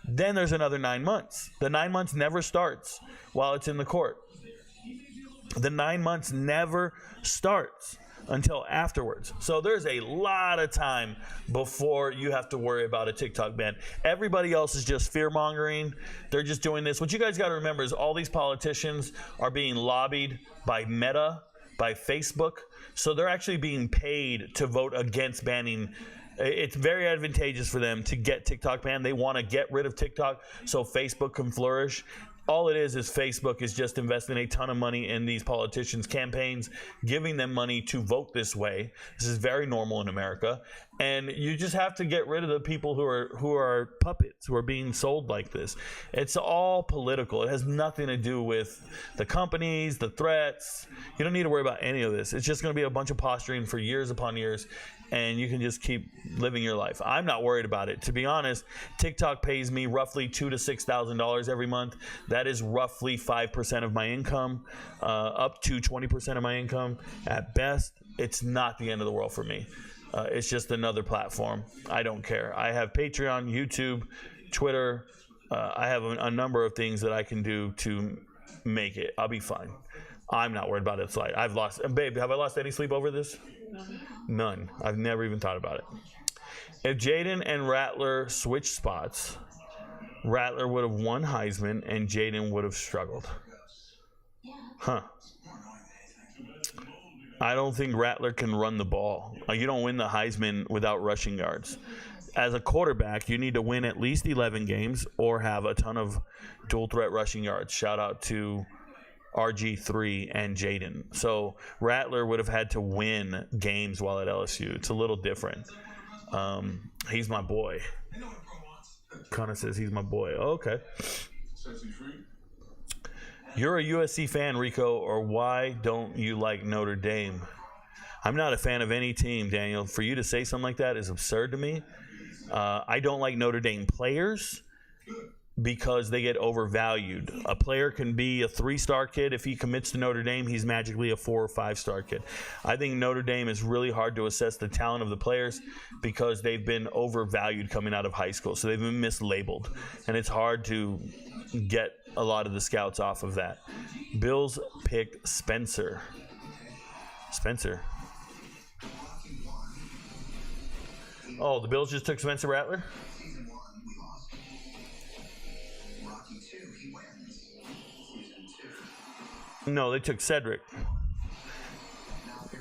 then there's another 9 months. The 9 months never starts while it's in the court. The 9 months never starts until afterwards. So there's a lot of time before you have to worry about a TikTok ban. Everybody else is just fear-mongering. They're just doing this. What you guys got to remember is all these politicians are being lobbied by Meta, by Facebook. So they're actually being paid to vote against banning. It's very advantageous for them to get TikTok banned. They want to get rid of TikTok so Facebook can flourish. All it is Facebook is just investing a ton of money in these politicians' campaigns, giving them money to vote this way. This is very normal in America. And you just have to get rid of the people who are puppets, who are being sold like this. It's all political. It has nothing to do with the companies, the threats. You don't need to worry about any of this. It's just going to be a bunch of posturing for years upon years, and you can just keep living your life. I'm not worried about it. To be honest, TikTok pays me roughly $2,000 to $6,000 every month. That is roughly 5% of my income, up to 20% of my income. At best, it's not the end of the world for me. It's just another platform. I don't care. I have Patreon, YouTube, Twitter. I have a number of things that I can do to make it. I'll be fine. I'm not worried about it. Babe, have I lost any sleep over this? None. I've never even thought about it. If Jaden and Rattler switched spots, Rattler would have won Heisman and Jaden would have struggled. Huh. I don't think Rattler can run the ball. You don't win the Heisman without rushing yards. As a quarterback, you need to win at least 11 games or have a ton of dual threat rushing yards. Shout out to RG3 and Jaden. So Rattler would have had to win games while at LSU. It's a little different. He's my boy. Connor says he's my boy. Okay. You're a USC fan, Rico, or why don't you like Notre Dame? I'm not a fan of any team, Daniel. For you to say something like that is absurd to me. I don't like Notre Dame players because they get overvalued. A player can be a 3-star kid. If he commits to Notre Dame, he's magically a 4 or 5-star kid. I think Notre Dame is really hard to assess the talent of the players because they've been overvalued coming out of high school. So they've been mislabeled. And it's hard to get a lot of the scouts off of that. Bills picked Spencer. Oh, the Bills just took Spencer Rattler? Season 1, we lost. Rocky 2, he wins. Season 2. No, they took Cedric.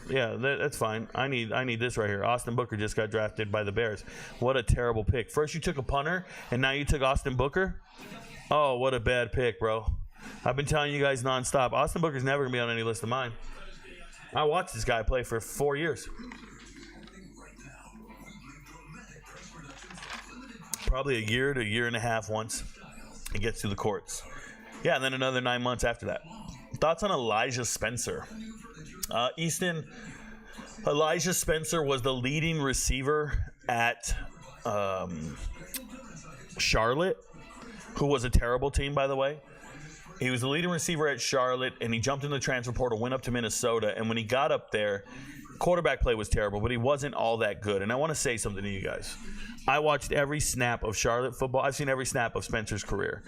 Yeah, that's fine. I need this right here. Austin Booker just got drafted by the Bears. What a terrible pick. First you took a punter, and now you took Austin Booker? Oh, what a bad pick, bro. I've been telling you guys nonstop. Austin Booker's never going to be on any list of mine. I watched this guy play for 4 years. Probably a year to a year and a half once he gets to the courts. Yeah, and then another 9 months after that. Thoughts on Elijah Spencer? Easton, Elijah Spencer was the leading receiver at Charlotte, who was a terrible team, by the way. He was the leading receiver at Charlotte, and he jumped in the transfer portal, went up to Minnesota, and when he got up there, quarterback play was terrible, but he wasn't all that good. And I want to say something to you guys. I watched every snap of Charlotte football. I've seen every snap of Spencer's career.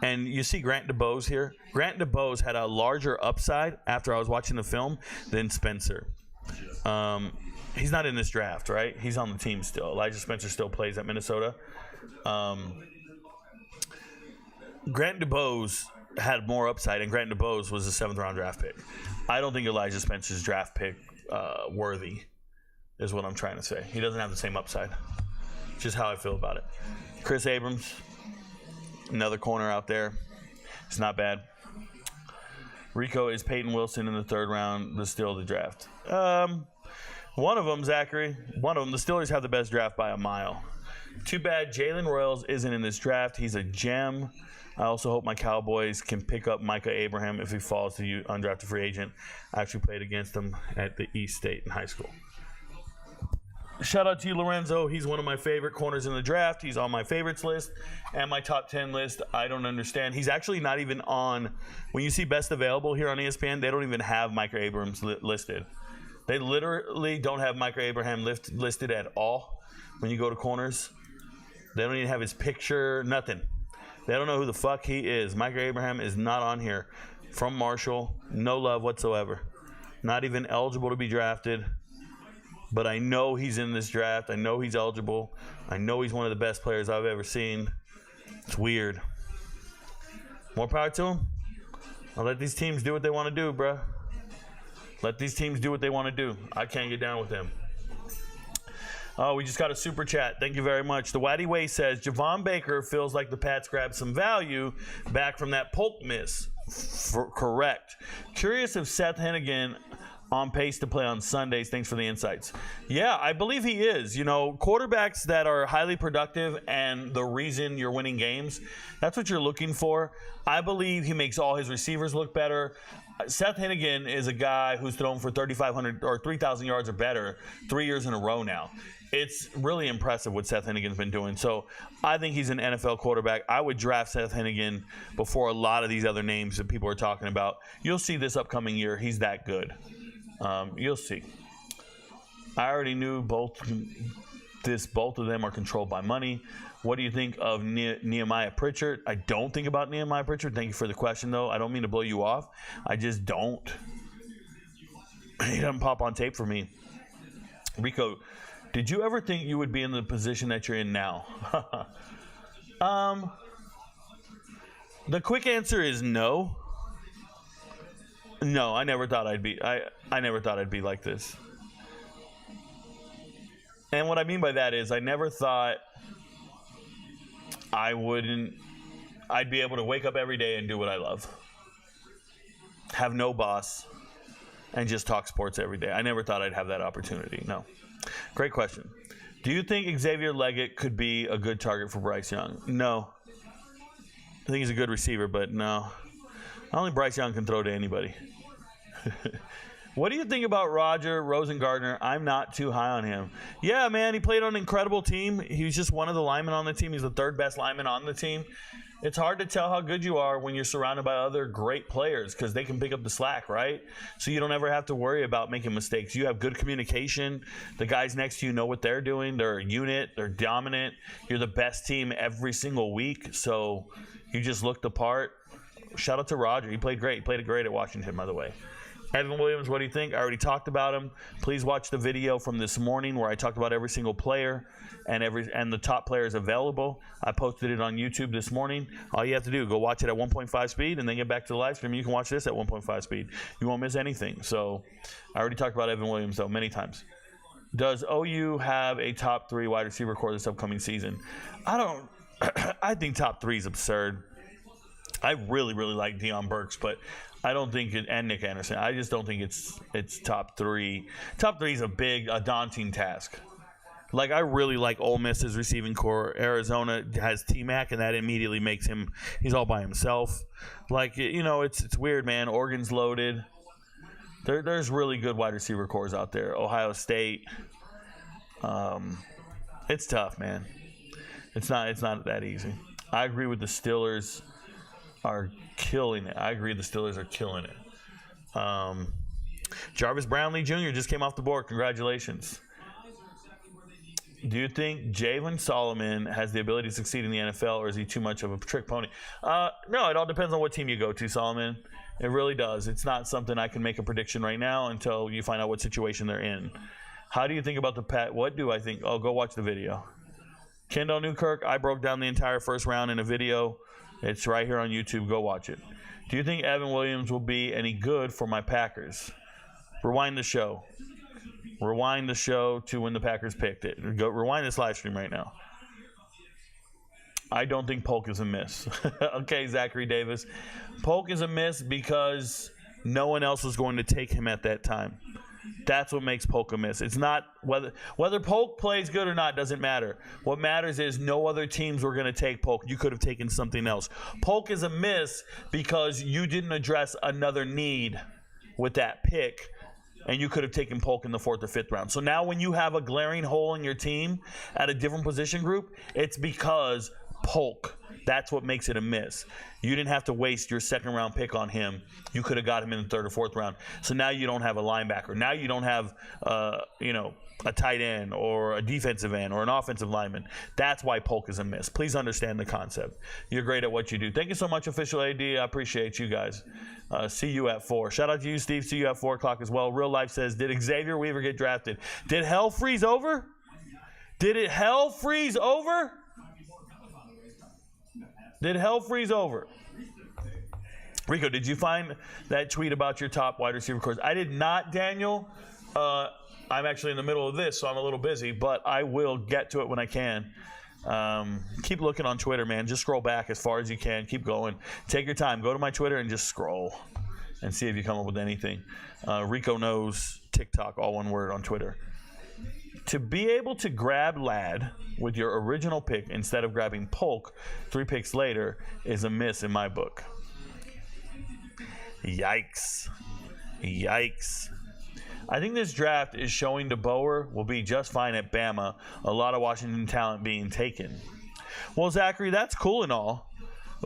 And you see Grant DeBose here. Grant DeBose had a larger upside after I was watching the film than Spencer. He's not in this draft, right? He's on the team still. Elijah Spencer still plays at Minnesota. Grant DeBose had more upside, and Grant DeBose was a 7th-round draft pick. I don't think Elijah Spencer's draft pick worthy is what I'm trying to say. He doesn't have the same upside. Just how I feel about it. Chris Abrams, another corner out there. It's not bad. Rico, is Peyton Wilson in the 3rd round the steal of the draft? One of them, Zachary. One of them. The Steelers have the best draft by a mile. Too bad Jalen Royals isn't in this draft. He's a gem. I also hope my Cowboys can pick up Micah Abraham if he falls to undrafted free agent. I actually played against him at the East State in high school. Shout out to you, Lorenzo. He's one of my favorite corners in the draft. He's on my favorites list and my top 10 list. I don't understand. He's actually not even on. When you see best available here on ESPN, they don't even have Micah Abrams listed. They literally don't have Micah Abraham listed at all when you go to corners. They don't even have his picture, nothing. They don't know who the fuck he is. Micah Abraham is not on here. From Marshall, no love whatsoever. Not even eligible to be drafted. But I know he's in this draft. I know he's eligible. I know he's one of the best players I've ever seen. It's weird. More power to him. I'll let these teams do what they want to do, bruh. Let these teams do what they want to do. I can't get down with them. Oh, we just got a super chat. Thank you very much. The Waddy Way says, Javon Baker feels like the Pats grabbed some value back from that Polk miss. Correct. Curious if Seth Hennigan on pace to play on Sundays. Thanks for the insights. Yeah, I believe he is. You know, quarterbacks that are highly productive and the reason you're winning games, that's what you're looking for. I believe he makes all his receivers look better. Seth Hennigan is a guy who's thrown for 3,500 or 3,000 yards or better 3 years in a row now. It's really impressive what Seth Hennigan's been doing. So I think he's an NFL quarterback. I would draft Seth Hennigan before a lot of these other names that people are talking about. You'll see this upcoming year. He's that good. You'll see. I already knew both of them are controlled by money. What do you think of Nehemiah Pritchard? I don't think about Nehemiah Pritchard. Thank you for the question, though. I don't mean to blow you off. I just don't. He doesn't pop on tape for me. Rico, did you ever think you would be in the position that you're in now? The quick answer is no. No, I never thought I'd be. I never thought I'd be like this. And what I mean by that is I never thought I'd be able to wake up every day and do what I love. Have no boss and just talk sports every day. I never thought I'd have that opportunity. No. Great question. Do you think Xavier Leggett could be a good target for Bryce Young? No. I think he's a good receiver, but no. Only Bryce Young can throw to anybody. What do you think about Roger Rosengartner? I'm not too high on him. Yeah, man, he played on an incredible team. He was just one of the linemen on the team. He's the 3rd best lineman on the team. It's hard to tell how good you are when you're surrounded by other great players because they can pick up the slack, right? So you don't ever have to worry about making mistakes. You have good communication. The guys next to you know what they're doing. They're a unit. They're dominant. You're the best team every single week. So you just look the part. Shout out to Roger. He played great. He played great at Washington, by the way. Evan Williams, what do you think? I already talked about him. Please watch the video from this morning where I talked about every single player and the top players available. I posted it on YouTube this morning. All you have to do, go watch it at 1.5 speed and then get back to the live stream. You can watch this at 1.5 speed. You won't miss anything. So I already talked about Evan Williams, though, many times. Does OU have a top 3 wide receiver core this upcoming season? I think top 3 is absurd. I really, really like Deion Burks, but I don't think it, and Nick Anderson. I just don't think it's top three. Top three is a daunting task. Like, I really like Ole Miss's receiving core. Arizona has T-Mac, and that immediately makes him, he's all by himself. Like, it's weird, man. Oregon's loaded. There's really good wide receiver cores out there. Ohio State. It's tough, man. It's not that easy. I agree with the Steelers are killing it. Jarvis Brownlee Jr. just came off the board. Congratulations. Do you think Javen Solomon has the ability to succeed in the NFL, or is he too much of a trick pony? No, it all depends on what team you go to, Solomon. It really does. It's not something I can make a prediction right now until you find out what situation they're in. How do you think about the Pat? What do I think? Oh, go watch the video. Kendall Newkirk, I broke down the entire first round in a video. It's right here on YouTube. Go watch it. Do you think Evan Williams will be any good for my Packers? Rewind the show. Rewind the show to when the Packers picked it. Rewind this live stream right now. I don't think Polk is a miss. Okay, Zachary Davis. Polk is a miss because no one else was going to take him at that time. That's what makes Polk a miss. It's not whether Polk plays good or not doesn't matter. What matters is no other teams were going to take Polk. You could have taken something else. Polk is a miss because you didn't address another need with that pick, and you could have taken Polk in the 4th or 5th round. So now when you have a glaring hole in your team at a different position group, it's because Polk. That's what makes it a miss. You didn't have to waste your 2nd-round pick on him. You could have got him in the 3rd or 4th round. So now you don't have a linebacker. Now you don't have, a tight end or a defensive end or an offensive lineman. That's why Polk is a miss. Please understand the concept. You're great at what you do. Thank you so much, Official AD. I appreciate you guys. See you at 4. Shout out to you, Steve. See you at 4 o'clock as well. Real Life says, did Xavier Weaver get drafted? Did hell freeze over? Did hell freeze over? Did hell freeze over? Rico, did you find that tweet about your top wide receiver cores? I did not, Daniel. I'm actually in the middle of this, so I'm a little busy, but I will get to it when I can. Keep looking on Twitter, man. Just scroll back as far as you can. Keep going. Take your time. Go to my Twitter and just scroll and see if you come up with anything. Ricoknows, TikTok, all one word on Twitter. To be able to grab Ladd with your original pick instead of grabbing Polk 3 picks later is a miss in my book. Yikes. I think this draft is showing DeBoer will be just fine at Bama. A lot of Washington talent being taken. Well, Zachary, that's cool and all,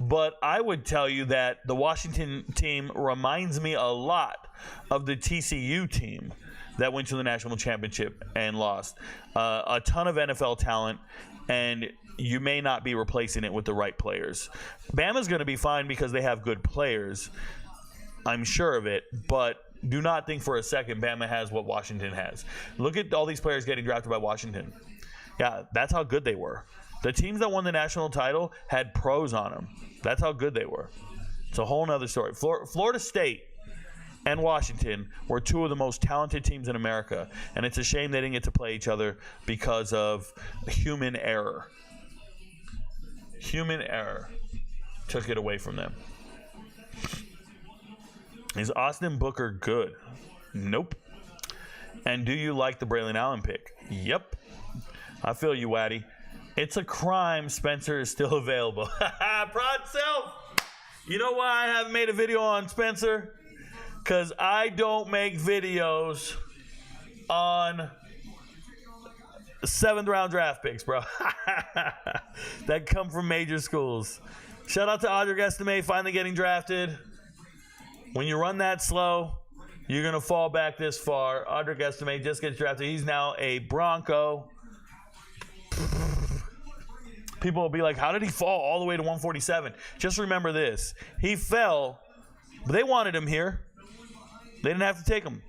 but I would tell you that the Washington team reminds me a lot of the TCU team that went to the national championship and lost. A ton of NFL talent, and you may not be replacing it with the right players. Bama's going to be fine because they have good players. I'm sure of it, but do not think for a second Bama has what Washington has. Look at all these players getting drafted by Washington. Yeah, that's how good they were. The teams that won the national title had pros on them. That's how good they were. It's a whole nother story. Florida State and Washington were 2 of the most talented teams in America, and it's a shame they didn't get to play each other because of human error. Human error took it away from them. Is Austin Booker good? Nope. And do you like the Braylon Allen pick? Yep. I feel you, Waddy. It's a crime Spencer is still available. Proud self. You know why I haven't made a video on Spencer? Because I don't make videos on 7th round draft picks, bro. That come from major schools. Shout out to Audric Estime finally getting drafted. When you run that slow, you're going to fall back this far. Audric Estime just gets drafted. He's now a Bronco. People will be like, how did he fall all the way to 147? Just remember this. He fell, but they wanted him here. They didn't have to take him.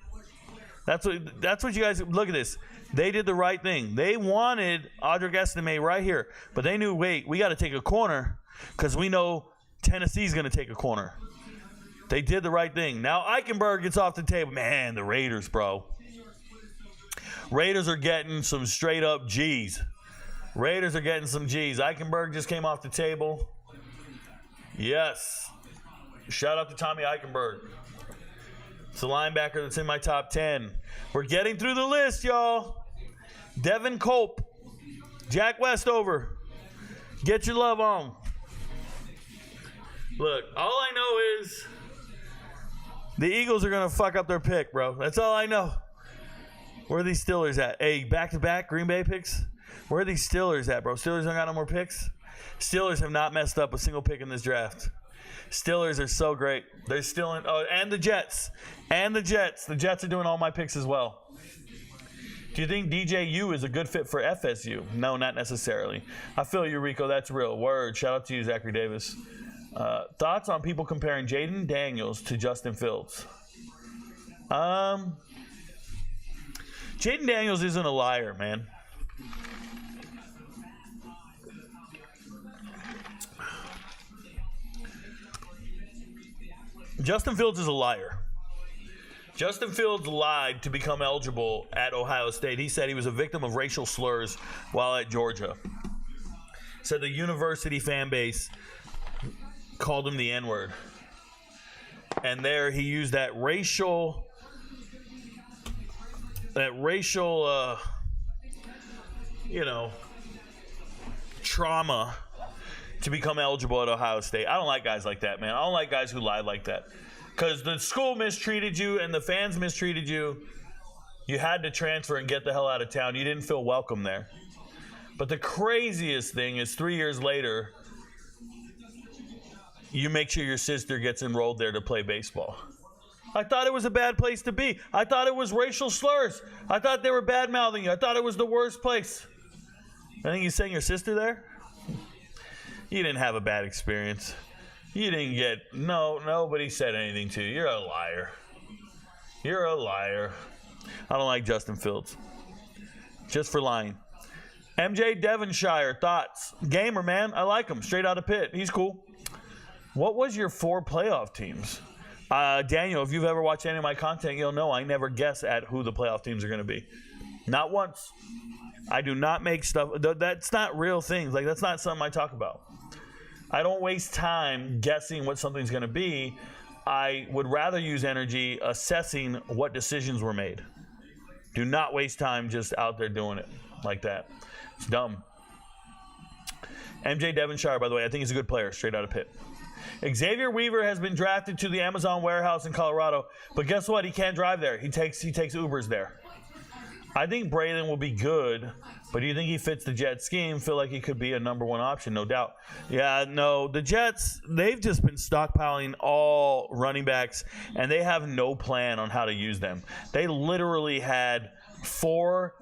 That's what you guys, look at this. They did the right thing. They wanted Audric Estime right here, but they knew, wait, we got to take a corner because we know Tennessee's going to take a corner. They did the right thing. Now Eichenberg gets off the table. Man, the Raiders, bro. Raiders are getting some straight up G's. Raiders are getting some G's. Eichenberg just came off the table. Yes. Shout out to Tommy Eichenberg. It's a linebacker that's in my top 10. We're getting through the list, y'all. Devin Culp. Jack Westover. Get your love on. Look, all I know is the Eagles are going to fuck up their pick, bro. That's all I know. Where are these Steelers at? Hey, back-to-back Green Bay picks? Where are these Steelers at, bro? Steelers don't got no more picks? Steelers have not messed up a single pick in this draft. Steelers are so great. They're still in. Oh, and the Jets. And the Jets. The Jets are doing all my picks as well. Do you think DJU is a good fit for FSU? No, not necessarily. I feel you, Rico. That's real. Word. Shout out to you, Zachary Davis. Thoughts on people comparing Jaden Daniels to Justin Fields? Jaden Daniels isn't a liar, man. Justin Fields is a liar. Justin Fields lied to become eligible at Ohio State. He said he was a victim of racial slurs while at Georgia. Said the university fan base called him the N-word. And there he used that racial trauma to become eligible at Ohio State. I don't like guys like that, man. I don't like guys who lie like that. Because the school mistreated you and the fans mistreated you. You had to transfer and get the hell out of town. You didn't feel welcome there. But the craziest thing is 3 years later, you make sure your sister gets enrolled there to play baseball. I thought it was a bad place to be. I thought it was racial slurs. I thought they were bad-mouthing you. I thought it was the worst place. I think you sent your sister there? You didn't have a bad experience. You didn't get, nobody said anything to you. You're a liar. You're a liar. I don't like Justin Fields. Just for lying. MJ Devonshire, thoughts? Gamer, man. I like him. Straight out of Pitt. He's cool. What was your 4 playoff teams? Daniel, if you've ever watched any of my content, you'll know I never guess at who the playoff teams are going to be. Not once. I do not make stuff. That's not real things. Like, that's not something I talk about. I don't waste time guessing what something's going to be. I would rather use energy assessing what decisions were made. Do not waste time just out there doing it like that. It's dumb. MJ Devonshire, by the way, I think he's a good player, straight out of Pitt. Xavier Weaver has been drafted to the Amazon warehouse in Colorado, but guess what? He can't drive there. He takes Ubers there. I think Braylon will be good, but do you think he fits the Jets scheme? Feel like he could be a number 1 option, no doubt. Yeah, no, the Jets, they've just been stockpiling all running backs, and they have no plan on how to use them. They literally had 4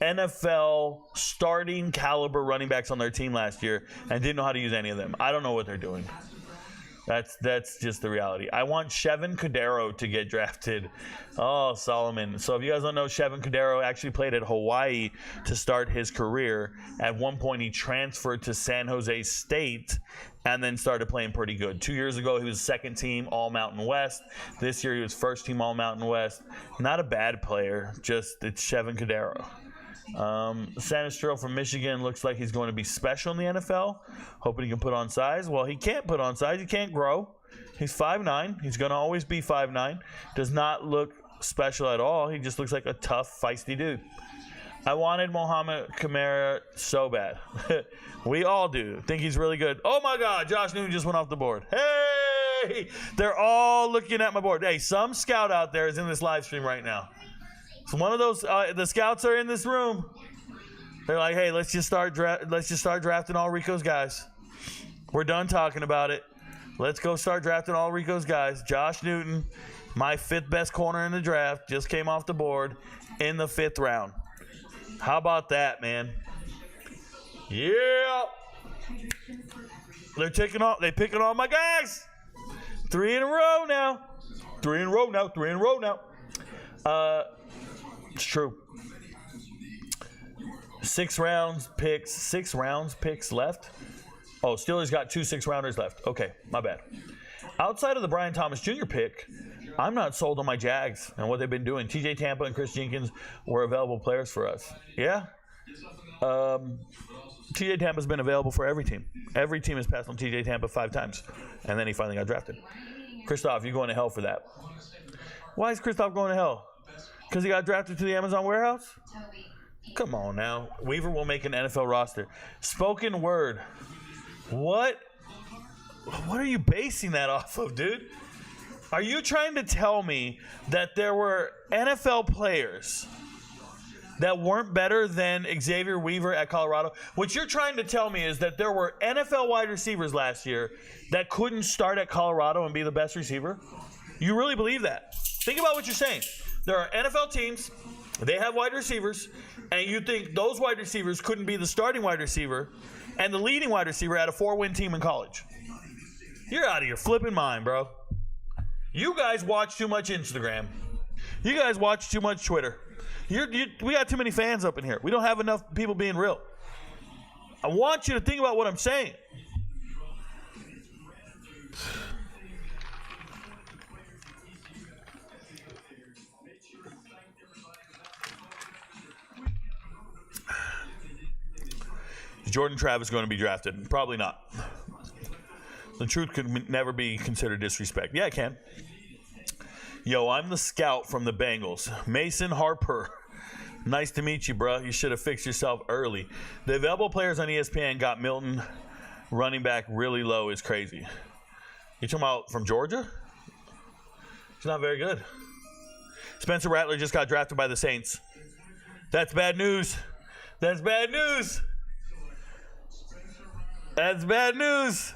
NFL starting caliber running backs on their team last year and didn't know how to use any of them. I don't know what they're doing. That's just the reality. I want Chevin Cordero to get drafted. Oh, Solomon. So if you guys don't know, Chevin Cordero actually played at Hawaii to start his career. At one point, he transferred to San Jose State and then started playing pretty good. 2 years ago, he was second team All-Mountain West. This year, he was first team All-Mountain West. Not a bad player, just it's Chevin Cordero. Sanistrell from Michigan looks like he's going to be special in the NFL. Hoping he can put on size. Well, he can't put on size. He can't grow. He's 5'9". He's going to always be 5'9". Does not look special at all. He just looks like a tough, feisty dude. I wanted Mohamed Kamara so bad. We all do. Think he's really good. Oh, my God. Josh Newton just went off the board. Hey! They're all looking at my board. Hey, some scout out there is in this live stream right now. So one of those, the scouts are in this room. They're like, hey, let's just start drafting all Rico's guys. We're done talking about it. Let's go start drafting all Rico's guys. Josh Newton, my 5th best corner in the draft, just came off the board in the 5th round. How about that, man? Yeah. They're picking all my guys. 3 in a row now. 3 in a row now. It's true. 6 rounds picks left. Oh, Steelers got 2 6-rounders left. Okay, my bad. Outside of the Brian Thomas Jr. pick, I'm not sold on my Jags and what they've been doing. TJ Tampa and Chris Jenkins were available players for us. Yeah. TJ Tampa's been available for every team. Every team has passed on TJ Tampa 5 times, and then he finally got drafted. Christoph, you're going to hell for that. Why is Christoph going to hell? Because he got drafted to the Amazon warehouse? Come on now. Weaver will make an NFL roster. Spoken word. What are you basing that off of, dude? Are you trying to tell me that there were NFL players that weren't better than Xavier Weaver at Colorado? What you're trying to tell me is that there were NFL wide receivers last year that couldn't start at Colorado and be the best receiver? You really believe that? Think about what you're saying. There are NFL teams, they have wide receivers, and you think those wide receivers couldn't be the starting wide receiver and the leading wide receiver at a 4-win team in college. You're out of your flipping mind, bro. You guys watch too much Instagram. You guys watch too much Twitter. We got too many fans up in here. We don't have enough people being real. I want you to think about what I'm saying. Is Jordan Travis going to be drafted? Probably not. The truth could never be considered disrespect. Yeah, it can. Yo, I'm the scout from the Bengals. Mason Harper. Nice to meet you, bro. You should have fixed yourself early. The available players on ESPN got Milton running back really low is crazy. You talking about from Georgia? He's not very good. Spencer Rattler just got drafted by the Saints. That's bad news. That's bad news. That's bad news.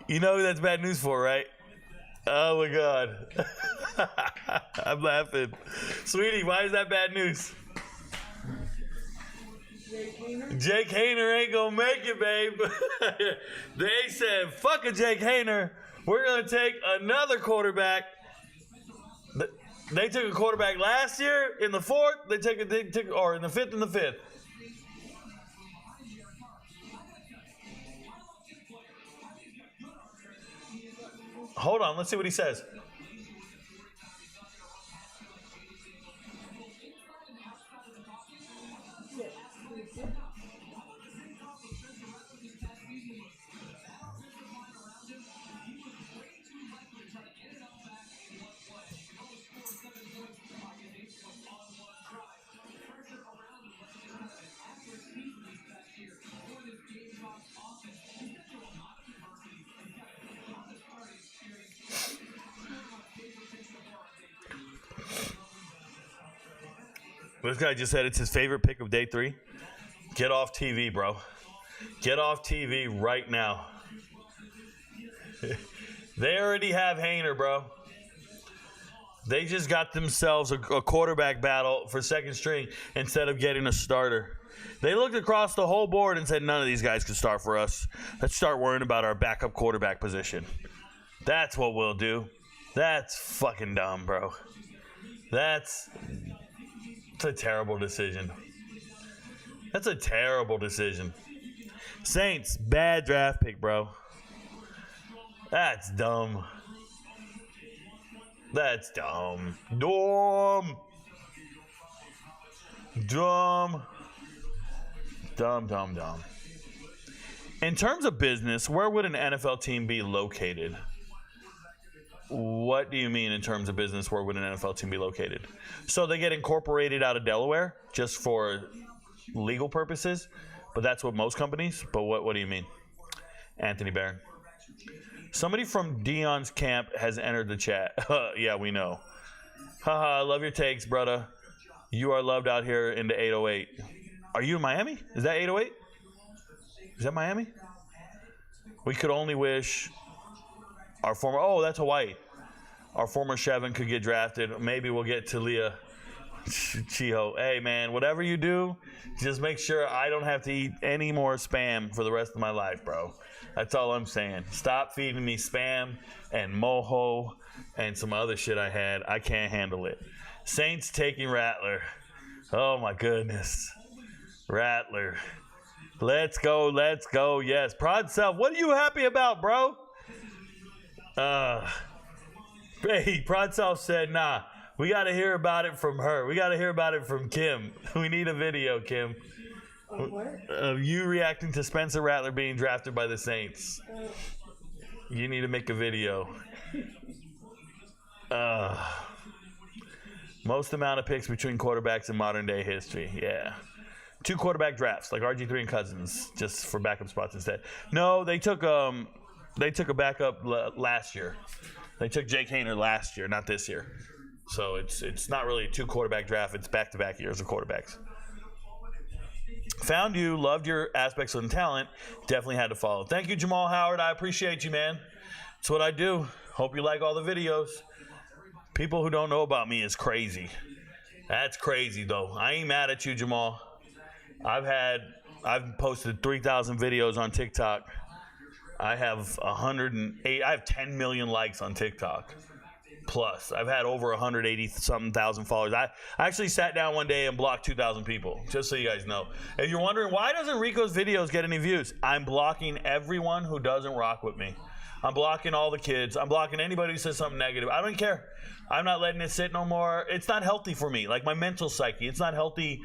You know who that's bad news for, right? Oh, my God. I'm laughing. Sweetie, why is that bad news? Jake Hayner ain't going to make it, babe. They said, fuck a Jake Hayner. We're going to take another quarterback. They took a quarterback last year in the 4th. They took or in the 5th and the 5th. Hold on, let's see what he says. This guy just said it's his favorite pick of day 3. Get off TV, bro. Get off TV right now. They already have Hayner, bro. They just got themselves a quarterback battle for second string instead of getting a starter. They looked across the whole board and said none of these guys could start for us. Let's start worrying about our backup quarterback position. That's what we'll do. That's fucking dumb, bro. That's a terrible decision. That's a terrible decision. Saints, bad draft pick, bro. That's dumb. That's dumb. Dumb. Dumb. Dumb, dumb, dumb. In terms of business, where would an NFL team be located? What do you mean in terms of business? Where would an NFL team be located? So they get incorporated out of Delaware just for legal purposes, but that's what most companies. But what do you mean, Anthony Barron? Somebody from Dion's camp has entered the chat. Yeah, we know. Haha, I love your takes, brother. You are loved out here in the 808. Are you in Miami? Is that 808? Is that Miami? We could only wish our former, that's Hawaii. Our former Chevin could get drafted. Maybe we'll get Talia Chiho. Hey, man, whatever you do, just make sure I don't have to eat any more Spam for the rest of my life, bro. That's all I'm saying. Stop feeding me Spam and Moho and some other shit I had. I can't handle it. Saints taking Rattler. Oh, my goodness. Rattler. Let's go, let's go. Yes. Prod Self, what are you happy about, bro? Hey, Prod Self said, nah, we got to hear about it from her. We got to hear about it from Kim. We need a video, Kim. Of you reacting to Spencer Rattler being drafted by the Saints. You need to make a video. Most amount of picks between quarterbacks in modern day history. Yeah. 2 quarterback drafts, like RG3 and Cousins, just for backup spots instead. No, they took a backup last year. They took Jake Haener last year, not this year. So it's not really a 2 quarterback draft. It's back-to-back years of quarterbacks. Found you, loved your aspects and talent. Definitely had to follow. Thank you, Jamal Howard. I appreciate you, man. That's what I do. Hope you like all the videos. People who don't know about me is crazy. That's crazy, though. I ain't mad at you, Jamal. I've posted 3,000 videos on TikTok. I have 108. I have 10 million likes on TikTok. Plus, I've had over 180-something thousand followers. I actually sat down one day and blocked 2,000 people, just so you guys know. If you're wondering, why doesn't Rico's videos get any views? I'm blocking everyone who doesn't rock with me. I'm blocking all the kids. I'm blocking anybody who says something negative. I don't care. I'm not letting it sit no more. It's not healthy for me. Like my mental psyche, it's not healthy.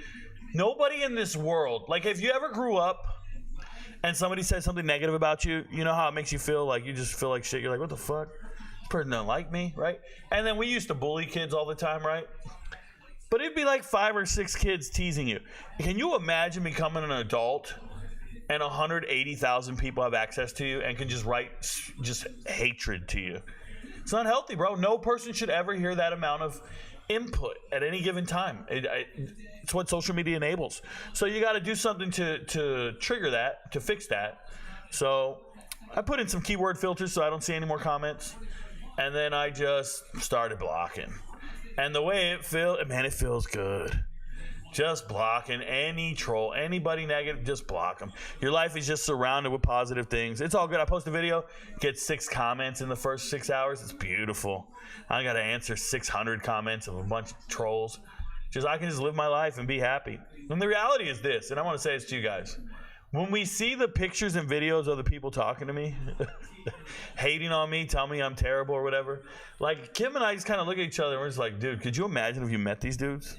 Nobody in this world, like if you ever grew up and somebody said something negative about you, you know how it makes you feel? Like you just feel like shit. You're like, what the fuck? This person doesn't like me, right? And then we used to bully kids all the time, right? But it'd be like 5 or 6 kids teasing you. Can you imagine becoming an adult and 180,000 people have access to you and can just write just hatred to you? It's not healthy, bro. No person should ever hear that amount of input at any given time. It's what social media enables. So you got to do something to trigger that, to fix that. So I put in some keyword filters so I don't see any more comments. And then I just started blocking. And the way it feels, man, it feels good. Just blocking any troll, anybody negative, just block them. Your life is just surrounded with positive things. It's all good. I post a video, get 6 comments in the first 6 hours. It's beautiful. I got to answer 600 comments of a bunch of trolls. I can just live my life and be happy. And the reality is this, and I want to say this to you guys. When we see the pictures and videos of the people talking to me, hating on me, telling me I'm terrible or whatever, like Kim and I just kind of look at each other and we're just like, dude, could you imagine if you met these dudes?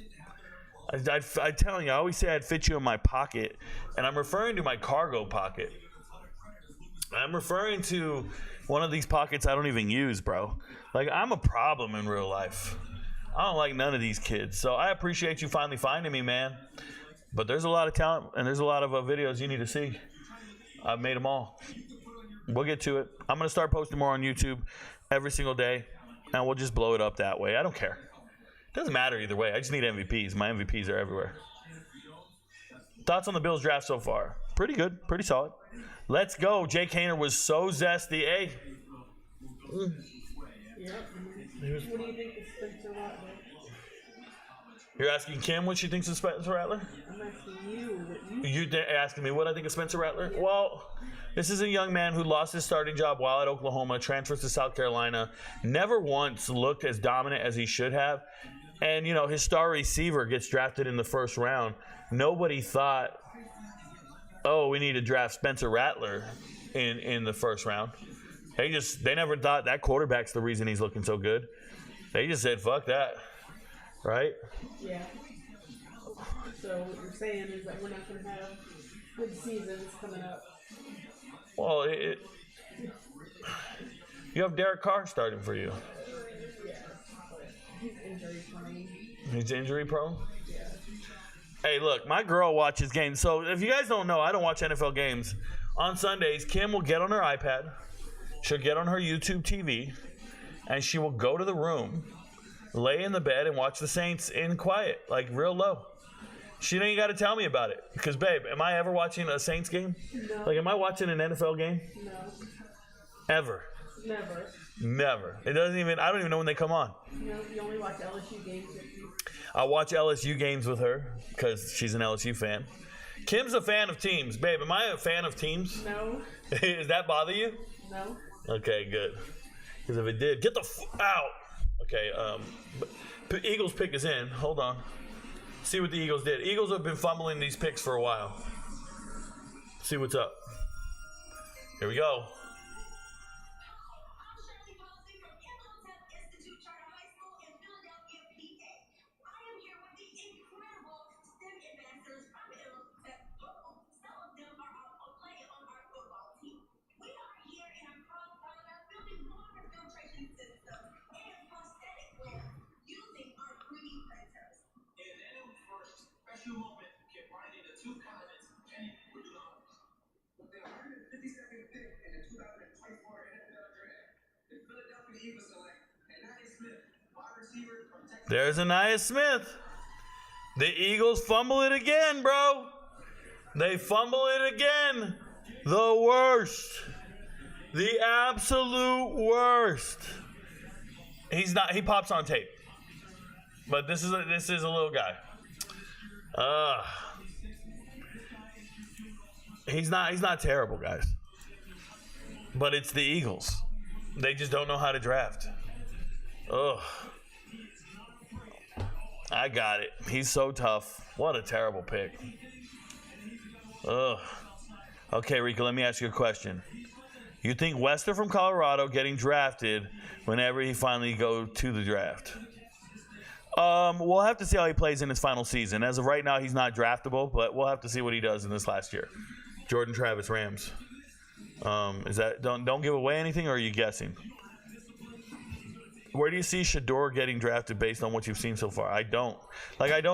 I'm telling you, I always say I'd fit you in my pocket, and I'm referring to my cargo pocket. I'm referring to one of these pockets I don't even use, bro. Like, I'm a problem in real life. I don't like none of these kids. So I appreciate you finally finding me, man. But there's a lot of talent, and there's a lot of videos you need to see. I've made them all. We'll get to it. I'm going to start posting more on YouTube every single day, and we'll just blow it up that way. I don't care. Doesn't matter either way. I just need MVPs. My MVPs are everywhere. Thoughts on the Bills draft so far? Pretty good. Pretty solid. Let's go. Jake Haener was so zesty. Hey. Yep. What do you think of Spencer Rattler? You're asking Kim what she thinks of Spencer Rattler? I'm asking you what you You're asking me what I think of Spencer Rattler? Well, this is a young man who lost his starting job while at Oklahoma, transfers to South Carolina, never once looked as dominant as he should have. And, you know, his star receiver gets drafted in the first round. Nobody thought, oh, we need to draft Spencer Rattler in the first round. They never thought that quarterback's the reason he's looking so good. They just said, fuck that. Right? Yeah. So what you're saying is that we're not going to have good seasons coming up. Well, you have Derek Carr starting for you. Yeah. He's injury prone. He's injury prone? Yeah. Hey, look, my girl watches games. So if you guys don't know, I don't watch NFL games. On Sundays, Kim will get on her iPad. She'll get on her YouTube TV. And she will go to the room, lay in the bed, and watch the Saints in quiet, like real low. She ain't got to tell me about it. Because, babe, am I ever watching a Saints game? No. Like, am I watching an NFL game? No. Ever. Never. It doesn't even, I don't even know when they come on. You know, you only watch LSU games with you. I watch LSU games with her because she's an LSU fan. Kim's a fan of teams. Babe, am I a fan of teams? No. Does that bother you? No. Okay, good. Because if it did, get the out. Okay, Eagles pick is in. Hold on. See what the Eagles did. Eagles have been fumbling these picks for a while. See what's up. Here we go. There's Anaya Smith. The Eagles fumble it again, bro. They fumble it again. The worst. The absolute worst. He pops on tape. But this is a little guy. He's not terrible, guys. But it's the Eagles. They just don't know how to draft. Ugh. I got it. He's so tough. What a terrible pick. Ugh. Okay, Rico, let me ask you a question. You think Wester from Colorado getting drafted whenever he finally go to the draft? We'll have to see how he plays in his final season. As of right now, he's not draftable, but we'll have to see what he does in this last year. Jordan Travis, Rams. Is that don't give away anything, or are you guessing? Where do you see Shador getting drafted based on what you've seen so far? I don't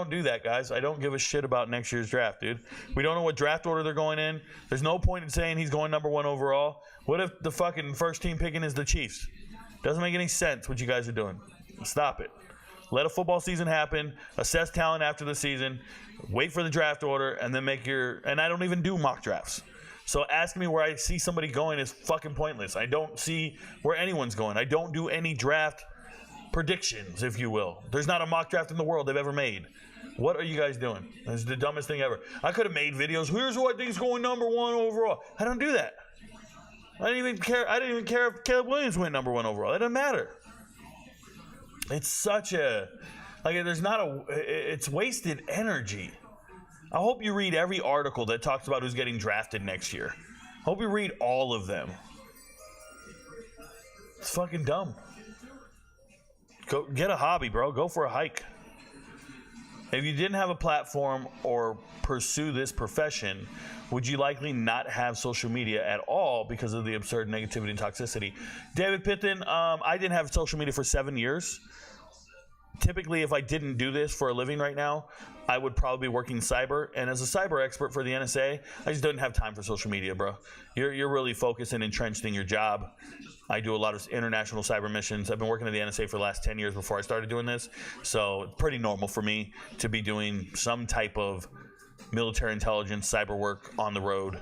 do that, guys. I don't give a shit about next year's draft, dude. We don't know what draft order they're going in. There's no point in saying he's going number 1 overall. What if the fucking first team picking is the Chiefs? Doesn't make any sense what you guys are doing. Stop it. Let a football season happen. Assess talent after the season. Wait for the draft order, and then make your. And I don't even do mock drafts. So asking me where I see somebody going is fucking pointless. I don't see where anyone's going. I don't do any draft predictions, if you will. There's not a mock draft in the world they've ever made. What are you guys doing? It's the dumbest thing ever. I could have made videos. Here's who I think is going number 1 overall. I don't do that. I didn't even care if Caleb Williams went number 1 overall. It doesn't matter. It's such a it's wasted energy. I hope you read every article that talks about who's getting drafted next year. I hope you read all of them. It's fucking dumb. Go get a hobby, bro. Go for a hike. If you didn't have a platform or pursue this profession, would you likely not have social media at all because of the absurd negativity and toxicity? David Pitton, I didn't have social media for 7 years. Typically, if I didn't do this for a living right now, I would probably be working cyber. And as a cyber expert for the NSA, I just don't have time for social media, bro. You're really focused and entrenched in your job. I do a lot of international cyber missions. I've been working at the NSA for the last 10 years before I started doing this. So it's pretty normal for me to be doing some type of military intelligence, cyber work on the road.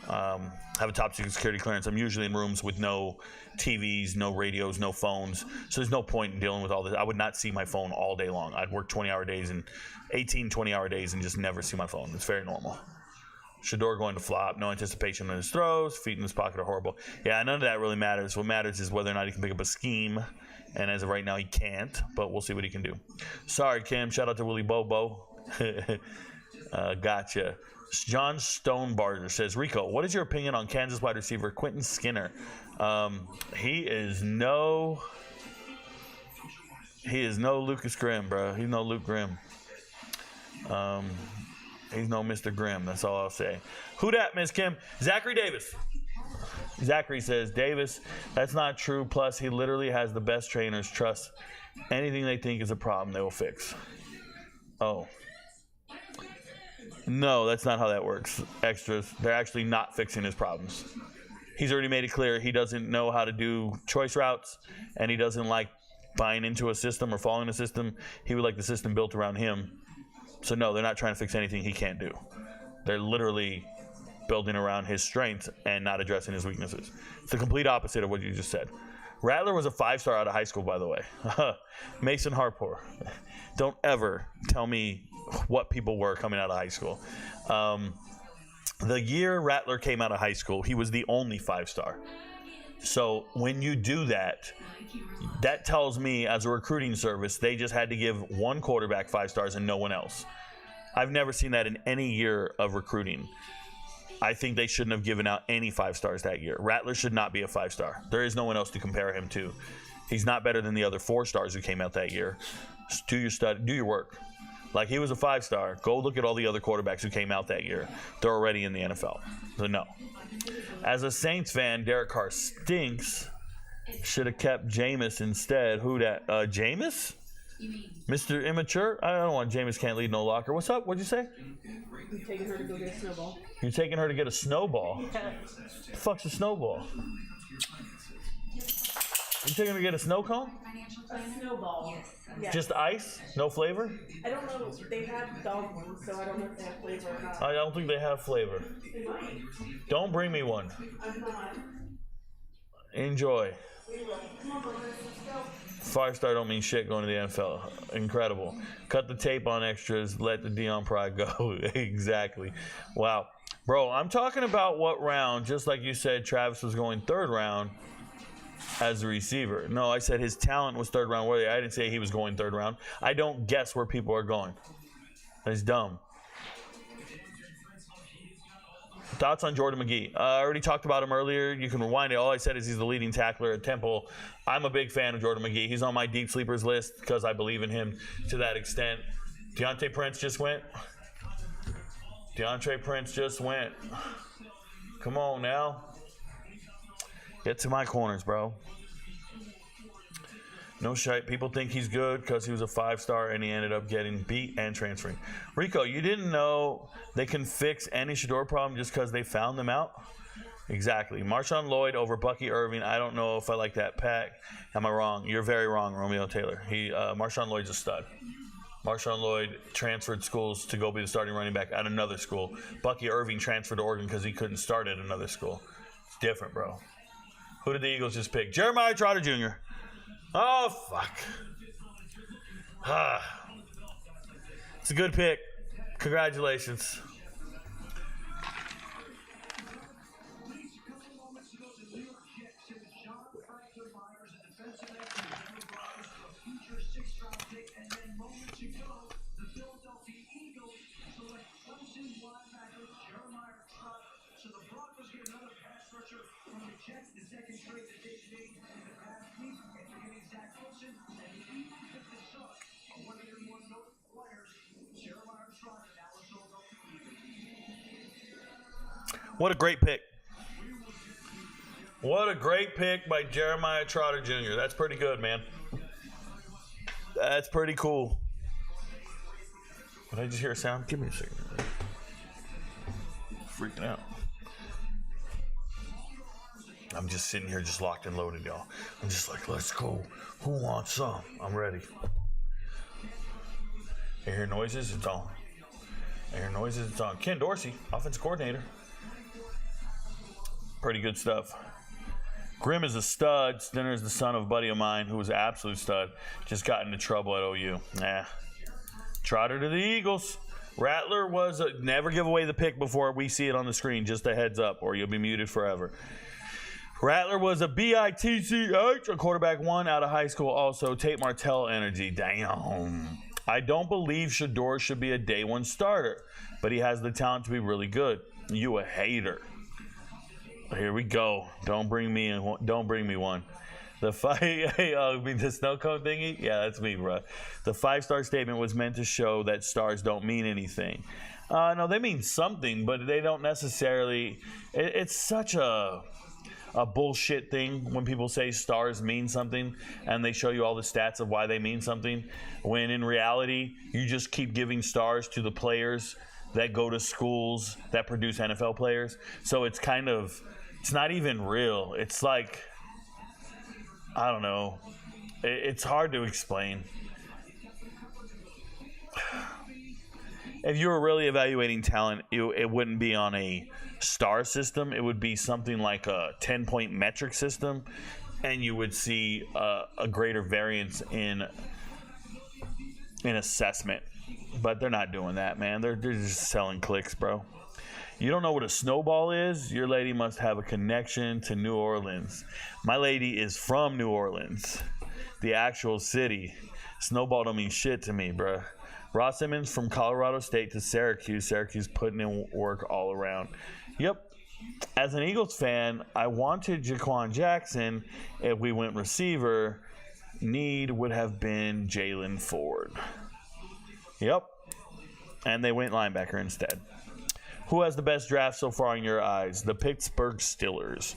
Have a top secret security clearance. I'm usually in rooms with no TVs, no radios, no phones. So there's no point in dealing with all this. I would not see my phone all day long. I'd work 20-hour days and 20-hour days and just never see my phone. It's very normal. Shador going to flop. No anticipation in his throws. Feet in his pocket are horrible. Yeah, none of that really matters. What matters is whether or not he can pick up a scheme. And as of right now, he can't. But we'll see what he can do. Sorry, Kim. Shout out to Willie Bobo. Gotcha. John Stonebarger says, Rico, what is your opinion on Kansas wide receiver Quentin Skinner? He is no Lucas Grimm, bro. He's no Luke Grimm. He's no Mr. Grimm. That's all I'll say. Who dat, Miss Kim? Zachary Davis. Zachary says, Davis, that's not true. Plus, he literally has the best trainers. Trust anything they think is a problem, they will fix. Oh. No, that's not how that works. Extras, they're actually not fixing his problems. He's already made it clear he doesn't know how to do choice routes, and he doesn't like buying into a system or following a system. He would like the system built around him. So no, they're not trying to fix anything he can't do. They're literally building around his strengths and not addressing his weaknesses. It's the complete opposite of what you just said. Rattler was a 5-star out of high school, by the way. Mason Harpour. Don't ever tell me what people were coming out of high school. The year Rattler came out of high school, he was the only 5-star. So when you do that, that tells me as a recruiting service, they just had to give one quarterback 5 stars and no one else. I've never seen that in any year of recruiting. I think they shouldn't have given out any 5 stars that year. Rattler should not be a 5-star. There is no one else to compare him to. He's not better than the other 4 stars who came out that year. Do your study, do your work. Like, he was a 5-star. Go look at all the other quarterbacks who came out that year. They're already in the NFL. So no. As a Saints fan, Derek Carr stinks. Should have kept Jameis instead. Who dat? Jameis? Mr. Immature? I don't want Jameis can't lead no locker. What's up? What'd you say? I'm taking her to go get a snowball. You're taking her to get a snowball? Yeah. What the fuck's a snowball? You think I'm gonna get a snow cone? A snowball. Yes. Just ice? No flavor? I don't know. They have dog ones, so I don't know if they have flavor or not. I don't think they have flavor. They might. Don't bring me one. I'm not. Enjoy. We will. Come on, brothers. Let's go. Five-star don't mean shit going to the NFL. Incredible. Cut the tape on extras. Let the Dion Pride go. Exactly. Wow. Bro, I'm talking about what round, just like you said Travis was going third round as a receiver. No, I said his talent was third round worthy. I didn't say he was going third round. I don't guess where people are going. That's dumb. Thoughts on Jordan McGee? I already talked about him earlier. You can rewind it. All I said is he's the leading tackler at Temple. I'm a big fan of Jordan McGee. He's on my deep sleepers list because I believe in him to that extent. Deontay Prince just went. DeAndre Prince just went. Come on now. Get to my corners, bro. No shite. People think he's good because he was a 5-star and he ended up getting beat and transferring. Rico, you didn't know they can fix any Shador problem just because they found them out? Exactly. Marshawn Lloyd over Bucky Irving. I don't know if I like that pack. Am I wrong? You're very wrong, Romeo Taylor. Marshawn Lloyd's a stud. Marshawn Lloyd transferred schools to go be the starting running back at another school. Bucky Irving transferred to Oregon because he couldn't start at another school. It's different, bro. Who did the Eagles just pick? Jeremiah Trotter Jr. Oh, fuck. It's a good pick. Congratulations. What a great pick. What a great pick by Jeremiah Trotter Jr. That's pretty good, man. That's pretty cool. Did I just hear a sound? Give me a second. Freaking out. I'm just sitting here just locked and loaded, y'all. I'm just like, let's go. Who wants some? I'm ready. You hear noises? It's on. I hear noises? It's on. Ken Dorsey, offensive coordinator. Pretty good stuff. Grimm is a stud. Stinner is the son of a buddy of mine who was an absolute stud. Just got into trouble at OU. Trotter to the Eagles. Rattler was never give away the pick before we see it on the screen. Just a heads up, or you'll be muted forever. Rattler was a BITCH, a quarterback one out of high school. Also, Tate Martell energy. Damn. I don't believe Shador should be a day one starter, but he has the talent to be really good. You a hater. Here we go. Don't bring me one. The the snow cone thingy? Yeah, that's me, bro. The 5-star statement was meant to show that stars don't mean anything. No, they mean something, but they don't necessarily. It's such a bullshit thing when people say stars mean something and they show you all the stats of why they mean something, when in reality, you just keep giving stars to the players that go to schools that produce NFL players. So it's not even real. It's like, I don't know. It's hard to explain. If you were really evaluating talent, it wouldn't be on a star system. It would be something like a 10-point metric system, and you would see a greater variance in assessment. But they're not doing that, man. They're just selling clicks, bro. You don't know what a snowball is? Your lady must have a connection to New Orleans. My lady is from New Orleans, the actual city. Snowball don't mean shit to me, bro. Ross Simmons from Colorado State to Syracuse. Syracuse putting in work all around. Yep. As an Eagles fan, I wanted Jaquan Jackson. If we went receiver, need would have been Jalen Ford. Yep. And they went linebacker instead. Who has the best draft so far in your eyes? The Pittsburgh Steelers.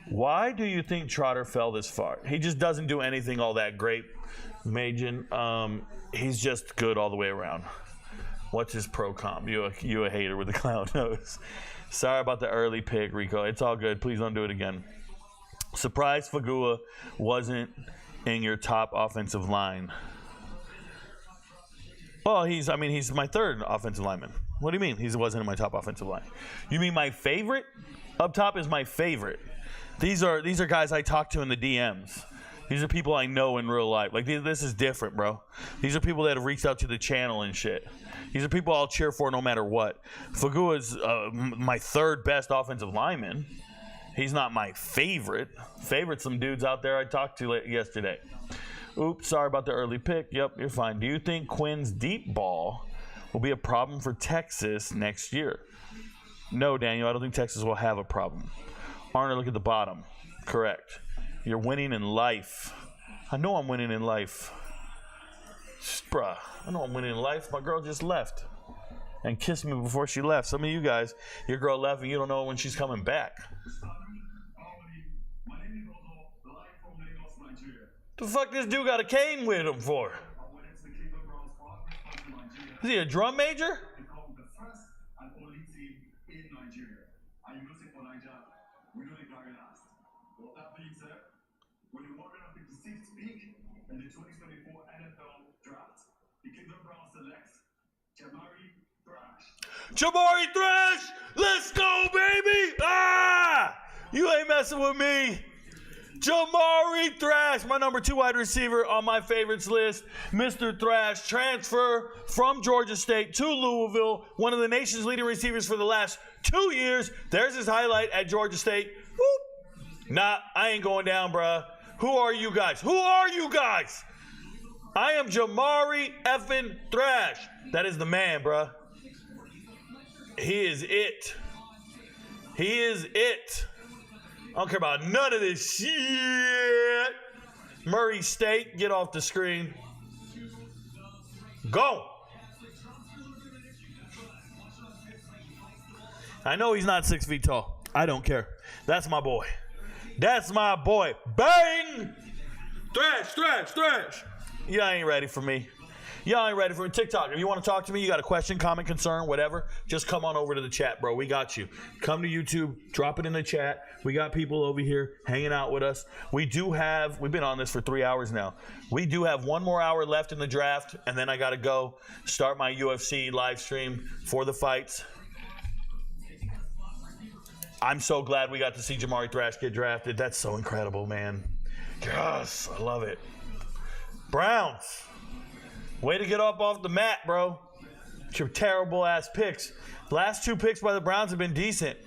Why do you think Trotter fell this far? He just doesn't do anything all that great, Majin. He's just good all the way around. What's his pro comp? You a hater with the clown nose. Sorry about the early pick, Rico. It's all good. Please don't do it again. Surprised Fagua wasn't in your top offensive line. Well, he's my third offensive lineman. What do you mean he wasn't in my top offensive line? You mean my favorite? Up top is my favorite. These are guys I talk to in the DMs. These are people I know in real life. Like, this is different, bro. These are people that have reached out to the channel and shit. These are people I'll cheer for no matter what. Fagua's my third best offensive lineman. He's not my favorite. Favorite some dudes out there I talked to yesterday. Oops, sorry about the early pick. Yep, you're fine. Do you think Quinn's deep ball will be a problem for Texas next year? No, Daniel, I don't think Texas will have a problem. Arner, look at the bottom. Correct. You're winning in life. I know I'm winning in life. Bruh, I know I'm winning in life. My girl just left and kissed me before she left. Some of you guys, your girl left and you don't know when she's coming back. The fuck this dude got a cane with him for? Is he a drum major? In the 2024 NFL Draft, the Cleveland Browns selects Jamari Thrash! Let's go, baby! Ah! You ain't messing with me. Jamari Thrash, my number 2 wide receiver on my favorites list. Mr. Thrash, transfer from Georgia State to Louisville, one of the nation's leading receivers for the last 2 years. There's his highlight at Georgia State. Whoop. Nah, I ain't going down, bruh. Who are you guys? Who are you guys? I am Jamari effing Thrash. That is the man, bruh. He is it. He is it. I don't care about none of this shit. Murray State, get off the screen. Go. I know he's not 6 feet tall. I don't care. That's my boy. That's my boy. Bang! Thrash, thrash, thrash. Y'all ain't ready for me. Y'all ain't ready for me. TikTok, if you want to talk to me, you got a question, comment, concern, whatever, just come on over to the chat, bro. We got you. Come to YouTube, drop it in the chat. We got people over here hanging out with us. We've been on this for 3 hours now. We do have 1 more hour left in the draft, and then I got to go start my UFC live stream for the fights. I'm so glad we got to see Jamari Thrash get drafted. That's so incredible, man. Yes, I love it. Browns. Way to get up off the mat, bro. It's your terrible-ass picks. Last 2 picks by the Browns have been decent.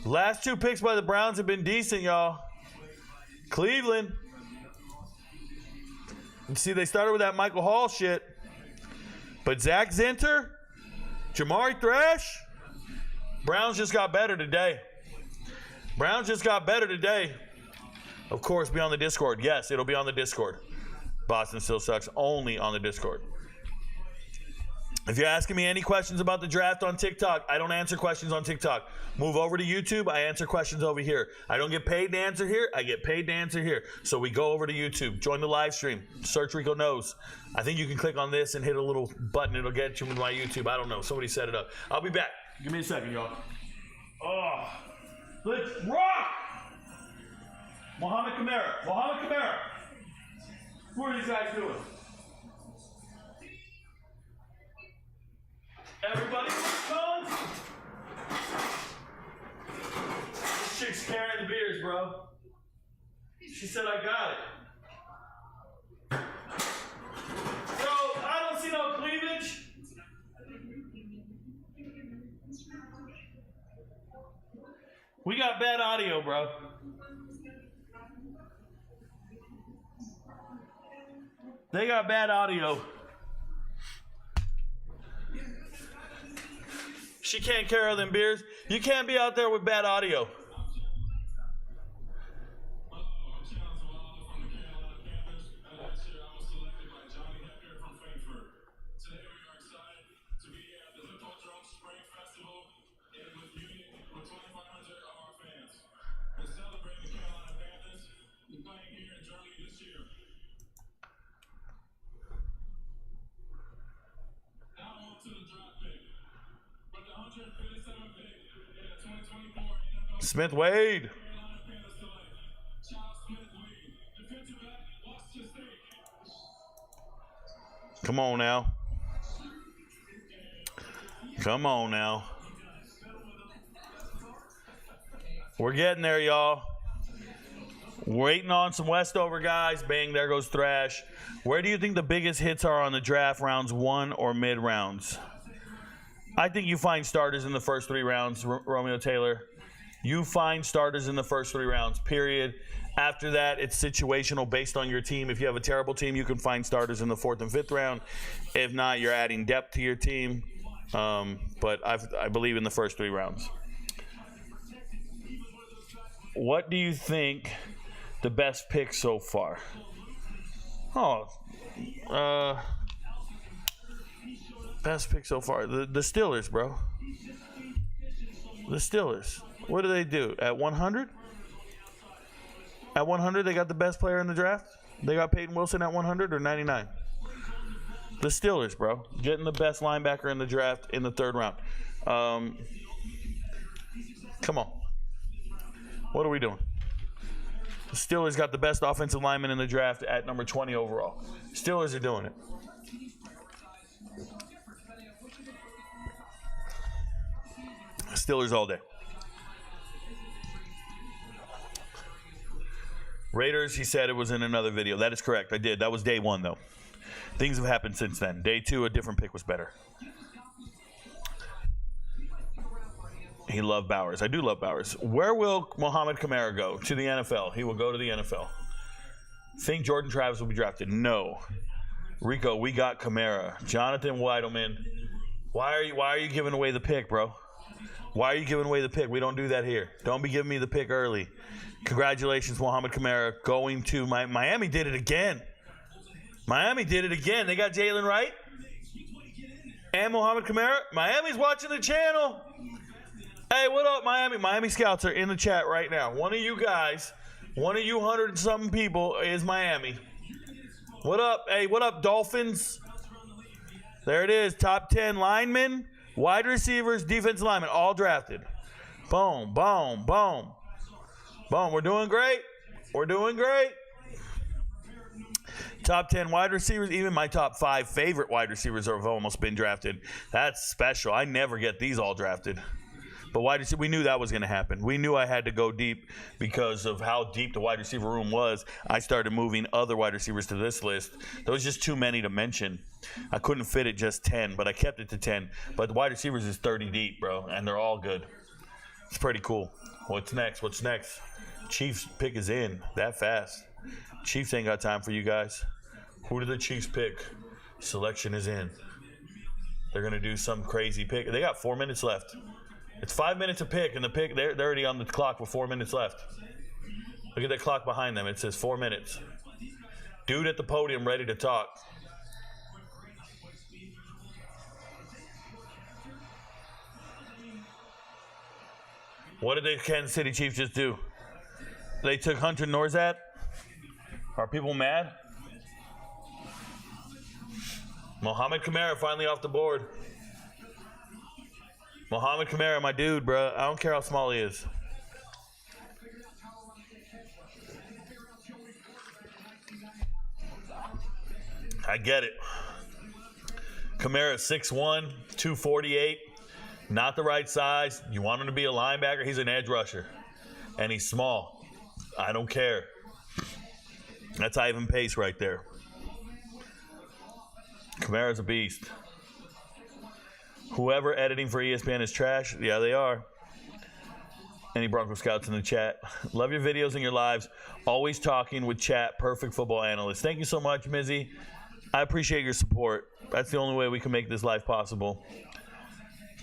Last 2 picks by the Browns have been decent, y'all. Cleveland. You see, they started with that Michael Hall shit. But Zach Zinter, Jamari Thrash, Browns just got better today. Browns just got better today. Of course, be on the Discord. Yes, it'll be on the Discord. Boston Still Sucks, only on the Discord. If you're asking me any questions about the draft on TikTok, I don't answer questions on TikTok. Move over to YouTube, I answer questions over here. I don't get paid to answer here, I get paid to answer here. So we go over to YouTube, join the live stream, search Ricoknows. I think you can click on this and hit a little button, it'll get you to my YouTube. I don't know, somebody set it up. I'll be back. Give me a second, y'all. Oh, let's rock! Mohamed Kamara. What are these guys doing? Everybody respond? This chick's carrying the beers, bro. She said I got it. So, I don't see no cleavage. We got bad audio, bro. They got bad audio. She can't carry them beers. You can't be out there with bad audio. Smith Wade. Come on now. Come on now. We're getting there, y'all. Waiting on some Westover guys. Bang, there goes Thrash. Where do you think the biggest hits are on the draft, rounds 1 or mid rounds? I think you find starters in the first 3 rounds, Romeo Taylor. You find starters in the first 3 rounds, period. After that, it's situational based on your team. If you have a terrible team, you can find starters in the 4th and 5th round. If not, you're adding depth to your team. But I believe in the first 3 rounds. What do you think the best pick so far? Best pick so far. The Steelers, bro. The Steelers. What do they do? At 100? At 100, they got the best player in the draft? They got Peyton Wilson at 100 or 99? The Steelers, bro. Getting the best linebacker in the draft in the 3rd round. Come on. What are we doing? The Steelers got the best offensive lineman in the draft at number 20 overall. Steelers are doing it. Steelers all day. Raiders, he said it was in another video. That is correct. I did. That was day 1, though. Things have happened since then. Day 2, a different pick was better. He loved Bowers. I do love Bowers. Where will Mohamed Kamara go? To the NFL. He will go to the NFL. Think Jordan Travis will be drafted? No. Rico, we got Kamara. Jonathan Weidelman. Why are you giving away the pick, bro? Why are you giving away the pick? We don't do that here. Don't be giving me the pick early. Congratulations, Mohamed Kamara, going to Miami. Did it again. Miami did it again. They got Jalen Wright and Mohamed Kamara. Miami's watching the channel. Hey, what up, Miami? Miami scouts are in the chat right now. One of you guys, one of you 100-something people is Miami. What up? Hey, what up, Dolphins? There it is. Top 10 linemen, wide receivers, defensive linemen, all drafted. Boom, boom, boom. Boom. We're doing great. We're doing great. Top 10 wide receivers. Even my top 5 favorite wide receivers have almost been drafted. That's special. I never get these all drafted. But wide receiver, we knew that was going to happen. We knew I had to go deep because of how deep the wide receiver room was. I started moving other wide receivers to this list. There was just too many to mention. I couldn't fit it just 10, but I kept it to 10. But the wide receivers is 30 deep, bro, and they're all good. It's pretty cool. What's next? What's next? Chiefs pick is in that fast. Chiefs ain't got time for you guys. Who do the Chiefs pick? Selection is in. They're going to do some crazy pick. They got 4 minutes left. It's 5 minutes to pick, and the pick, they're already on the clock with 4 minutes left. Look at that clock behind them. It says 4 minutes. Dude at the podium ready to talk. What did the Kansas City Chiefs just do? They took Hunter Norzat? Are people mad? Mohamed Kamara finally off the board. Mohamed Kamara, my dude, bro. I don't care how small he is. I get it. Kamara 6'1", 248. Not the right size. You want him to be a linebacker? He's an edge rusher. And he's small. I don't care. That's Ivan Pace right there. Kamara's a beast. Whoever editing for ESPN is trash. Yeah, they are. Any Bronco Scouts in the chat. Love your videos and your lives. Always talking with chat. Perfect football analyst. Thank you so much, Mizzy. I appreciate your support. That's the only way we can make this life possible.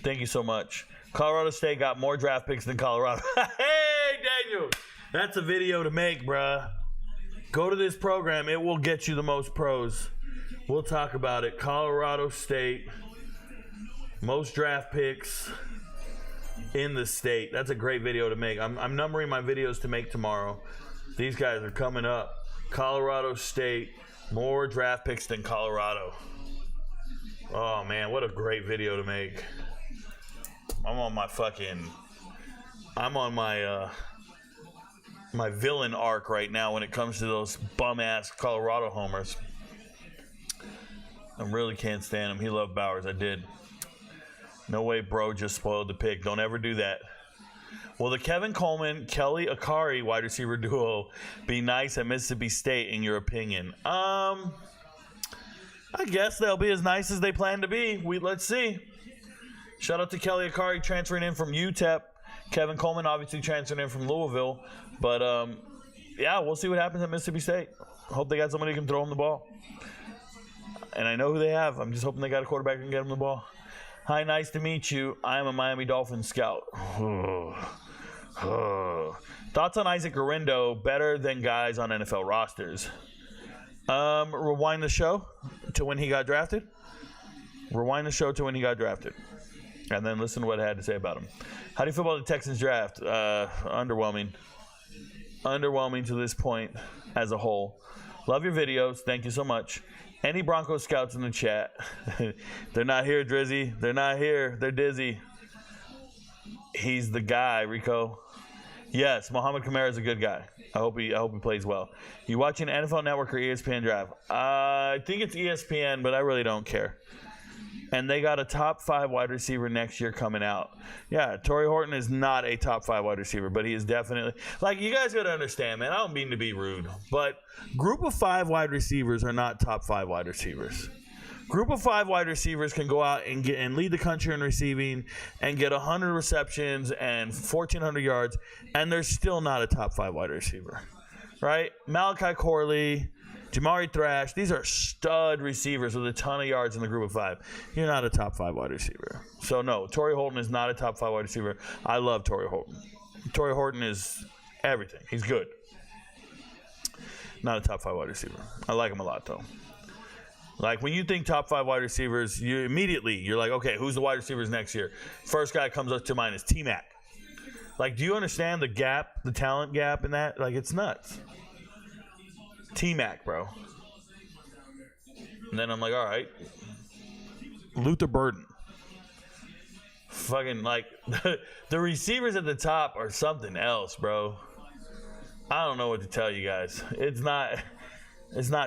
Thank you so much. Colorado State got more draft picks than Colorado. Hey, Daniel. That's a video to make, bruh. Go to this program. It will get you the most pros. We'll talk about it. Colorado State. Most draft picks in the state. That's a great video to make. I'm numbering my videos to make tomorrow. These guys are coming up. Colorado State. More draft picks than Colorado. Oh, man. What a great video to make. I'm on my my villain arc right now when it comes to those bum-ass Colorado homers. I really can't stand him. He loved Bowers. I did. No way, bro. Just spoiled the pick. Don't ever do that. Will the Kevin Coleman, Kelly Akari wide receiver duo be nice at Mississippi State, in your opinion? I guess they'll be as nice as they plan to be. Let's see. Shout out to Kelly Akari transferring in from UTEP. Kevin Coleman obviously transferring in from Louisville. But, yeah, we'll see what happens at Mississippi State. Hope they got somebody who can throw them the ball. And I know who they have. I'm just hoping they got a quarterback who can get them the ball. Hi, nice to meet you. I am a Miami Dolphins scout. Thoughts on Isaac Guerrero, better than guys on NFL rosters? Rewind the show to when he got drafted. Rewind the show to when he got drafted. And then listen to what I had to say about him. How do you feel about the Texans draft? Underwhelming. Underwhelming to this point as a whole. Love your videos. Thank you so much. Any Broncos scouts in the chat? They're not here, Drizzy. They're not here. They're dizzy. He's the guy, Rico. Yes, Mohamed Kamara is a good guy. I hope he plays well. You watching NFL Network or ESPN draft? I think it's ESPN, but I really don't care. And they got a top 5 wide receiver next year coming out. Yeah, Torrey Horton is not a top 5 wide receiver, but he is definitely, like, you guys got to understand, man. I don't mean to be rude, but group of 5 wide receivers are not top 5 wide receivers. Group of 5 wide receivers can go out and lead the country in receiving and get 100 receptions and 1,400 yards, and they're still not a top 5 wide receiver, right? Malachi Corley, Jamari Thrash, these are stud receivers with a ton of yards in the group of 5. You're not a top 5 wide receiver. So, no, Torrey Horton is not a top 5 wide receiver. I love Torrey Horton. Torrey Horton is everything. He's good. Not a top 5 wide receiver. I like him a lot, though. Like, when you think top 5 wide receivers, you're like, okay, who's the wide receivers next year? First guy comes up to mind is T-Mac. Like, do you understand the gap, the talent gap in that? Like, it's nuts. T-Mac, bro. And then I'm like, all right. Luther Burden. Fucking, like, the receivers at the top are something else, bro. I don't know what to tell you guys. It's not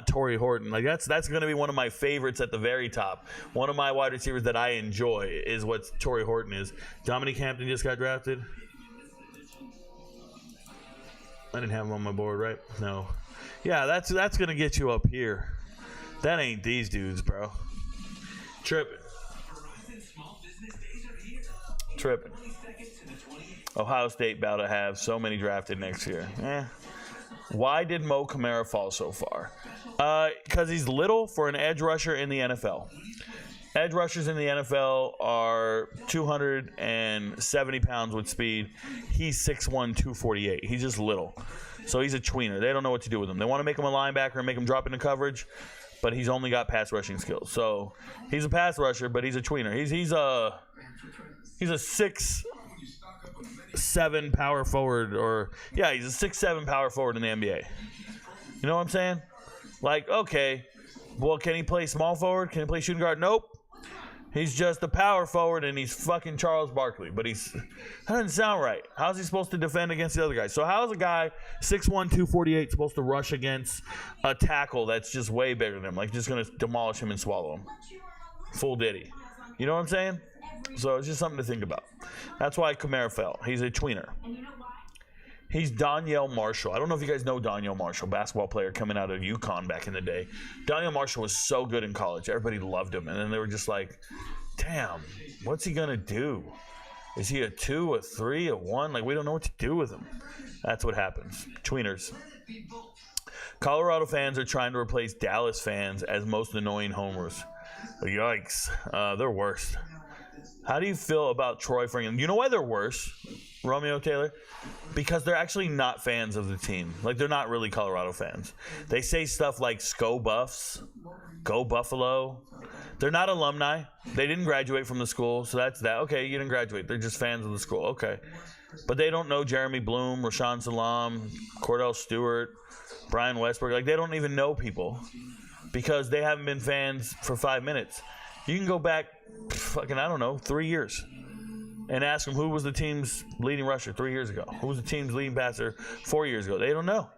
Torrey Horton. Like, that's going to be one of my favorites at the very top. One of my wide receivers that I enjoy is what Torrey Horton is. Dominique Hampton just got drafted. I didn't have him on my board, right? No. Yeah, that's going to get you up here. That ain't these dudes, bro. Tripping. Ohio State about to have so many drafted next year. Why did Mo Kamara fall so far? Because he's little for an edge rusher in the NFL. Edge rushers in the NFL are 270 pounds with speed. He's 6'1", 248. He's just little. So he's a tweener. They don't know what to do with him. They want to make him a linebacker and make him drop into coverage, but he's only got pass rushing skills. So he's a pass rusher, but he's a tweener. He's a 6'7" power forward, he's a 6'7" power forward in the NBA. You know what I'm saying? Like, okay, well, can he play small forward? Can he play shooting guard? Nope. He's just a power forward, and he's fucking Charles Barkley. But that doesn't sound right. How's he supposed to defend against the other guy? So how's a guy 6'1", 248 supposed to rush against a tackle that's just way bigger than him? Like, just going to demolish him and swallow him. Full Diddy. You know what I'm saying? So it's just something to think about. That's why Kamara fell. He's a tweener. He's Donyell Marshall. I don't know if you guys know Donyell Marshall, basketball player coming out of UConn back in the day. Donyell Marshall was so good in college. Everybody loved him. And then they were just like, damn, what's he going to do? Is he a 2, a 3, a 1? Like, we don't know what to do with him. That's what happens. Tweeners. Colorado fans are trying to replace Dallas fans as most annoying homers. Yikes. They're worse. How do you feel about Troy Franklin? You know why they're worse, Romeo Taylor? Because they're actually not fans of the team. Like, they're not really Colorado fans. They say stuff like, "Sco Buffs," "Go Buffalo." They're not alumni. They didn't graduate from the school, so that's that. Okay, you didn't graduate. They're just fans of the school. Okay. But they don't know Jeremy Bloom, Rashaan Salam, Cordell Stewart, Brian Westbrook. Like, they don't even know people because they haven't been fans for 5 minutes. You can go back, 3 years and ask them who was the team's leading rusher 3 years ago. Who was the team's leading passer 4 years ago? They don't know.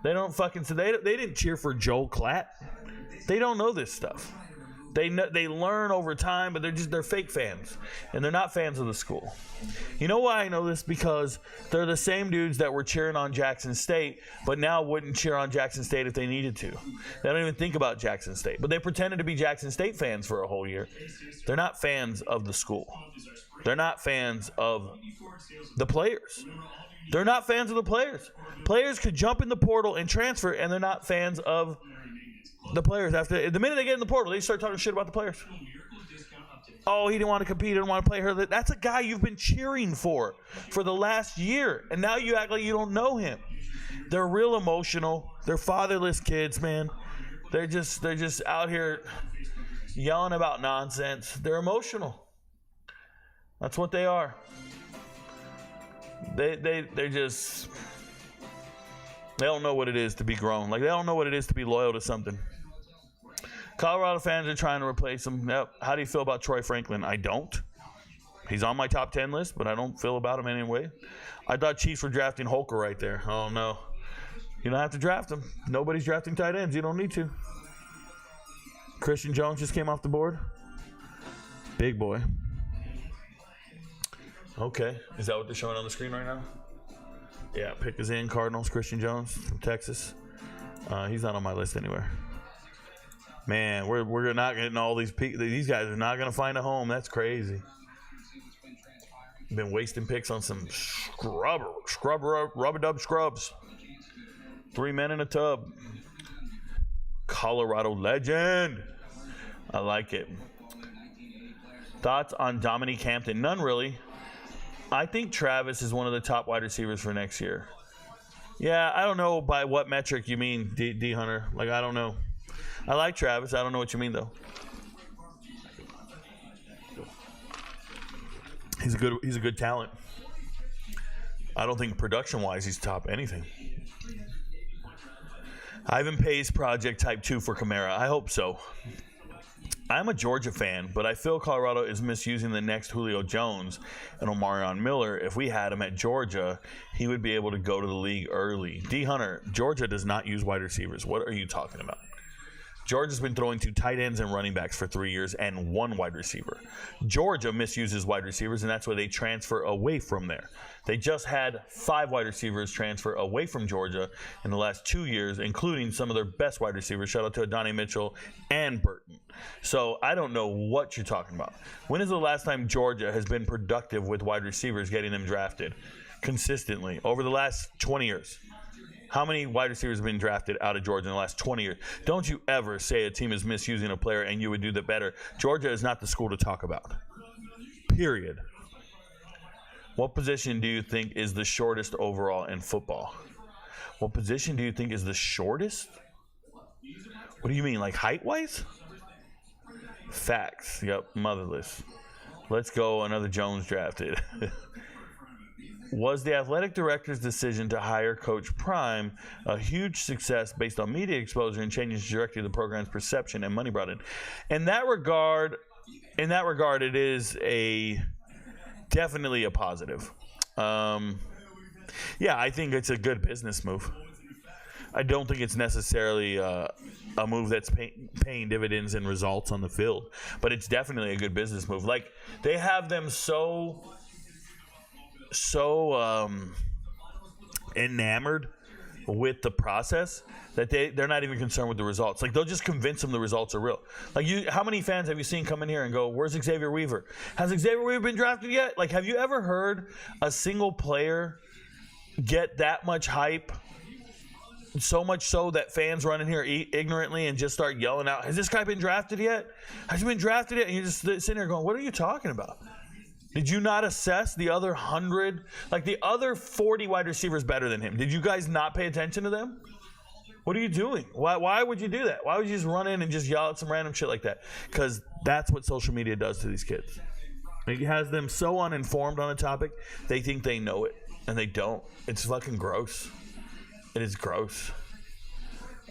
They don't fucking – so they didn't cheer for Joel Klatt. They don't know this stuff. They learn over time, but they're fake fans, and they're not fans of the school. You know why I know this? Because they're the same dudes that were cheering on Jackson State, but now wouldn't cheer on Jackson State if they needed to. They don't even think about Jackson State, but they pretended to be Jackson State fans for a whole year. They're not fans of the school. They're not fans of the players. They're not fans of the players. Players could jump in the portal and transfer, and they're not fans of the players. After the minute they get in the portal, they start talking shit about the players. Oh, he didn't want to compete. He didn't want to play her. That's a guy you've been cheering for the last year, and now you act like you don't know him. They're real emotional. They're fatherless kids, man. They're just out here yelling about nonsense. They're emotional. That's what they are. They don't know what it is to be grown. Like, they don't know what it is to be loyal to something. Colorado fans are trying to replace him. Yep. How do you feel about Troy Franklin? I don't. He's on my top 10 list, but I don't feel about him anyway. I thought Chiefs were drafting Holker right there. Oh, no. You don't have to draft him. Nobody's drafting tight ends. You don't need to. Christian Jones just came off the board. Big boy. Okay. Is that what they're showing on the screen right now? Yeah, pick is in. Cardinals, Christian Jones from Texas. He's not on my list anywhere. Man, we're not getting all these guys are not going to find a home. That's crazy. Been wasting picks on some rub-a-dub scrubs. 3 men in a tub. Colorado legend. I like it. Thoughts on Dominique Hampton? None really. I think Travis is one of the top wide receivers for next year. Yeah, I don't know by what metric you mean, D Hunter. Like, I don't know. I like Travis. I don't know what you mean, though. He's a good talent. I don't think production-wise he's top anything. Ivan Pace Project Type 2 for Kamara. I hope so. I'm a Georgia fan, but I feel Colorado is misusing the next Julio Jones and Omarion Miller. If we had him at Georgia, he would be able to go to the league early. D. Hunter, Georgia does not use wide receivers. What are you talking about? Georgia's been throwing to tight ends and running backs for 3 years and one wide receiver. Georgia misuses wide receivers, and that's why they transfer away from there. They just had 5 wide receivers transfer away from Georgia in the last 2 years, including some of their best wide receivers. Shout out to Adonai Mitchell and Burton. So I don't know what you're talking about. When is the last time Georgia has been productive with wide receivers getting them drafted consistently over the last 20 years? How many wide receivers have been drafted out of Georgia in the last 20 years? Don't you ever say a team is misusing a player and you would do that better. Georgia is not the school to talk about. Period. What position do you think is the shortest overall in football? What position do you think is the shortest? What do you mean, like height-wise? Facts. Yep, motherless. Let's go, another Jones drafted. Was the athletic director's decision to hire Coach Prime a huge success based on media exposure and changing the trajectory of the program's perception and money brought in? In that regard, it is definitely a positive. Yeah, I think it's a good business move. I don't think it's necessarily a move that's paying dividends and results on the field, but it's definitely a good business move. Like, they have them so enamored with the process that they're not even concerned with the results. Like, they'll just convince them the results are real. Like, how many fans have you seen come in here and go, where's Xavier Weaver? Has Xavier Weaver been drafted yet? Like, have you ever heard a single player get that much hype? So much so that fans run in here ignorantly and just start yelling out, has this guy been drafted yet? Has he been drafted yet? And you're just sitting here going, what are you talking about? Did you not assess the other 100? Like, the other 40 wide receivers better than him. Did you guys not pay attention to them? What are you doing? Why would you do that? Why would you just run in and just yell at some random shit like that? Because that's what social media does to these kids. It has them so uninformed on a topic, they think they know it, and they don't. It's fucking gross. It is gross.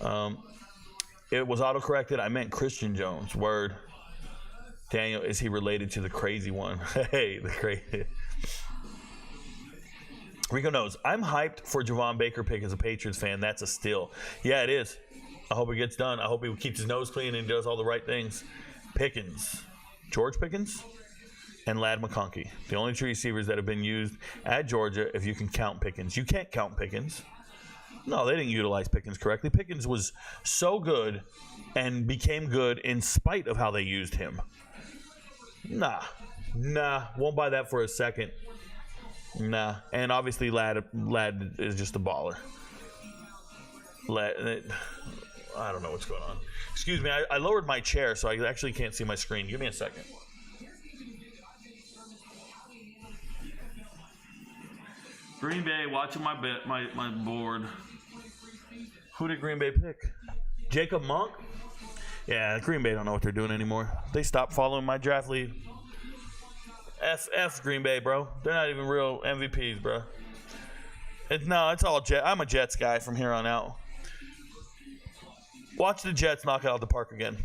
It was autocorrected. I meant Christian Jones. Word. Daniel, is he related to the crazy one? Hey, the crazy. Ricoknows. I'm hyped for Javon Baker pick as a Patriots fan. That's a steal. Yeah, it is. I hope it gets done. I hope he keeps his nose clean and does all the right things. Pickens, George Pickens, and Lad McConkey. The only two receivers that have been used at Georgia, if you can count Pickens. You can't count Pickens. No, they didn't utilize Pickens correctly. Pickens was so good and became good in spite of how they used him. Nah, won't buy that for a second. Nah, and obviously Lad is just a baller. I don't know what's going on. Excuse me, I lowered my chair so I actually can't see my screen. Give me a second. Green Bay, watching my board. Who did Green Bay pick? Jacob Monk? Yeah, Green Bay don't know what they're doing anymore. They stopped following my draft lead. F Green Bay, bro. They're not even real MVPs, bro. It's all Jet. I'm a Jets guy from here on out. Watch the Jets knock it out of the park again.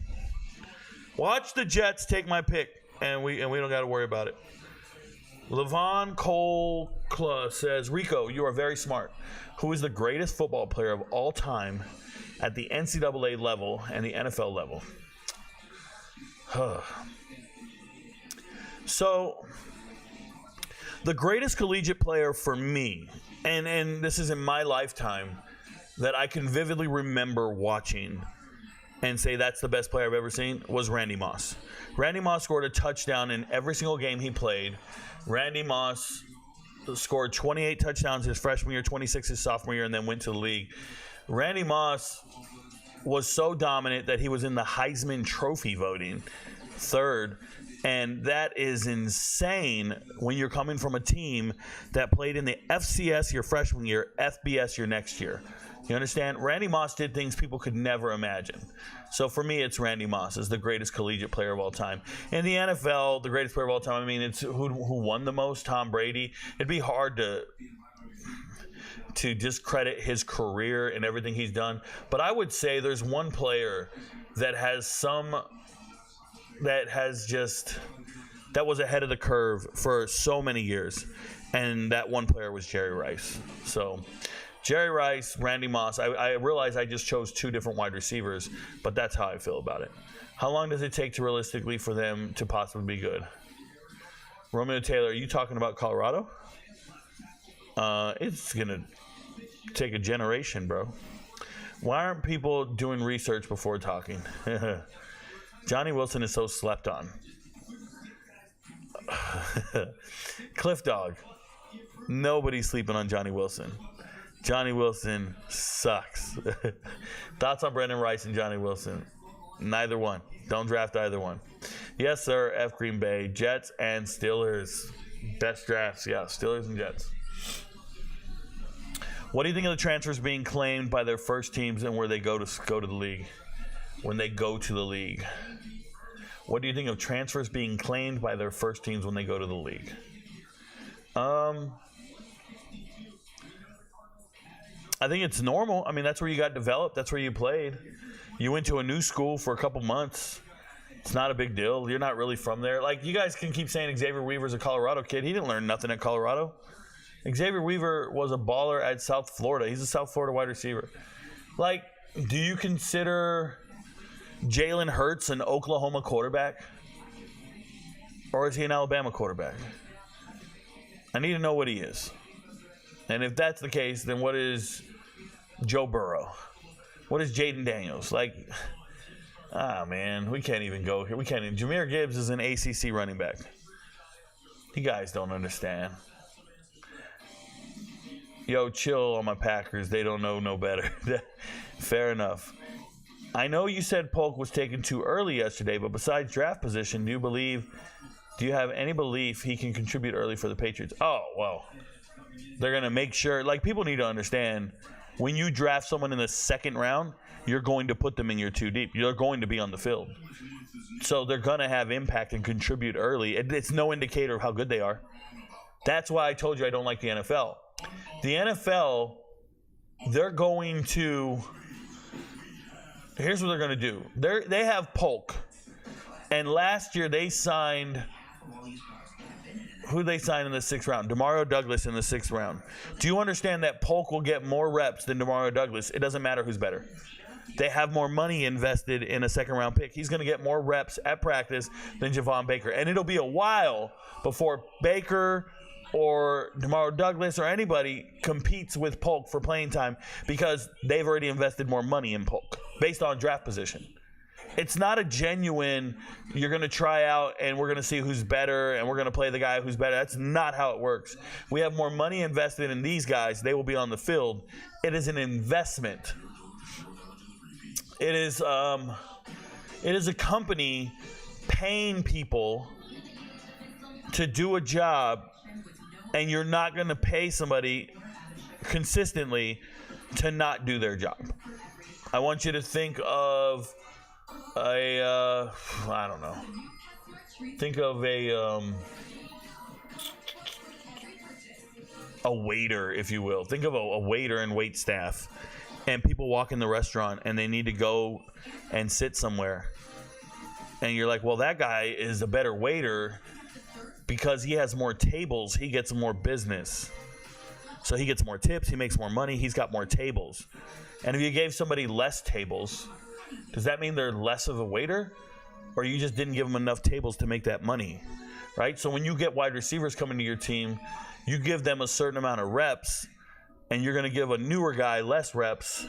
Watch the Jets take my pick, and we don't got to worry about it. Levon Cole says, Rico, you are very smart. Who is the greatest football player of all time at the NCAA level and the NFL level? So, the greatest collegiate player for me, and this is in my lifetime, that I can vividly remember watching and say that's the best player I've ever seen, was Randy Moss. Randy Moss scored a touchdown in every single game he played. Randy Moss scored 28 touchdowns his freshman year, 26 his sophomore year, and then went to the league. Randy Moss was so dominant that he was in the Heisman Trophy voting, third. And that is insane when you're coming from a team that played in the FCS your freshman year, FBS your next year. You understand? Randy Moss did things people could never imagine. So for me, it's Randy Moss is the greatest collegiate player of all time. In the NFL, the greatest player of all time, I mean, it's who won the most, Tom Brady. It'd be hard to discredit his career and everything he's done. But I would say there's one player that was ahead of the curve for so many years, and that one player was Jerry Rice. So Jerry Rice, Randy Moss. I realize I just chose two different wide receivers, but that's how I feel about it. How long does it take to realistically for them to possibly be good? Romeo Taylor, are you talking about Colorado? It's gonna take a generation, bro. Why aren't people doing research before talking? Johnny Wilson is so slept on. Cliff Dog. Nobody's sleeping on Johnny Wilson. Johnny Wilson sucks. Thoughts on Brendan Rice and Johnny Wilson? Neither one. Don't draft either one. Yes, sir. F Green Bay. Jets and Steelers. Best drafts. Yeah, Steelers and Jets. What do you think of the transfers being claimed by their first teams and where they go to the league? When they go to the league. What do you think of transfers being claimed by their first teams when they go to the league? I think it's normal. I mean, that's where you got developed. That's where you played. You went to a new school for a couple months. It's not a big deal. You're not really from there. Like, you guys can keep saying Xavier Weaver's a Colorado kid. He didn't learn nothing at Colorado. Xavier Weaver was a baller at South Florida. He's a South Florida wide receiver. Like, do you consider Jalen Hurts an Oklahoma quarterback? Or is he an Alabama quarterback? I need to know what he is. And if that's the case, then what is Joe Burrow? What is Jaden Daniels? Like, man, we can't even go here. We can't even. Jahmyr Gibbs is an ACC running back. You guys don't understand. Yo, chill on my Packers. They don't know no better. Fair enough. I know you said Polk was taken too early yesterday, but besides draft position, do you have any belief he can contribute early for the Patriots? Oh, well, they're going to make sure. Like, people need to understand, when you draft someone in the second round, you're going to put them in your two deep. You're going to be on the field. So they're going to have impact and contribute early. It's no indicator of how good they are. That's why I told you I don't like the NFL. The NFL, they're going to – here's what they're going to do. They have Polk. And last year they signed – who did they sign in the 6th round? Demario Douglas in the 6th round. Do you understand that Polk will get more reps than Demario Douglas? It doesn't matter who's better. they have more money invested in a second-round pick. He's going to get more reps at practice than Javon Baker. And it'll be a while before Baker or Demario Douglas or anybody competes with Polk for playing time because they've already invested more money in Polk based on draft position. It's not a genuine, you're going to try out and we're going to see who's better and we're going to play the guy who's better. That's not how it works. We have more money invested in these guys. They will be on the field. It is an investment. It is a company paying people to do a job, and you're not going to pay somebody consistently to not do their job. I want you to think of a waiter, if you will. Think of a waiter and wait staff, and people walk in the restaurant and they need to go and sit somewhere, and you're like, well, that guy is a better waiter because he has more tables. He gets more business, so he gets more tips. He makes more money. He's got more tables. And if you gave somebody less tables, does that mean they're less of a waiter, or you just didn't give them enough tables to make that money, right? So when you get wide receivers coming to your team, you give them a certain amount of reps, and you're going to give a newer guy less reps,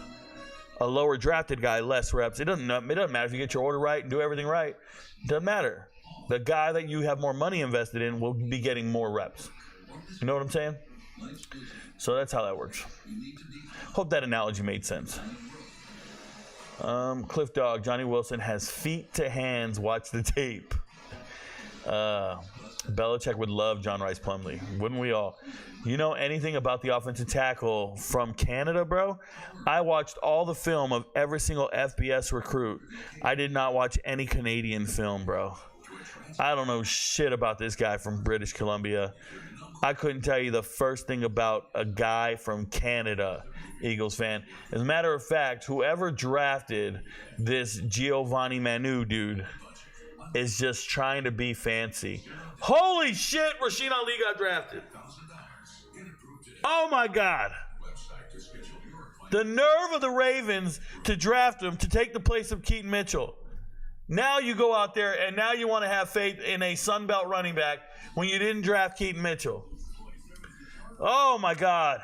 a lower drafted guy less reps. It doesn't matter if you get your order right and do everything right. It doesn't matter. The guy that you have more money invested in will be getting more reps. You know what I'm saying? So that's how that works. Hope that analogy made sense. Cliff Dog, Johnny Wilson has feet to hands. Watch the tape. Belichick would love John Rice Plumlee. Wouldn't we all? You know anything about the offensive tackle from Canada, bro? I watched all the film of every single FBS recruit. I did not watch any Canadian film, bro. I don't know shit about this guy from British Columbia. I couldn't tell you the first thing about a guy from Canada, Eagles fan. As a matter of fact, whoever drafted this Giovanni Manu dude is just trying to be fancy. Holy shit, Rasheen Ali got drafted. Oh my God. The nerve of the Ravens to draft him to take the place of Keaton Mitchell. Now you go out there and now you want to have faith in a Sun Belt running back when you didn't draft Keaton Mitchell. Oh my God.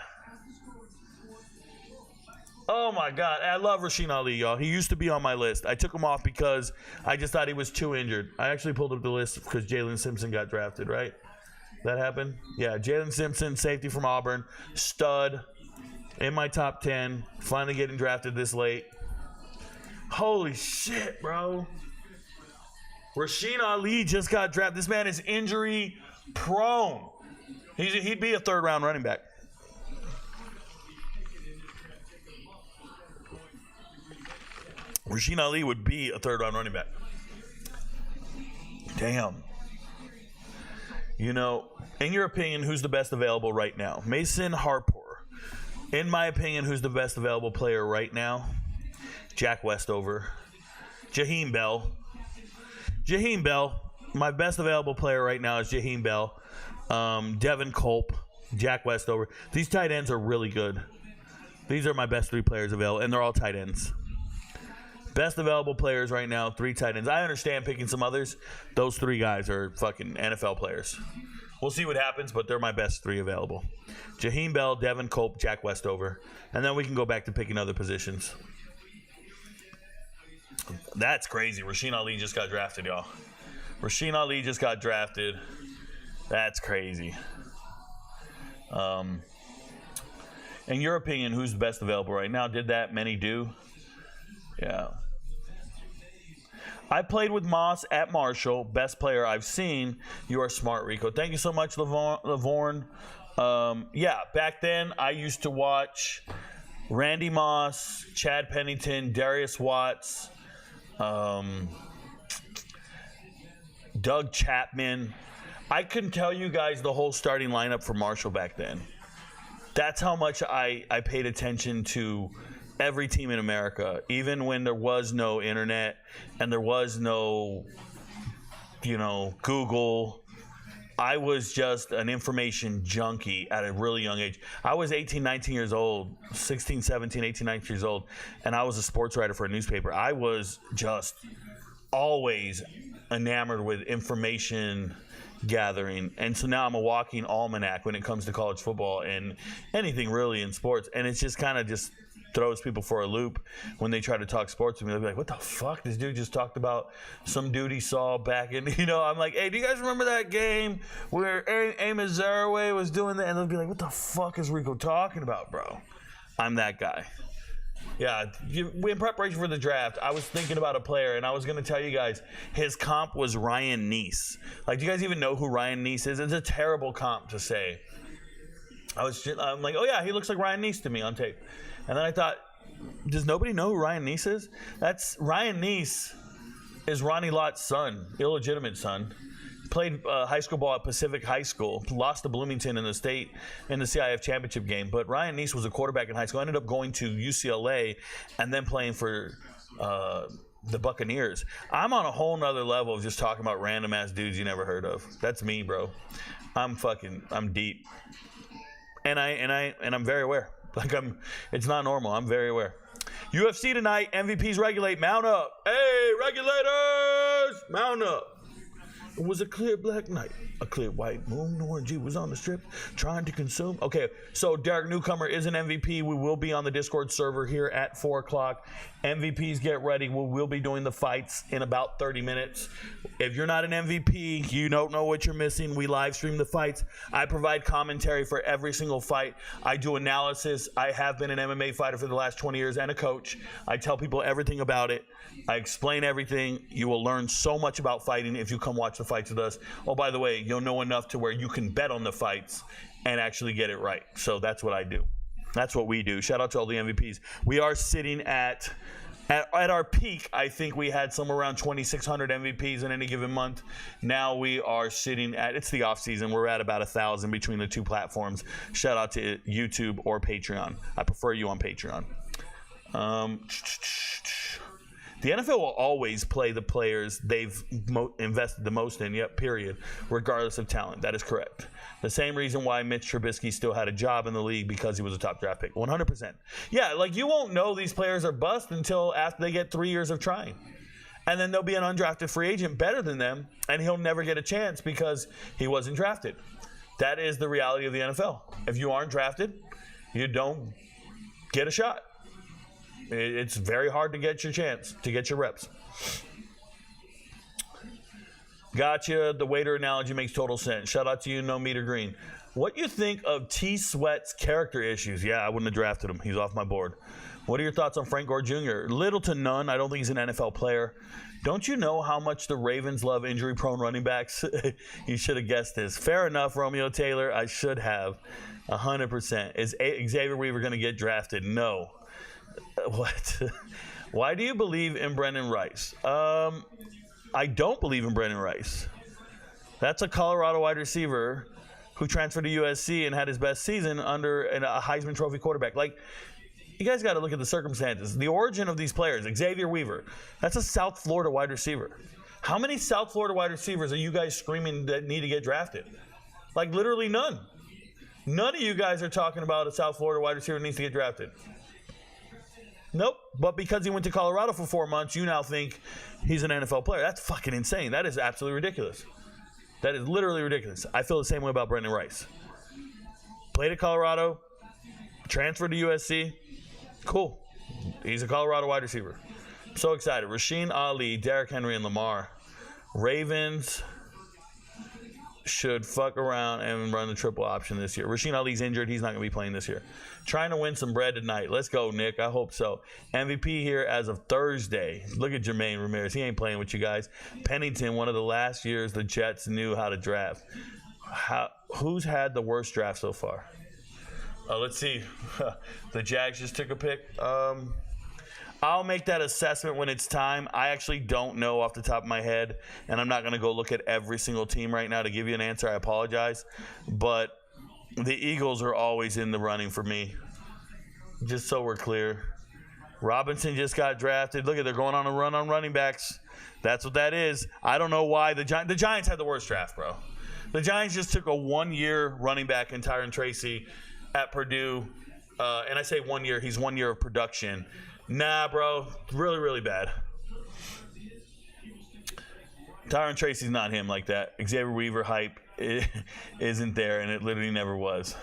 Oh my God. I love Rasheen Ali, y'all. He used to be on my list. I took him off because I just thought he was too injured. I actually pulled up the list because Jalen Simpson got drafted, right? That happened? Yeah, Jalen Simpson, safety from Auburn, stud, in my top 10, finally getting drafted this late. Holy shit, bro. Rasheen Ali just got drafted. This man is injury prone. He'd be a third-round running back. Rasheen Ali would be a third-round running back. Damn. You know, in your opinion, who's the best available right now? Mason Harper. In my opinion, who's the best available player right now? Jack Westover. Jaheim Bell. Jaheim Bell. My best available player right now is Jaheim Bell. Devin Culp. Jack Westover. These tight ends are really good. These are my best three players available, and they're all tight ends. Best available players right now, 3 tight ends. I understand picking some others. Those 3 guys are fucking NFL players. We'll see what happens, but they're my best 3 available. Jaheim Bell, Devin Culp, Jack Westover. And then we can go back to picking other positions. That's crazy. Rasheen Ali just got drafted, y'all. Rasheen Ali just got drafted. That's crazy. In your opinion, who's the best available right now? Did that many do? Yeah. I played with Moss at Marshall. Best player I've seen. You are smart, Rico. Thank you so much, Lavorne. Yeah, back then I used to watch Randy Moss, Chad Pennington, Darius Watts, Doug Chapman. I couldn't tell you guys the whole starting lineup for Marshall back then. That's how much I paid attention to every team in America, even when there was no internet and there was no, Google. I was just an information junkie at a really young age. I was 18, 19 years old, 16, 17, 18, 19 years old, and I was a sports writer for a newspaper. I was just always enamored with information gathering. And so now I'm a walking almanac when it comes to college football and anything really in sports. And it's just kind of just throws people for a loop when they try to talk sports with me. They'll be like, what the fuck? This dude just talked about some dude he saw back in, I'm like, hey, do you guys remember that game where Amos Zaraway was doing that? And they'll be like, what the fuck is Rico talking about, bro? I'm that guy. Yeah, in preparation for the draft, I was thinking about a player, and I was going to tell you guys, his comp was Ryan Neese. Like, do you guys even know who Ryan Neese is? It's a terrible comp to say. I'm like, oh yeah, he looks like Ryan Neese to me on tape. And then I thought, does nobody know who Ryan Neese is? Ryan Neese is Ronnie Lott's son, illegitimate son. Played high school ball at Pacific High School. Lost to Bloomington in the CIF championship game. But Ryan Neese was a quarterback in high school. Ended up going to UCLA and then playing for the Buccaneers. I'm on a whole nother level of just talking about random ass dudes you never heard of. That's me, bro. I'm deep. And I'm very aware. It's not normal. I'm very aware. UFC tonight. MVPs regulate. Mount up. Hey, regulators! Mount up. It was a clear black night. A clear white moon. Orangey was on the strip trying to consume. Okay, so Derek Newcomer is an MVP. We will be on the Discord server here at 4 o'clock. MVPs, get ready. We will be doing the fights in about 30 minutes. If you're not an MVP, you don't know what you're missing. We live stream the fights. I provide commentary for every single fight. I do analysis. I have been an MMA fighter for the last 20 years and a coach. I tell people everything about it. I explain everything. You will learn so much about fighting if you come watch the fights with us. Oh, by the way, you'll know enough to where you can bet on the fights and actually get it right. So that's what I do. That's what we do. Shout out to all the MVPs. We are sitting at our peak. I think we had somewhere around 2,600 MVPs in any given month. Now we are sitting at, it's the off season. We're at about 1,000 between the two platforms. Shout out to YouTube or Patreon. I prefer you on Patreon. The NFL will always play the players they've invested the most in, period, regardless of talent. That is correct. The same reason why Mitch Trubisky still had a job in the league, because he was a top draft pick. 100%. Yeah, like you won't know these players are bust until after they get 3 years of trying. And then there'll be an undrafted free agent better than them, and he'll never get a chance because he wasn't drafted. That is the reality of the NFL. If you aren't drafted, you don't get a shot. It's very hard to get your chance, to get your reps. Gotcha. The waiter analogy makes total sense. Shout out to you, No Meter Green. What do you think of T. Sweat's character issues? Yeah, I wouldn't have drafted him. He's off my board. What are your thoughts on Frank Gore Jr.? Little to none. I don't think he's an NFL player. Don't you know how much the Ravens love injury-prone running backs? You should have guessed this. Fair enough, Romeo Taylor. I should have. 100%. Is Xavier Weaver going to get drafted? No. What? Why do you believe in Brendan Rice? I don't believe in Brendan Rice. That's a Colorado wide receiver who transferred to USC and had his best season under a Heisman Trophy quarterback. Like, you guys got to look at the circumstances. The origin of these players, Xavier Weaver, that's a South Florida wide receiver. How many South Florida wide receivers are you guys screaming that need to get drafted? Like, literally none. None of you guys are talking about a South Florida wide receiver that needs to get drafted. Nope. But because he went to Colorado for 4 months, you now think he's an NFL player. That's fucking insane. That is absolutely ridiculous. That is literally ridiculous. I feel the same way about Brendan Rice. Played at Colorado, transferred to USC. Cool. He's a Colorado wide receiver. I'm so excited. Rasheen Ali, Derrick Henry, and Lamar. Ravens should fuck around and run the triple option this year. Rasheen Ali's injured. He's not going to be playing this year. Trying to win some bread tonight. Let's go, Nick. I hope so. MVP here as of Thursday. Look at Jermaine Ramirez. He ain't playing with you guys. Pennington, one of the last years the Jets knew how to draft. Who's had the worst draft so far? Let's see. The Jags just took a pick. I'll make that assessment when it's time. I actually don't know off the top of my head, and I'm not going to go look at every single team right now to give you an answer. I apologize. But the Eagles are always in the running for me, just so we're clear. Robinson just got drafted. Look at, they're going on a run on running backs. That's what that is. I don't know why. The Giants had the worst draft, bro. The Giants just took a 1-year running back in Tyron Tracy at Purdue. And I say 1 year, he's 1 year of production. Nah, bro. Really, really bad. Tyron Tracy's not him like that. Xavier Weaver hype isn't there, and it literally never was.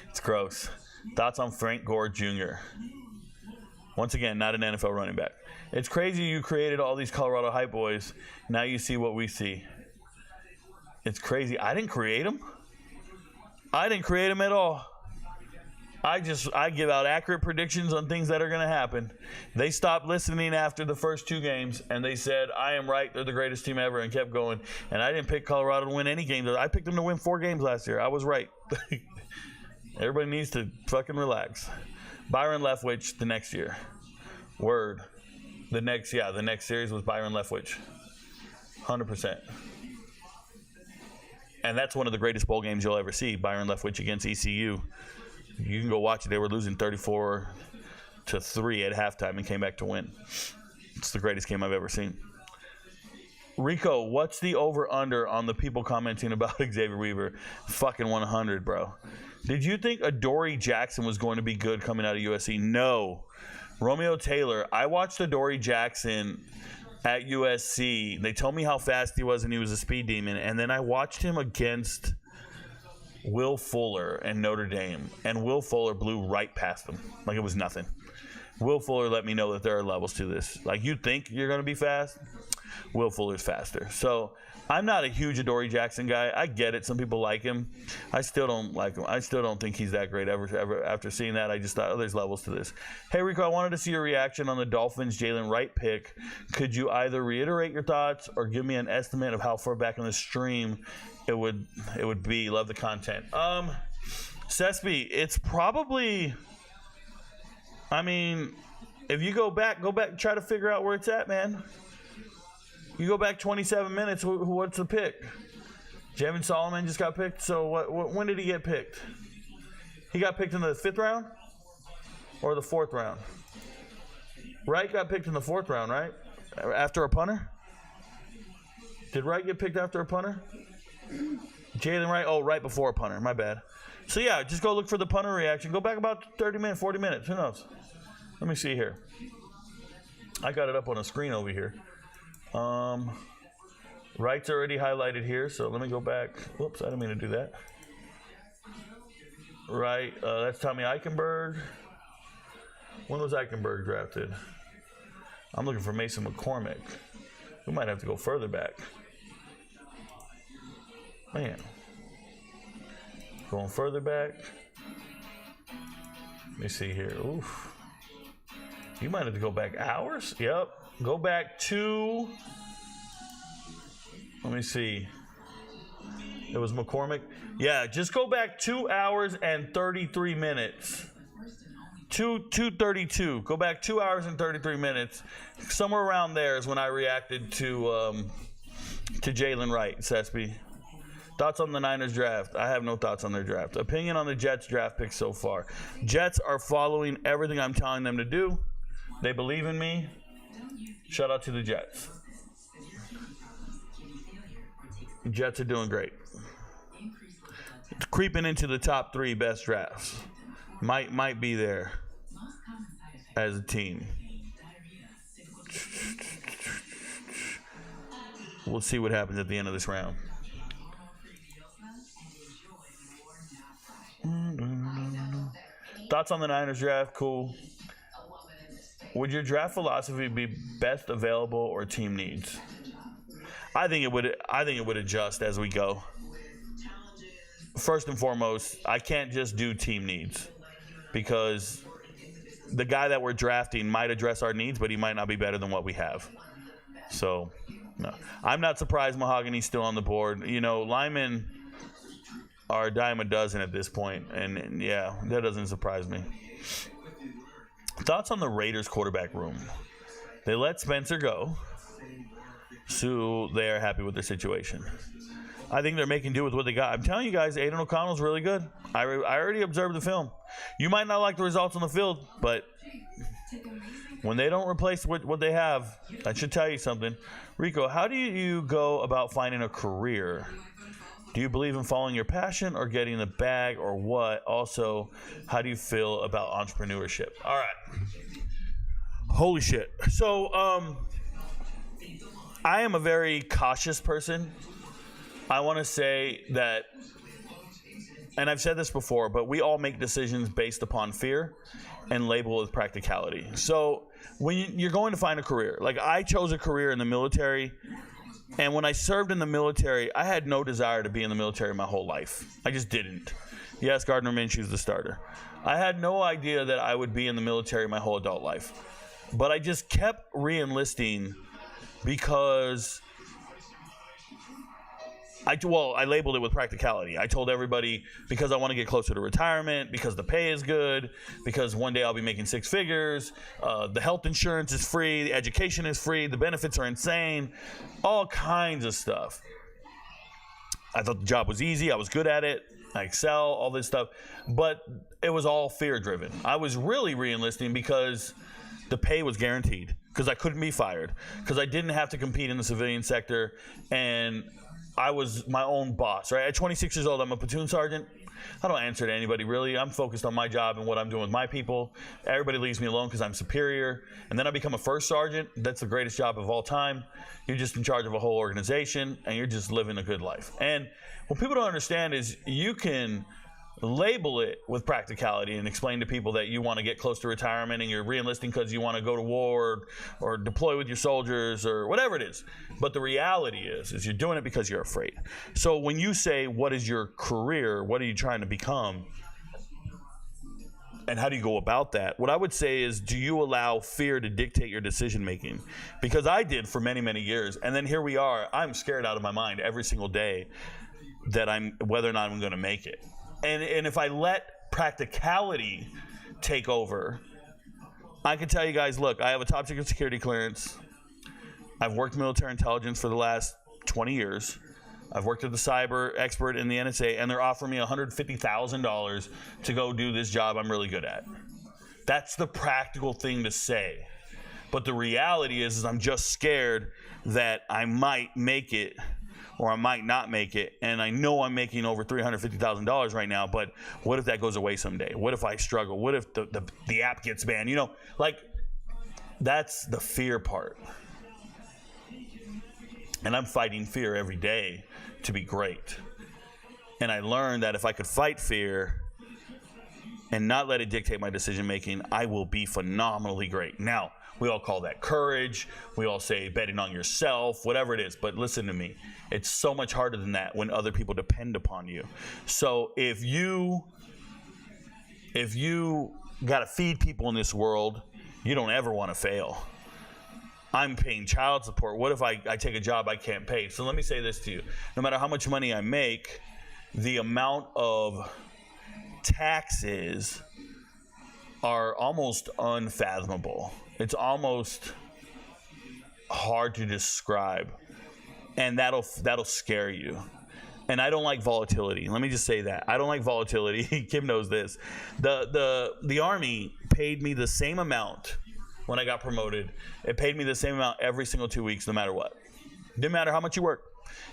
It's gross. Thoughts on Frank Gore Jr.? Once again, not an NFL running back. It's crazy you created all these Colorado hype boys. Now you see what we see. It's crazy. I didn't create them. I didn't create them at all. I give out accurate predictions on things that are going to happen. They stopped listening after the first 2 games, and they said, I am right, they're the greatest team ever, and kept going. And I didn't pick Colorado to win any games. I picked them to win 4 games last year. I was right. Everybody needs to fucking relax. Byron Leftwich the next year. Word. The next series was Byron Leftwich. 100%. And that's one of the greatest bowl games you'll ever see, Byron Leftwich against ECU. You can go watch it. They were losing 34-3 at halftime and came back to win. It's the greatest game I've ever seen. Rico, what's the over-under on the people commenting about Xavier Weaver? Fucking 100, bro. Did you think Adoree Jackson was going to be good coming out of USC? No. Romeo Taylor. I watched Adoree Jackson at USC. They told me how fast he was, and he was a speed demon. And then I watched him against Will Fuller and Notre Dame, and Will Fuller blew right past him like it was nothing. Will Fuller let me know that there are levels to this. Like, you think you're going to be fast? Will Fuller's faster. So I'm not a huge Adoree Jackson guy. I get it. Some people like him. I still don't like him. I still don't think he's that great ever. After seeing that, I just thought, there's levels to this. Hey, Rico, I wanted to see your reaction on the Dolphins Jalen Wright pick. Could you either reiterate your thoughts or give me an estimate of how far back in the stream it would be? Love the content. Cespi, it's probably, I mean, if you go back, try to figure out where it's at, man. You go back 27 minutes, what's the pick? Javin Solomon just got picked, so when did he get picked? He got picked in the 5th round or the 4th round? Wright got picked in the 4th round, right? After a punter? Did Wright get picked after a punter? Jalen Wright, right before a punter, my bad. So yeah, just go look for the punter reaction. Go back about 30 minutes, 40 minutes, who knows? Let me see here. I got it up on a screen over here. Wright's already highlighted here, so let me go back. Whoops, I didn't mean to do that. Right, that's Tommy Eichenberg. When was Eichenberg drafted? I'm looking for Mason McCormick. We might have to go further back. Man. Going further back. Let me see here. Oof. You might have to go back hours. Yep. Go back to, let me see. It was McCormick. Yeah, just go back 2 hours and 33 minutes. 2:32. Go back 2 hours and 33 minutes. Somewhere around there is when I reacted to Jalen Wright, Cespi. Thoughts on the Niners draft? I have no thoughts on their draft. Opinion on the Jets draft picks so far. Jets are following everything I'm telling them to do. They believe in me. Shout out to the Jets. Jets are doing great. It's creeping into the top 3 best drafts. Might be there as a team. We'll see what happens at the end of this round. Thoughts on the Niners draft? Cool. Would your draft philosophy be best available or team needs? I think it would adjust as we go. First and foremost, I can't just do team needs because the guy that we're drafting might address our needs, but he might not be better than what we have. So, no. I'm not surprised Mahogany's still on the board. You know, linemen are a dime a dozen at this point, and yeah, that doesn't surprise me. Thoughts on the Raiders quarterback room? They let Spencer go, so they are happy with their situation. I think they're making do with what they got. I'm telling you guys, Aiden O'Connell's really good. I already observed the film. You might not like the results on the field, but when they don't replace what they have, that should tell you something. Rico, how do you go about finding a career Do you believe in following your passion or getting the bag or what? Also, how do you feel about entrepreneurship? All right. Holy shit. So, I am a very cautious person. I want to say that, and I've said this before, but we all make decisions based upon fear and label with practicality. So when you're going to find a career, like I chose a career in the military, and when I served in the military, I had no desire to be in the military my whole life. I just didn't. Yes, Gardner Minshew's the starter. I had no idea that I would be in the military my whole adult life. But I just kept re-enlisting because I labeled it with practicality. I told everybody because I want to get closer to retirement, because the pay is good, because one day I'll be making six figures, the health insurance is free, the education is free, the benefits are insane, all kinds of stuff. I thought the job was easy, I was good at it, I excel, all this stuff, but it was all fear-driven. I was really re-enlisting because the pay was guaranteed, because I couldn't be fired, because I didn't have to compete in the civilian sector, and I was my own boss, right? At 26 years old, I'm a platoon sergeant. I don't answer to anybody, really. I'm focused on my job and what I'm doing with my people. Everybody leaves me alone because I'm superior. And then I become a first sergeant. That's the greatest job of all time. You're just in charge of a whole organization, and you're just living a good life. And what people don't understand is you can label it with practicality and explain to people that you want to get close to retirement and you're re-enlisting because you want to go to war or deploy with your soldiers or whatever it is. But the reality is you're doing it because you're afraid. So when you say, what is your career? What are you trying to become? And how do you go about that? What I would say is, do you allow fear to dictate your decision making? Because I did for many, many years. And then here we are. I'm scared out of my mind every single day that whether or not I'm going to make it. And if I let practicality take over, I can tell you guys, look, I have a top secret security clearance. I've worked military intelligence for the last 20 years. I've worked as a cyber expert in the NSA, and they're offering me $150,000 to go do this job I'm really good at. That's the practical thing to say. But the reality is I'm just scared that I might make it or I might not make it, and I know I'm making over $350,000 right now, but what if that goes away someday? What if I struggle? What if the app gets banned? You know, like, that's the fear part. And I'm fighting fear every day to be great. And I learned that if I could fight fear and not let it dictate my decision making, I will be phenomenally great. Now, we all call that courage. We all say betting on yourself, whatever it is. But listen to me. It's so much harder than that when other people depend upon you. So if you got to feed people in this world, you don't ever want to fail. I'm paying child support. What if I take a job I can't pay? So let me say this to you. No matter how much money I make, the amount of taxes are almost unfathomable. It's almost hard to describe, and that'll scare you. And I don't like volatility. Let me just say that. I don't like volatility. Kim knows this. The Army paid me the same amount when I got promoted. It paid me the same amount every single 2 weeks, no matter what. Didn't matter how much you work.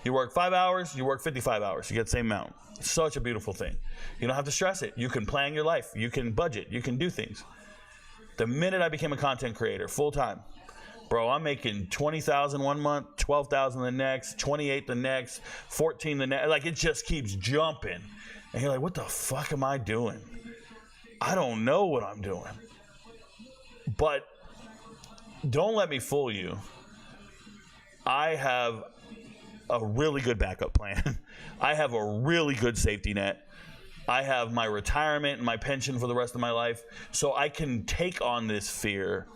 You work 5 hours, you work 55 hours. You get the same amount. It's such a beautiful thing. You don't have to stress it. You can plan your life. You can budget. You can do things. The minute I became a content creator, full-time, bro, I'm making $20,000 one month, $12,000 the next, $28,000 the next, $14,000 the next. Like, it just keeps jumping. And you're like, what the fuck am I doing? I don't know what I'm doing. But don't let me fool you. I have a really good backup plan. I have a really good safety net. I have my retirement and my pension for the rest of my life. So I can take on this fear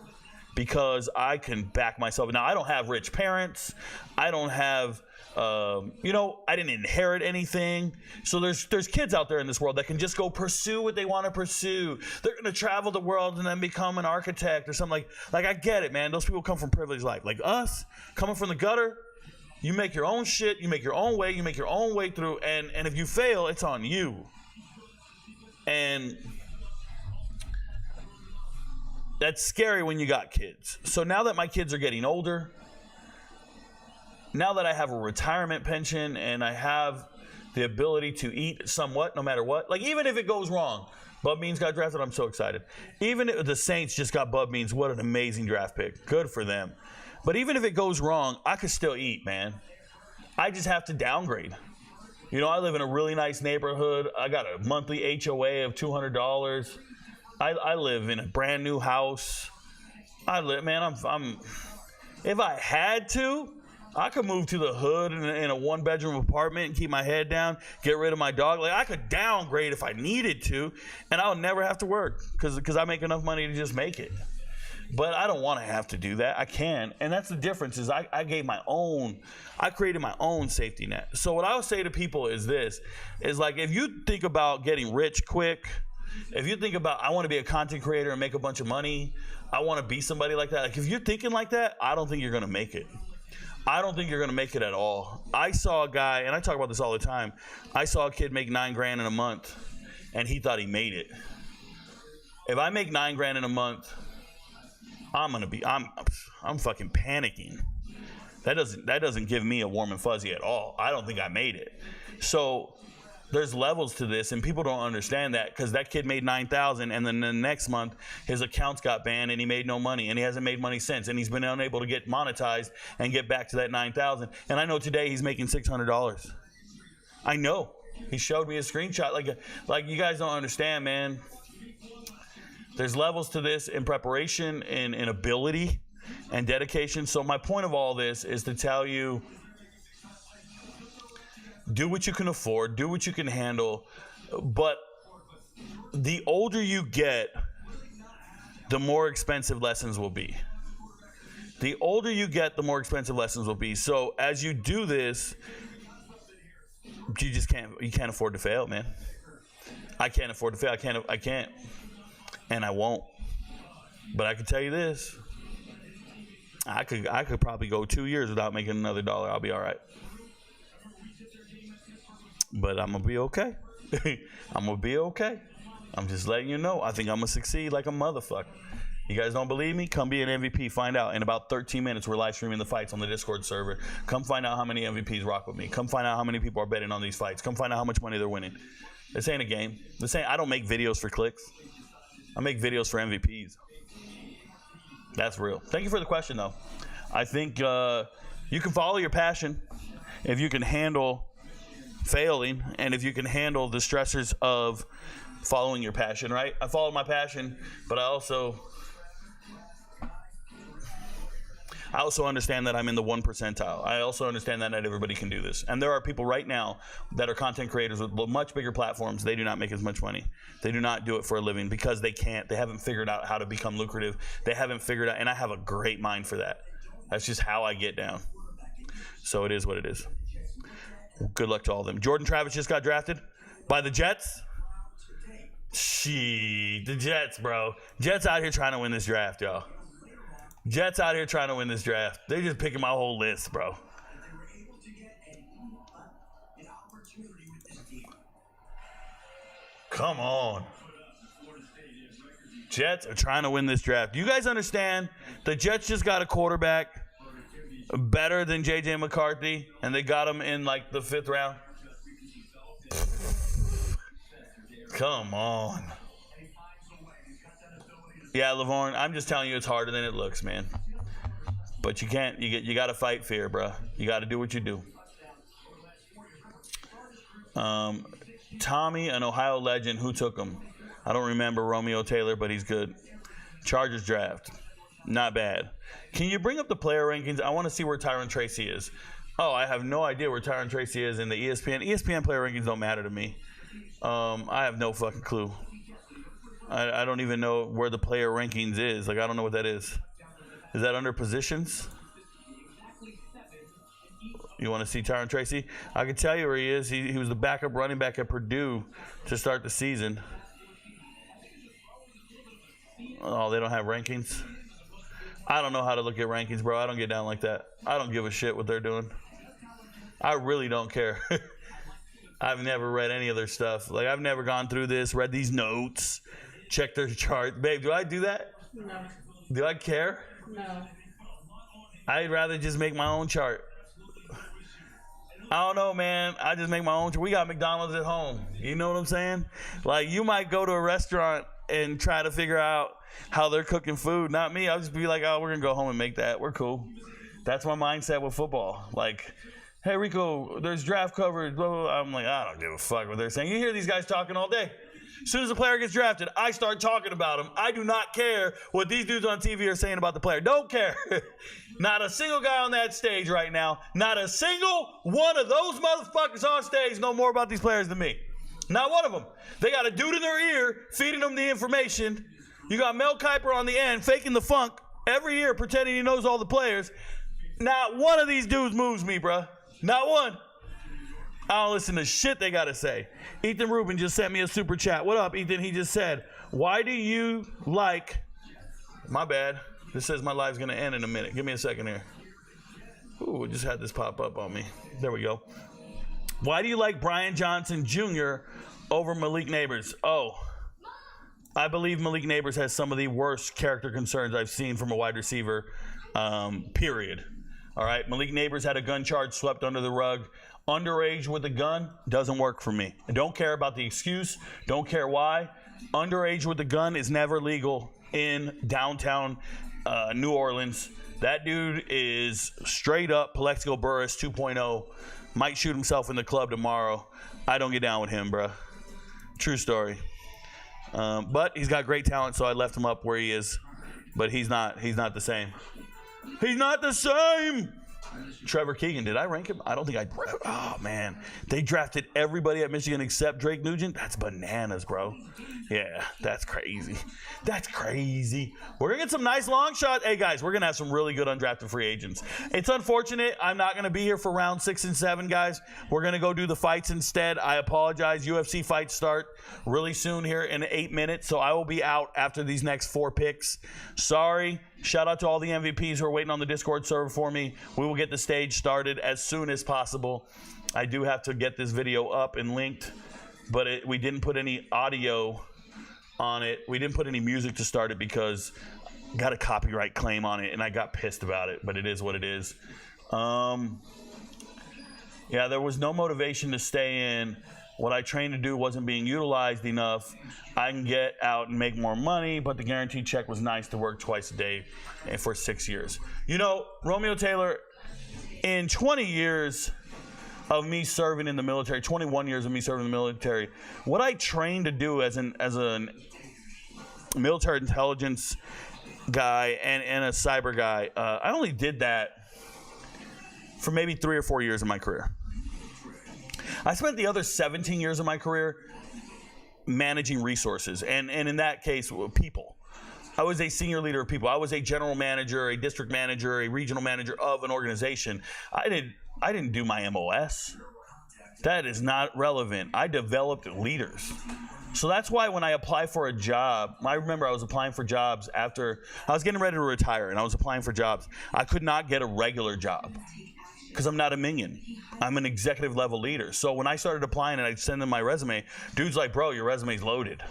because I can back myself. Now, I don't have rich parents. I don't have, I didn't inherit anything. So there's kids out there in this world that can just go pursue what they want to pursue. They're going to travel the world and then become an architect or something like I get it, man. Those people come from privileged life. Like us, coming from the gutter, you make your own shit, you make your own way, you make your own way through, and if you fail, it's on you. And that's scary when you got kids. So now that my kids are getting older, now that I have a retirement pension and I have the ability to eat somewhat no matter what. Like, even if it goes wrong, Bub Means got drafted. I'm so excited. Even if the Saints just got Bub Means. What an amazing draft pick. Good for them. But even if it goes wrong, I could still eat, man. I just have to downgrade. You know, I live in a really nice neighborhood. I got a monthly HOA of $200. I live in a brand new house. I'm if I had to, I could move to the hood in a one-bedroom apartment and keep my head down, get rid of my dog. Like, I could downgrade if I needed to, and I would never have to work because I make enough money to just make it. But I don't want to have to do that. I can. And that's the difference is I created my own safety net. So what I would say to people is this, is like, if you think about getting rich quick, if you think about, I want to be a content creator and make a bunch of money, I want to be somebody like that. Like, if you're thinking like that, I don't think you're going to make it. I don't think you're going to make it at all. I saw a guy, and I talk about this all the time. I saw a kid make $9,000 in a month, and he thought he made it. If I make $9,000 in a month, I'm fucking panicking. That doesn't give me a warm and fuzzy at all. I don't think I made it. So there's levels to this, and people don't understand that because that kid made $9,000, and then the next month his accounts got banned, and he made no money, and he hasn't made money since, and he's been unable to get monetized and get back to that $9,000. And I know today he's making $600. I know. He showed me a screenshot. Like you guys don't understand, man. There's levels to this in preparation and in ability and dedication. So my point of all this is to tell you, do what you can afford, do what you can handle, but the older you get, the more expensive lessons will be. The older you get, the more expensive lessons will be. So as you do this, you can't afford to fail, man. I can't afford to fail. I can't. And I won't. But I can tell you this. I could probably go 2 years without making another dollar. I'll be all right. But I'm going to be okay. I'm going to be okay. I'm just letting you know. I think I'm going to succeed like a motherfucker. You guys don't believe me? Come be an MVP. Find out. In about 13 minutes, we're live streaming the fights on the Discord server. Come find out how many MVPs rock with me. Come find out how many people are betting on these fights. Come find out how much money they're winning. This ain't a game. I don't make videos for clicks. I make videos for MVPs. That's real. Thank you for the question, though. I think you can follow your passion if you can handle failing and if you can handle the stressors of following your passion, right? I followed my passion, but I also understand that I'm in the 1 percentile. I also understand that not everybody can do this. And there are people right now that are content creators with much bigger platforms. They do not make as much money. They do not do it for a living because they can't. They haven't figured out how to become lucrative. They haven't figured out, and I have a great mind for that. That's just how I get down. So it is what it is. Good luck to all of them. Jordan Travis just got drafted by the Jets. The Jets, bro. Jets out here trying to win this draft, y'all. Jets out here trying to win this draft. They're just picking my whole list, bro. Come on. Jets are trying to win this draft. You guys understand the Jets just got a quarterback better than J.J. McCarthy, and they got him in like the 5th round? Come on. Yeah, Lavorne, I'm just telling you it's harder than it looks, man. But you can't, you got to fight fear, bro. You got to do what you do. Tommy, an Ohio legend, who took him? I don't remember Romeo Taylor, but he's good. Chargers draft. Not bad. Can you bring up the player rankings? I want to see where Tyron Tracy is. Oh, I have no idea where Tyron Tracy is in the ESPN. ESPN player rankings don't matter to me. I have no fucking clue. I don't even know where the player rankings is. Like, I don't know what that is. Is that under positions? You want to see Tyron Tracy? I can tell you where he is. He was the backup running back at Purdue to start the season. Oh, they don't have rankings? I don't know how to look at rankings, bro. I don't get down like that. I don't give a shit what they're doing. I really don't care. I've never read any of their stuff. Like, I've never gone through this, read these notes, checked their chart. Babe, do I do that? No. Do I care? No. I'd rather just make my own chart. I don't know, man. I just make my own. We got McDonald's at home. You know what I'm saying? Like, you might go to a restaurant and try to figure out how they're cooking food. Not me. I'll just be like, oh, we're going to go home and make that. We're cool. That's my mindset with football. Like, hey, Rico, there's draft coverage. Blah, blah, blah. I'm like, I don't give a fuck what they're saying. You hear these guys talking all day. As soon as a player gets drafted, I start talking about him. I do not care what these dudes on TV are saying about the player. Don't care. Not a single guy on that stage right now. Not a single one of those motherfuckers on stage know more about these players than me. Not one of them. They got a dude in their ear feeding them the information. You got Mel Kiper on the end faking the funk every year, pretending he knows all the players. Not one of these dudes moves me, bruh. Not one. I don't listen to shit they got to say. Ethan Rubin just sent me a super chat. What up, Ethan? He just said, why do you like... My bad. This says my live's going to end in a minute. Give me a second here. Ooh, I just had this pop up on me. There we go. Why do you like Brian Johnson Jr. over Malik Neighbors? Oh, I believe Malik Neighbors has some of the worst character concerns I've seen from a wide receiver, period. All right, Malik Neighbors had a gun charge swept under the rug. Underage with a gun doesn't work for me. I don't care about the excuse. Don't care why. Underage with a gun is never legal in downtown New Orleans. That dude is straight up Plexico Burress 2.0. Might shoot himself in the club tomorrow. I don't get down with him, bro. True story. But he's got great talent, so I left him up where he is. But he's not the same. He's not the same. Trevor Keegan, did I rank him? I don't think I. Oh, man. They drafted everybody at Michigan except Drake Nugent. That's bananas, bro. Yeah, that's crazy. That's crazy. We're going to get some nice long shots. Hey, guys, we're going to have some really good undrafted free agents. It's unfortunate I'm not going to be here for round 6 and 7, guys. We're going to go do the fights instead. I apologize. UFC fights start really soon here in 8 minutes, so I will be out after these next 4 picks. Sorry. Shout out to all the MVPs who are waiting on the Discord server for me. We will get the stage started as soon as possible. I do have to get this video up and linked, but we didn't put any audio on it. We didn't put any music to start it because I got a copyright claim on it, and I got pissed about it, but it is what it is. Yeah, there was no motivation to stay in. What I trained to do wasn't being utilized enough. I can get out and make more money, but the guaranteed check was nice to work twice a day for 6 years. You know, Romeo Taylor, in 20 years of me serving in the military, 21 years of me serving in the military, what I trained to do as a military intelligence guy and a cyber guy, I only did that for maybe 3 or 4 years of my career. I spent the other 17 years of my career managing resources, and in that case, people. I was a senior leader of people. I was a general manager, a district manager, a regional manager of an organization. I didn't do my MOS. That is not relevant. I developed leaders. So that's why when I apply for a job, I remember I was applying for jobs after I was getting ready to retire, and I was applying for jobs. I could not get a regular job because I'm not a minion. I'm an executive level leader. So when I started applying and I'd send them my resume, dude's like, bro, your resume's loaded.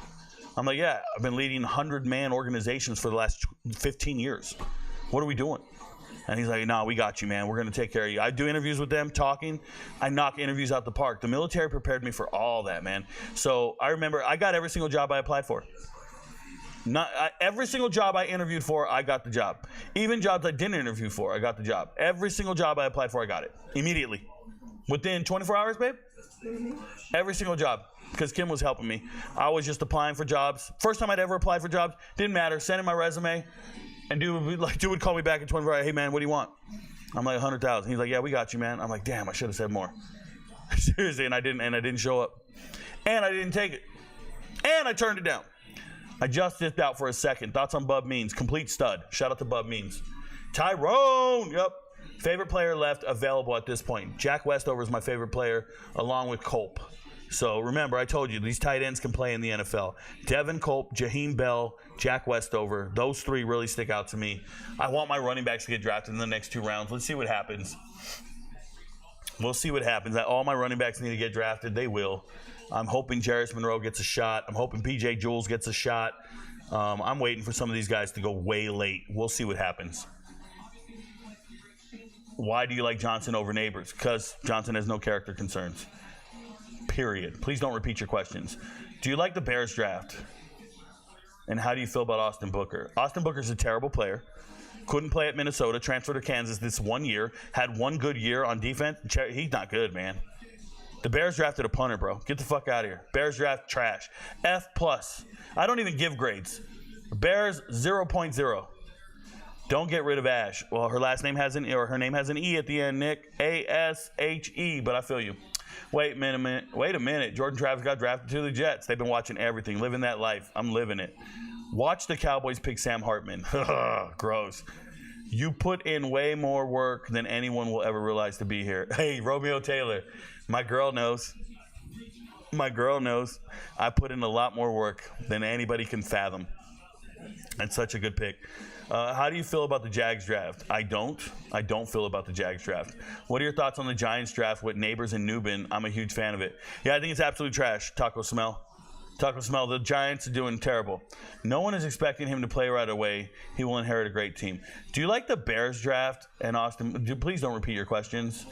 I'm like, yeah, I've been leading 100-man organizations for the last 15 years. What are we doing? And he's like, no, we got you, man. We're going to take care of you. I do interviews with them, talking. I knock interviews out the park. The military prepared me for all that, man. So I remember I got every single job I applied for. Every single job I interviewed for, I got the job. Even jobs I didn't interview for, I got the job. Every single job I applied for, I got it. Immediately. Within 24 hours, babe? Mm-hmm. Every single job. Because Kim was helping me. I was just applying for jobs. First time I'd ever applied for jobs. Didn't matter. Sent in my resume. And dude would call me back in 24 hours. Hey, man, what do you want? I'm like, 100,000. He's like, yeah, we got you, man. I'm like, damn, I should have said more. Seriously, and I didn't show up. And I didn't take it. And I turned it down. I just dipped out for a second. Thoughts on Bub Means. Complete stud. Shout out to Bub Means. Tyrone. Yep. Favorite player left available at this point. Jack Westover is my favorite player, along with Culp. So remember, I told you, these tight ends can play in the NFL. Devin Culp, Jaheim Bell, Jack Westover. Those 3 really stick out to me. I want my running backs to get drafted in the next 2 rounds. Let's see what happens. We'll see what happens. All my running backs need to get drafted. They will. I'm hoping Jarris Monroe gets a shot. I'm hoping P.J. Jules gets a shot. I'm waiting for some of these guys to go way late. We'll see what happens. Why do you like Johnson over Neighbors? Because Johnson has no character concerns. Period. Please don't repeat your questions. Do you like the Bears draft? And how do you feel about Austin Booker? Austin Booker's a terrible player. Couldn't play at Minnesota, transferred to Kansas this 1 year, had one good year on defense. He's not good, man. The Bears drafted a punter, bro. Get the fuck out of here. Bears draft trash. F+. I don't even give grades. Bears 0.0. Don't get rid of Ash. Well, her name has an E at the end, Nick. A-S-H-E, but I feel you. Wait a minute. Jordan Travis got drafted to the Jets. They've been watching everything, living that life. I'm living it. Watch the Cowboys pick Sam Hartman. Gross. You put in way more work than anyone will ever realize to be here. Hey, Romeo Taylor. My girl knows. My girl knows. I put in a lot more work than anybody can fathom. That's such a good pick. How do you feel about the Jags draft? I don't feel about the Jags draft. What are your thoughts on the Giants draft with Neighbors and Newbin? I'm a huge fan of it. Yeah, I think it's absolute trash. Taco Smell. The Giants are doing terrible. No one is expecting him to play right away. He will inherit a great team. Do you like the Bears draft and Austin? Please don't repeat your questions.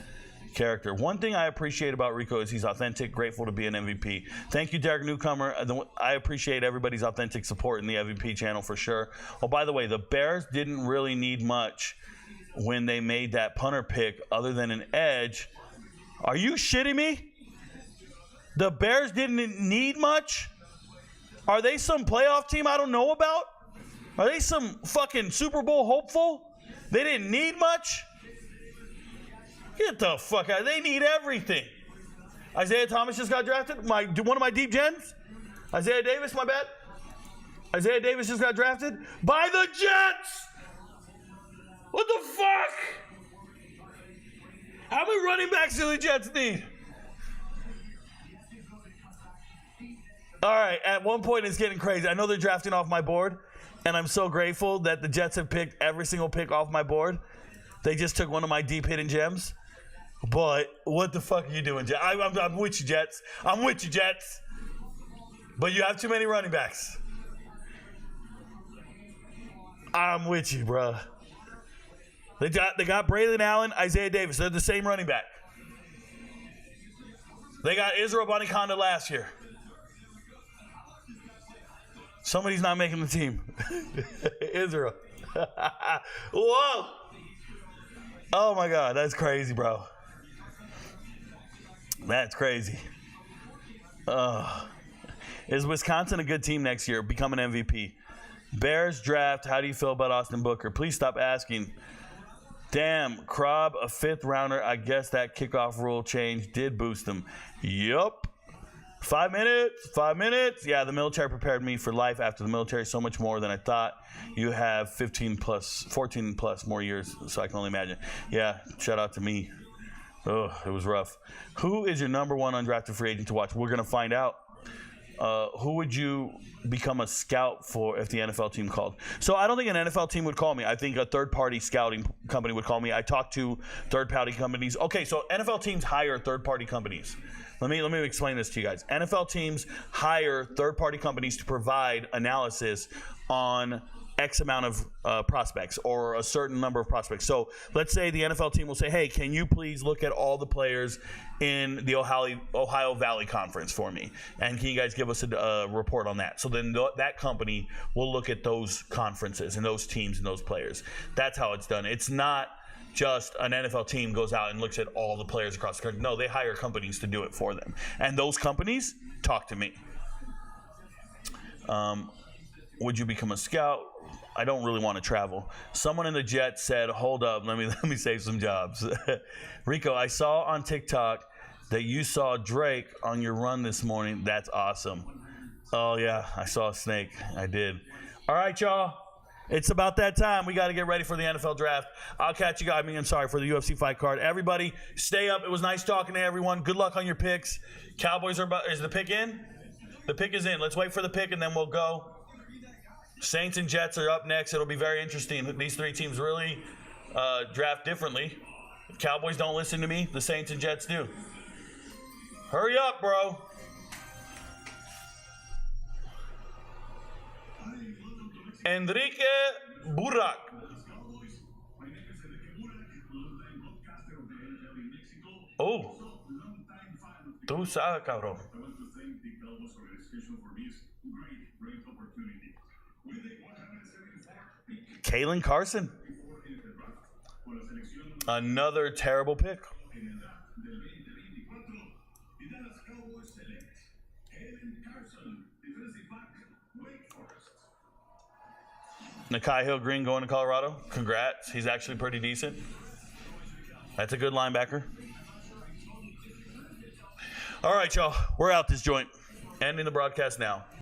Character. One thing I appreciate about Rico is he's authentic, grateful to be an MVP. Thank you, Derek Newcomer. I appreciate everybody's authentic support in the MVP channel for sure. Oh, by the way, the Bears didn't really need much when they made that punter pick other than an edge. Are you shitting me? The Bears didn't need much? Are they some playoff team I don't know about? Are they some fucking Super Bowl hopeful? They didn't need much? Get the fuck out. They need everything. Isaiah Thomas just got drafted. One of my deep gens. Isaiah Davis, my bad. Isaiah Davis just got drafted by the Jets. What the fuck? How many running backs do the Jets need? All right, at one point it's getting crazy. I know they're drafting off my board, and I'm so grateful that the Jets have picked every single pick off my board. They just took one of my deep hidden gems. But what the fuck are you doing, Jets? I'm with you, Jets. I'm with you, Jets. But you have too many running backs. I'm with you, bro. They got Braylon Allen, Isaiah Davis. They're the same running back. They got Israel Abanikanda last year. Somebody's not making the team. Israel. Whoa. Oh, my God. That's crazy, bro. That's crazy. Is Wisconsin a good team next year? Become an MVP. Bears draft. How do you feel about Austin Booker? Please stop asking. Damn, Krob, a fifth rounder. I guess that kickoff rule change did boost him. Yup. 5 minutes. 5 minutes. Yeah, the military prepared me for life after the military so much more than I thought. You have 14 plus more years, so I can only imagine. Yeah, shout out to me. Oh, it was rough. Who is your number one undrafted free agent to watch? We're going to find out. Who would you become a scout for if the NFL team called? So I don't think an NFL team would call me. I think a third-party scouting company would call me. I talked to third-party companies. Okay, so NFL teams hire third-party companies. Let me explain this to you guys. NFL teams hire third-party companies to provide analysis on X amount of prospects or a certain number of prospects. So let's say the NFL team will say, hey, can you please look at all the players in the Ohio Valley Conference for me? And can you guys give us a report on that? So then that company will look at those conferences and those teams and those players. That's how it's done. It's not just an NFL team goes out and looks at all the players across the country. No, they hire companies to do it for them. And those companies talk to me. Would you become a scout? I don't really want to travel. Someone in the Jets said, hold up, let me save some jobs. Rico, I saw on TikTok that you saw Drake on your run this morning. That's awesome. Oh, yeah, I saw a snake. I did. All right, y'all. It's about that time. We got to get ready for the NFL draft. I'll catch you guys. For the UFC fight card. Everybody, stay up. It was nice talking to everyone. Good luck on your picks. Cowboys are about. Is the pick in? The pick is in. Let's wait for the pick, and then we'll go. Saints and Jets are up next. It'll be very interesting. These three teams really draft differently. If Cowboys don't listen to me, the Saints and Jets do. Hurry up, bro. Enrique Burak. Oh. Tú sabes, cabrón. Kalen Carson. Another terrible pick. Nakai Hill Green going to Colorado. Congrats. He's actually pretty decent. That's a good linebacker. All right, y'all. We're out this joint. Ending the broadcast now.